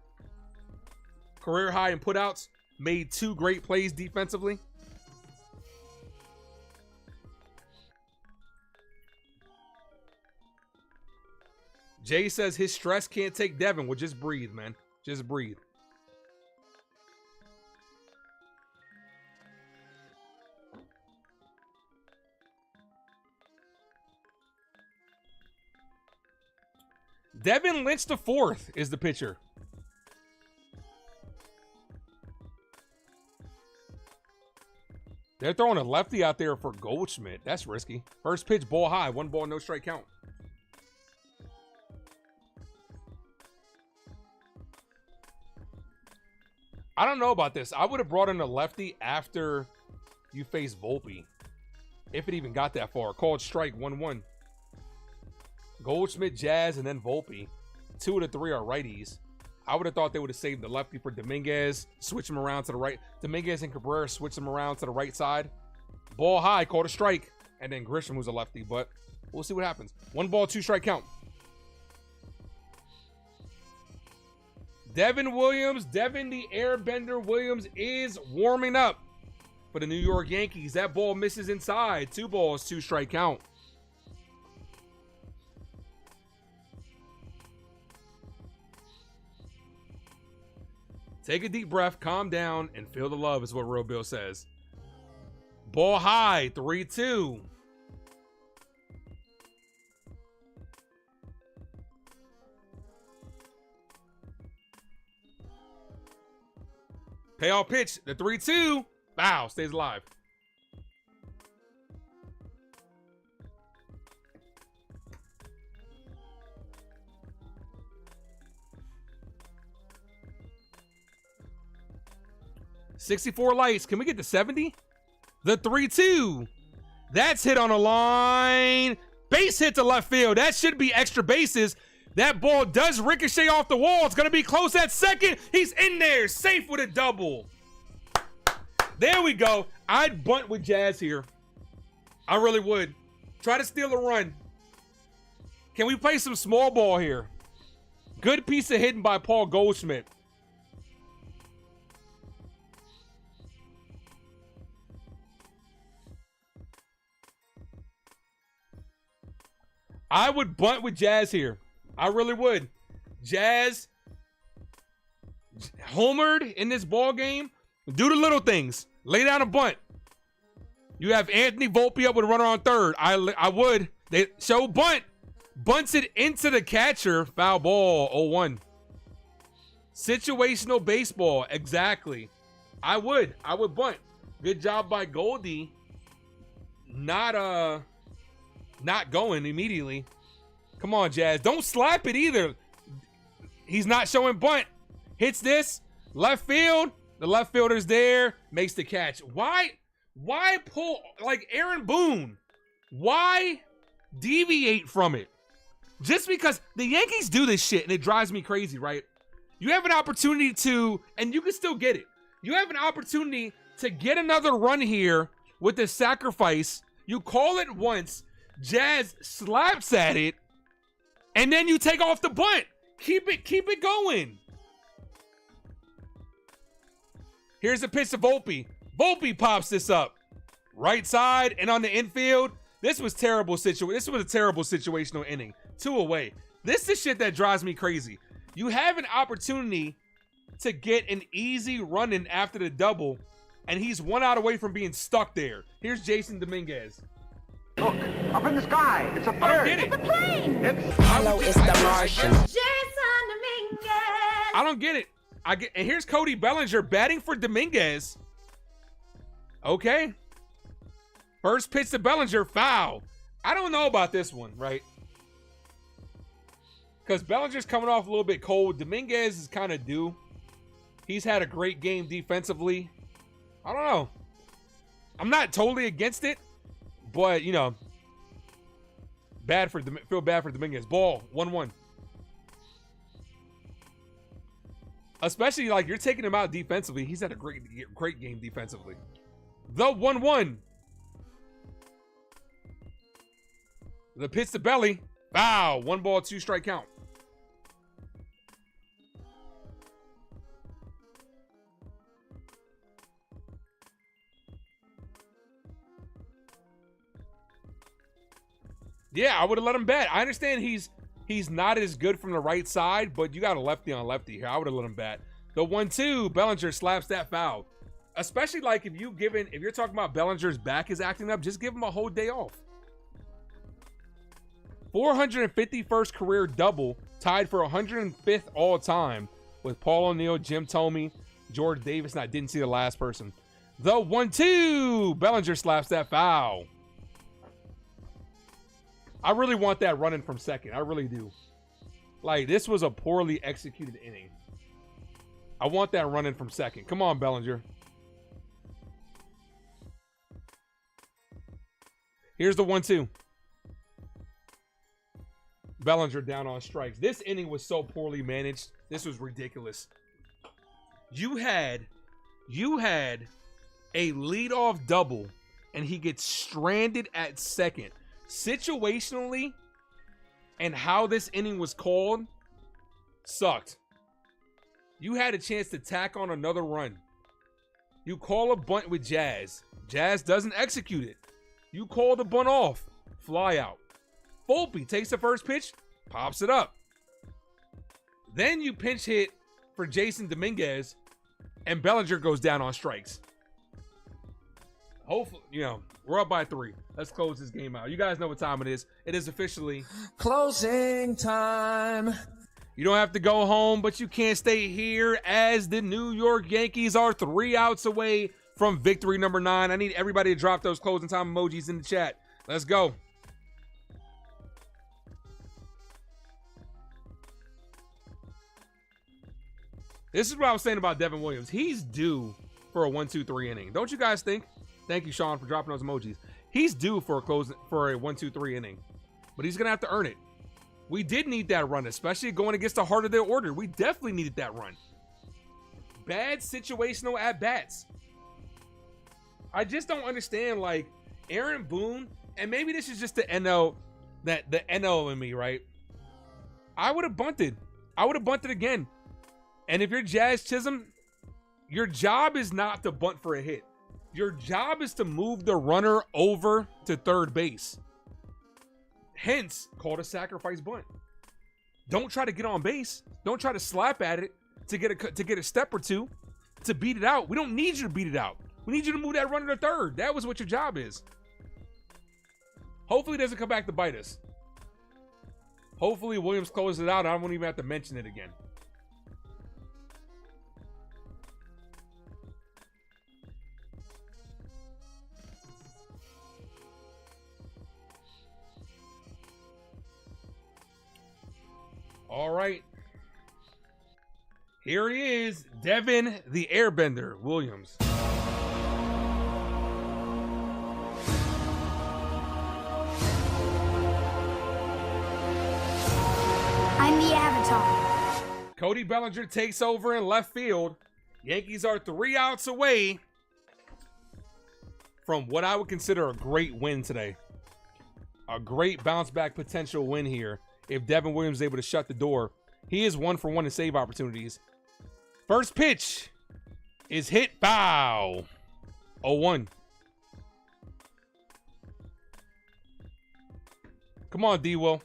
Career high in putouts. Made 2 great plays defensively. Jay says his stress can't take Devin. Well, just breathe, man. Just breathe. Devin Lynch the 4th is the pitcher. They're throwing a lefty out there for Goldschmidt. That's risky. First pitch, ball high. 1 ball, no strike count. I don't know about this. I would have brought in a lefty after you face Volpe. If it even got that far. Called strike 1-1. Goldschmidt, Jazz, and then Volpe. 2 of the 3 are righties. I would have thought they would have saved the lefty for Dominguez, switch him around to the right. Dominguez and Cabrera switch them around to the right side. Ball high, called a strike. And then Grisham, who's a lefty, but we'll see what happens. 1 ball, 2 strike count. Devin the Airbender Williams is warming up for the New York Yankees. That ball misses inside. 2 balls, 2 strike count. Take a deep breath, calm down, and feel the love is what Real Bill says. Ball high, 3-2. Payoff pitch, the 3-2. Bow, stays alive. $64 lights. Can we get to 70? The 3-2. That's hit on a line. Base hit to left field. That should be extra bases. That ball does ricochet off the wall. It's going to be close at second. He's in there, safe with a double. There we go. I'd bunt with Jazz here. I really would. Try to steal a run. Can we play some small ball here? Good piece of hitting by Paul Goldschmidt. I would bunt with Jazz here. I really would. Jazz homered in this ball game. Do the little things. Lay down a bunt. You have Anthony Volpe up with a runner on third. I would. They show bunt. Bunts it into the catcher. Foul ball. 0-1. Situational baseball. Exactly. I would bunt. Good job by Goldie. Not going immediately. Come on, Jazz. Don't slap it either. He's not showing bunt. Hits this. Left field. The left fielder's there. Makes the catch. Why pull like Aaron Boone? Why deviate from it? Just because the Yankees do this shit and it drives me crazy, right? You have an opportunity to, and you can still get it. You have an opportunity to get another run here with this sacrifice. You call it once. Jazz slaps at it, and then you take off the bunt. Keep it going. Here's the pitch to Volpe. Volpe pops this up. Right side and on the infield. This was terrible situation. This was a terrible situational inning. 2 away. This is shit that drives me crazy. You have an opportunity to get an easy run in after the double, and he's 1 out away from being stuck there. Here's Jason Dominguez. Look, up in the sky. It's a bird. I don't get it. It's a plane. Hello, it's the Martian. Jason Dominguez. I don't get it. And here's Cody Bellinger batting for Dominguez. Okay. First pitch to Bellinger, foul. I don't know about this one, right? Because Bellinger's coming off a little bit cold. Dominguez is kind of due. He's had a great game defensively. I don't know. I'm not totally against it, but, you know, feel bad for Dominguez. Ball, 1-1. Especially, like, you're taking him out defensively. He's had a great game defensively. The 1-1. The pitch to Belly. Foul. 1 ball, 2 strike count. Yeah, I would have let him bat. I understand he's not as good from the right side, but you got a lefty on lefty here. I would have let him bat. The 1-2, Bellinger slaps that foul. Especially like if you're talking about Bellinger's back is acting up, just give him a whole day off. 451st career double, tied for 105th all time with Paul O'Neill, Jim Thome, George Davis, and I didn't see the last person. The 1-2, Bellinger slaps that foul. I really want that running from second. I really do. Like, this was a poorly executed inning. I want that running from second. Come on, Bellinger. Here's the 1-2. Bellinger down on strikes. This inning was so poorly managed. This was ridiculous. You had a leadoff double, and he gets stranded at second. Situationally, and how this inning was called, sucked. You had a chance to tack on another run. You call a bunt with Jazz. Jazz doesn't execute it. You call the bunt off. Fly out. Volpe takes the first pitch, pops it up. Then you pinch hit for Jason Dominguez, and Bellinger goes down on strikes. Hopefully, we're up by 3. Let's close this game out. You guys know what time it is. It is officially closing time. You don't have to go home, but you can't stay here as the New York Yankees are 3 outs away from victory number 9. I need everybody to drop those closing time emojis in the chat. Let's go. This is what I was saying about Devin Williams. He's due for a 1-2-3 inning. Don't you guys think? Thank you, Sean, for dropping those emojis. He's due for a 1-2-3 inning, but he's gonna have to earn it. We did need that run, especially going against the heart of their order. We definitely needed that run. Bad situational at bats. I just don't understand, like, Aaron Boone, and maybe this is just the NL in me, right? I would have bunted. I would have bunted again. And if you're Jazz Chisholm, your job is not to bunt for a hit. Your job is to move the runner over to third base. Hence, called a sacrifice bunt. Don't try to get on base. Don't try to slap at it to get a step or two to beat it out. We don't need you to beat it out. We need you to move that runner to third. That was what your job is. Hopefully it doesn't come back to bite us. Hopefully Williams closes it out. I won't even have to mention it again. All right. Here he is, Devin the Airbender Williams. I'm the Avatar. Cody Bellinger takes over in left field. Yankees are 3 outs away from what I would consider a great win today. A great bounce back potential win here. If Devin Williams is able to shut the door, he is 1 for 1 in save opportunities. First pitch is hit foul. 0-1. Come on, D-Will.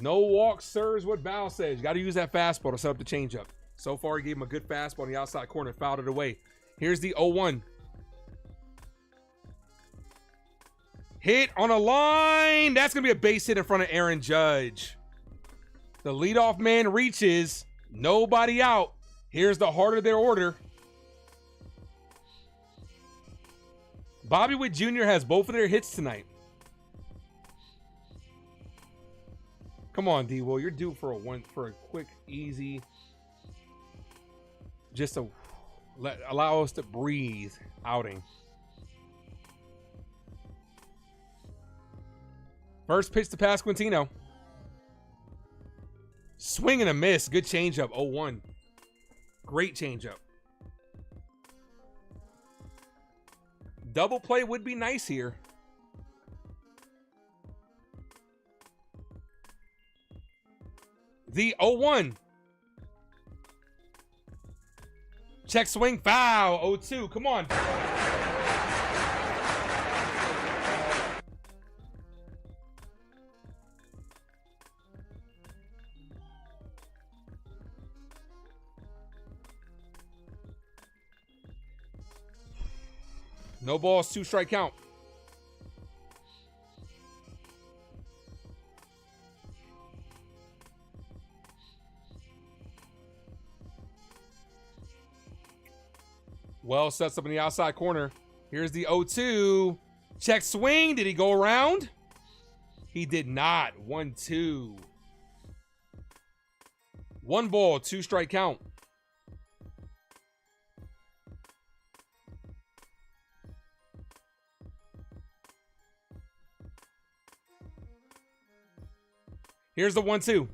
No walk, sir, is what Val says. You got to use that fastball to set up the changeup. So far, he gave him a good fastball on the outside corner, fouled it away. Here's the 0-1. Hit on a line. That's going to be a base hit in front of Aaron Judge. The leadoff man reaches. Nobody out. Here's the heart of their order. Bobby Witt Jr. has both of their hits tonight. Come on, D-Will. You're due for a quick, easy, just to allow us to breathe outing. First pitch to Pasquantino. Swing and a miss. Good changeup. 0-1. Great changeup. Double play would be nice here. The 0-1. Check swing. Foul. 0-2. Come on. No balls, 2 strike count. Well, sets up in the outside corner. Here's the 0-2. Check swing. Did he go around? He did not. 1-2. 1 ball, 2 strike count. Here's the 1-2.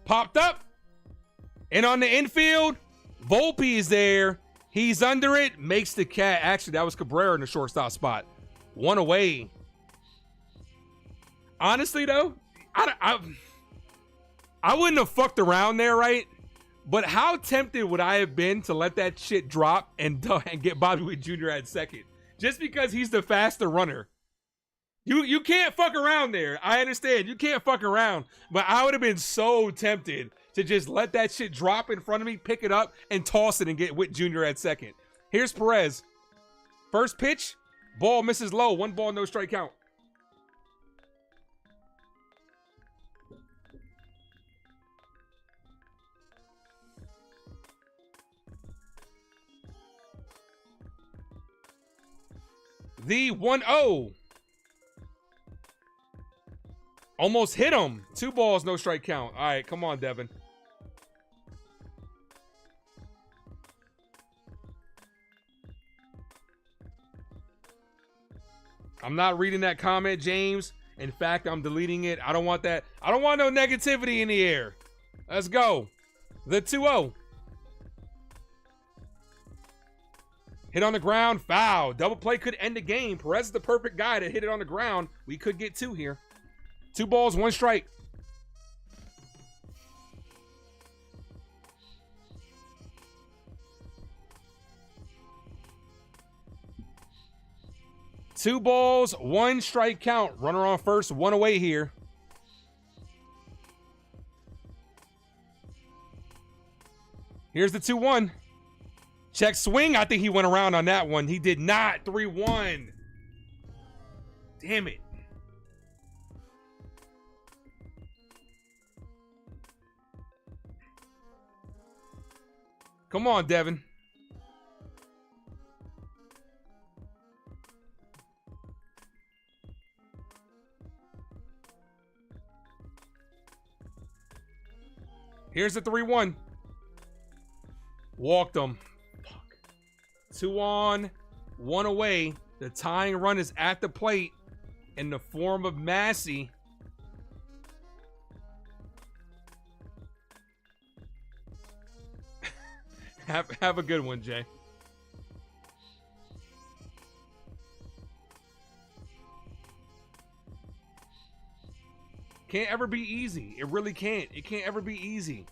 Popped up. And on the infield, Volpe is there. He's under it. Makes the catch. Actually, that was Cabrera in the shortstop spot. 1 away. Honestly, though, I wouldn't have fucked around there, right? But how tempted would I have been to let that shit drop and get Bobby Witt Jr. at second? Just because he's the faster runner. You can't fuck around there. I understand. You can't fuck around. But I would have been so tempted to just let that shit drop in front of me, pick it up, and toss it and get Witt Jr. at second. Here's Perez. First pitch. Ball misses low. 1 ball, no strike count. The 1-0. Almost hit him. 2 balls, no strike count. All right, come on, Devin. I'm not reading that comment, James. In fact, I'm deleting it. I don't want that. I don't want no negativity in the air. Let's go. The 2-0. Hit on the ground, foul. Double play could end the game. Perez is the perfect guy to hit it on the ground. We could get 2 here. 2 balls, 1 strike. Two balls, 1 strike count. Runner on first, 1 away here. Here's the 2-1. Check swing. I think he went around on that one. He did not. 3-1. Damn it. Come on, Devin. Here's the 3-1. Walked him. Fuck. 2 on, 1 away. The tying run is at the plate in the form of Massey. Have a good one, Jay. Can't ever be easy. It really can't. It can't ever be easy.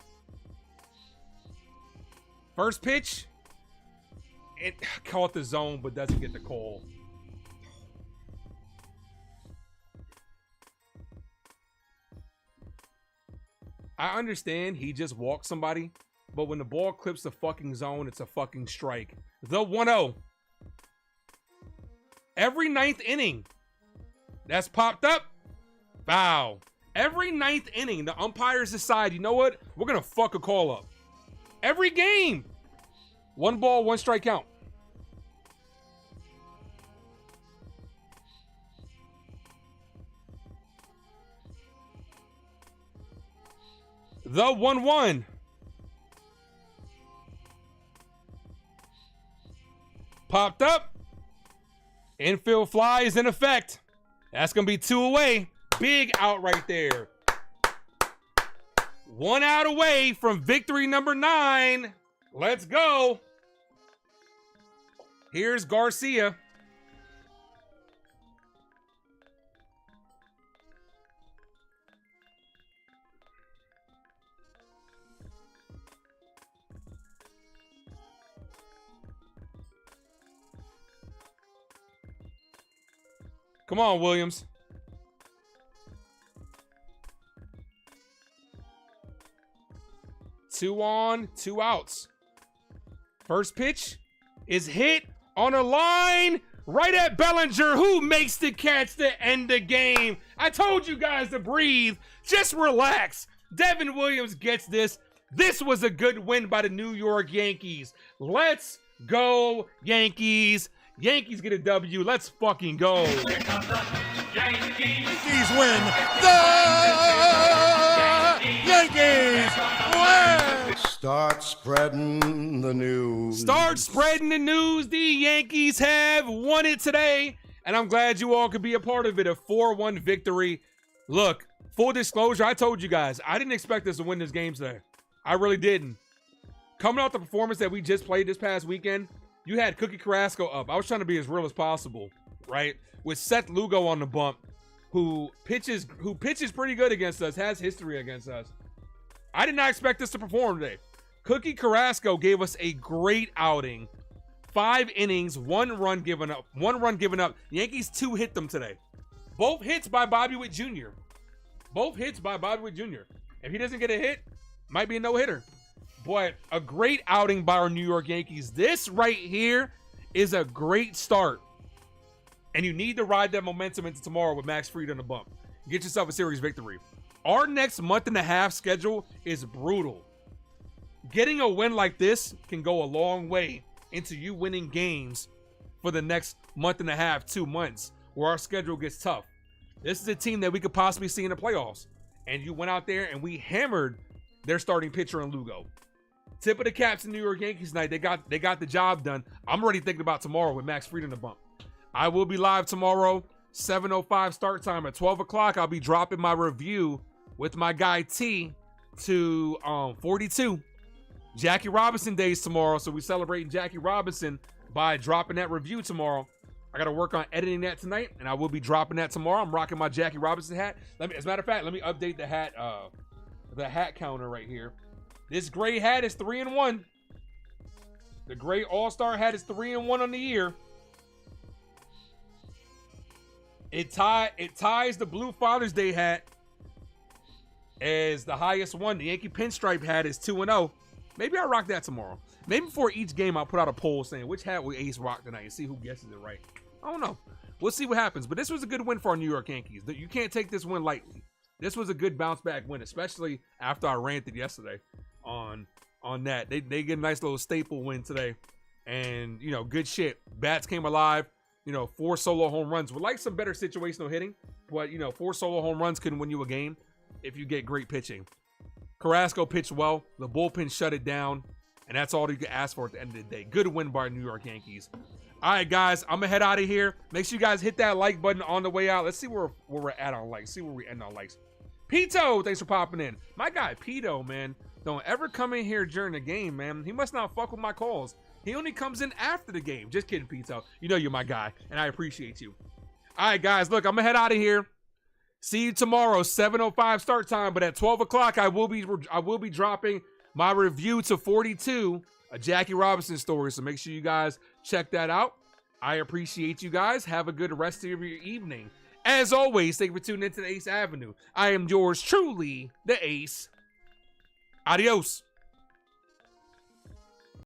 First pitch. It caught the zone, but doesn't get the call. I understand he just walked somebody, but when the ball clips the fucking zone, it's a fucking strike. The 1-0. Every 9th inning that's popped up, foul. Every 9th inning, the umpires decide, you know what? We're going to fuck a call up. Every game. 1 ball, 1 strike count. The 1-1. Popped up. Infield fly is in effect. That's going to be 2 away. Big out right there. 1 out away from victory number 9. Let's go. Here's Garcia. Come on, Williams. Two on, 2 outs. First pitch is hit on a line right at Bellinger, who makes the catch to end the game. I told you guys to breathe. Just relax. Devin Williams gets this. This was a good win by the New York Yankees. Let's go, Yankees. Yankees get a W. Let's fucking go. Yankees win. The Yankees win. Start spreading the news. Start spreading the news. The Yankees have won it today. And I'm glad you all could be a part of it. A 4-1 victory. Look, full disclosure, I told you guys, I didn't expect us to win this game today. I really didn't. Coming off the performance that we just played this past weekend, you had Cookie Carrasco up. I was trying to be as real as possible, right? With Seth Lugo on the bump, who pitches pretty good against us, has history against us. I did not expect us to perform today. Cookie Carrasco gave us a great outing. 5 innings, 1 run given up. 1 run given up. Yankees 2 hit them today. Both hits by Bobby Witt Jr. Both hits by Bobby Witt Jr. If he doesn't get a hit, might be a no-hitter. But a great outing by our New York Yankees. This right here is a great start. And you need to ride that momentum into tomorrow with Max Fried on the bump. Get yourself a series victory. Our next month and a half schedule is brutal. Getting a win like this can go a long way into you winning games for the next month and a half, 2 months, where our schedule gets tough. This is a team that we could possibly see in the playoffs. And you went out there and we hammered their starting pitcher in Lugo. Tip of the caps in New York Yankees tonight. They got the job done. I'm already thinking about tomorrow with Max Fried on the bump. I will be live tomorrow, 7:05 start time. At 12 o'clock, I'll be dropping my review with my guy T to 42. Jackie Robinson days tomorrow, so we're celebrating Jackie Robinson by dropping that review tomorrow. I got to work on editing that tonight, and I will be dropping that tomorrow. I'm rocking my Jackie Robinson hat. As a matter of fact, let me update the hat counter right here. This gray hat is 3-1. The gray All-Star hat is 3-1 on the year. It ties the blue Father's Day hat as the highest one. The Yankee pinstripe hat is 2-0. Maybe I'll rock that tomorrow. Maybe before each game, I'll put out a poll saying which hat will Ace rock tonight and see who guesses it right. I don't know. We'll see what happens. But this was a good win for our New York Yankees. You can't take this win lightly. This was a good bounce back win, especially after I ranted yesterday on that. They get a nice little staple win today. And, you know, good shit. Bats came alive. You know, 4 solo home runs. Would like some better situational hitting. But, you know, 4 solo home runs couldn't win you a game if you get great pitching. Carrasco pitched well. The bullpen shut it down. And that's all you can ask for at the end of the day. Good win by New York Yankees. All right, guys. I'm going to head out of here. Make sure you guys hit that like button on the way out. Let's see where we're at on likes. See where we end on likes. Pito, thanks for popping in. My guy, Pito, man. Don't ever come in here during the game, man. He must not fuck with my calls. He only comes in after the game. Just kidding, Pito. You know you're my guy, and I appreciate you. All right, guys. Look, I'm going to head out of here. See you tomorrow, 7:05 start time. But at 12 o'clock, I will be dropping my review to 42, a Jackie Robinson story. So make sure you guys check that out. I appreciate you guys. Have a good rest of your evening. As always, thank you for tuning into the Ace Avenue. I am yours truly, the Ace. Adios.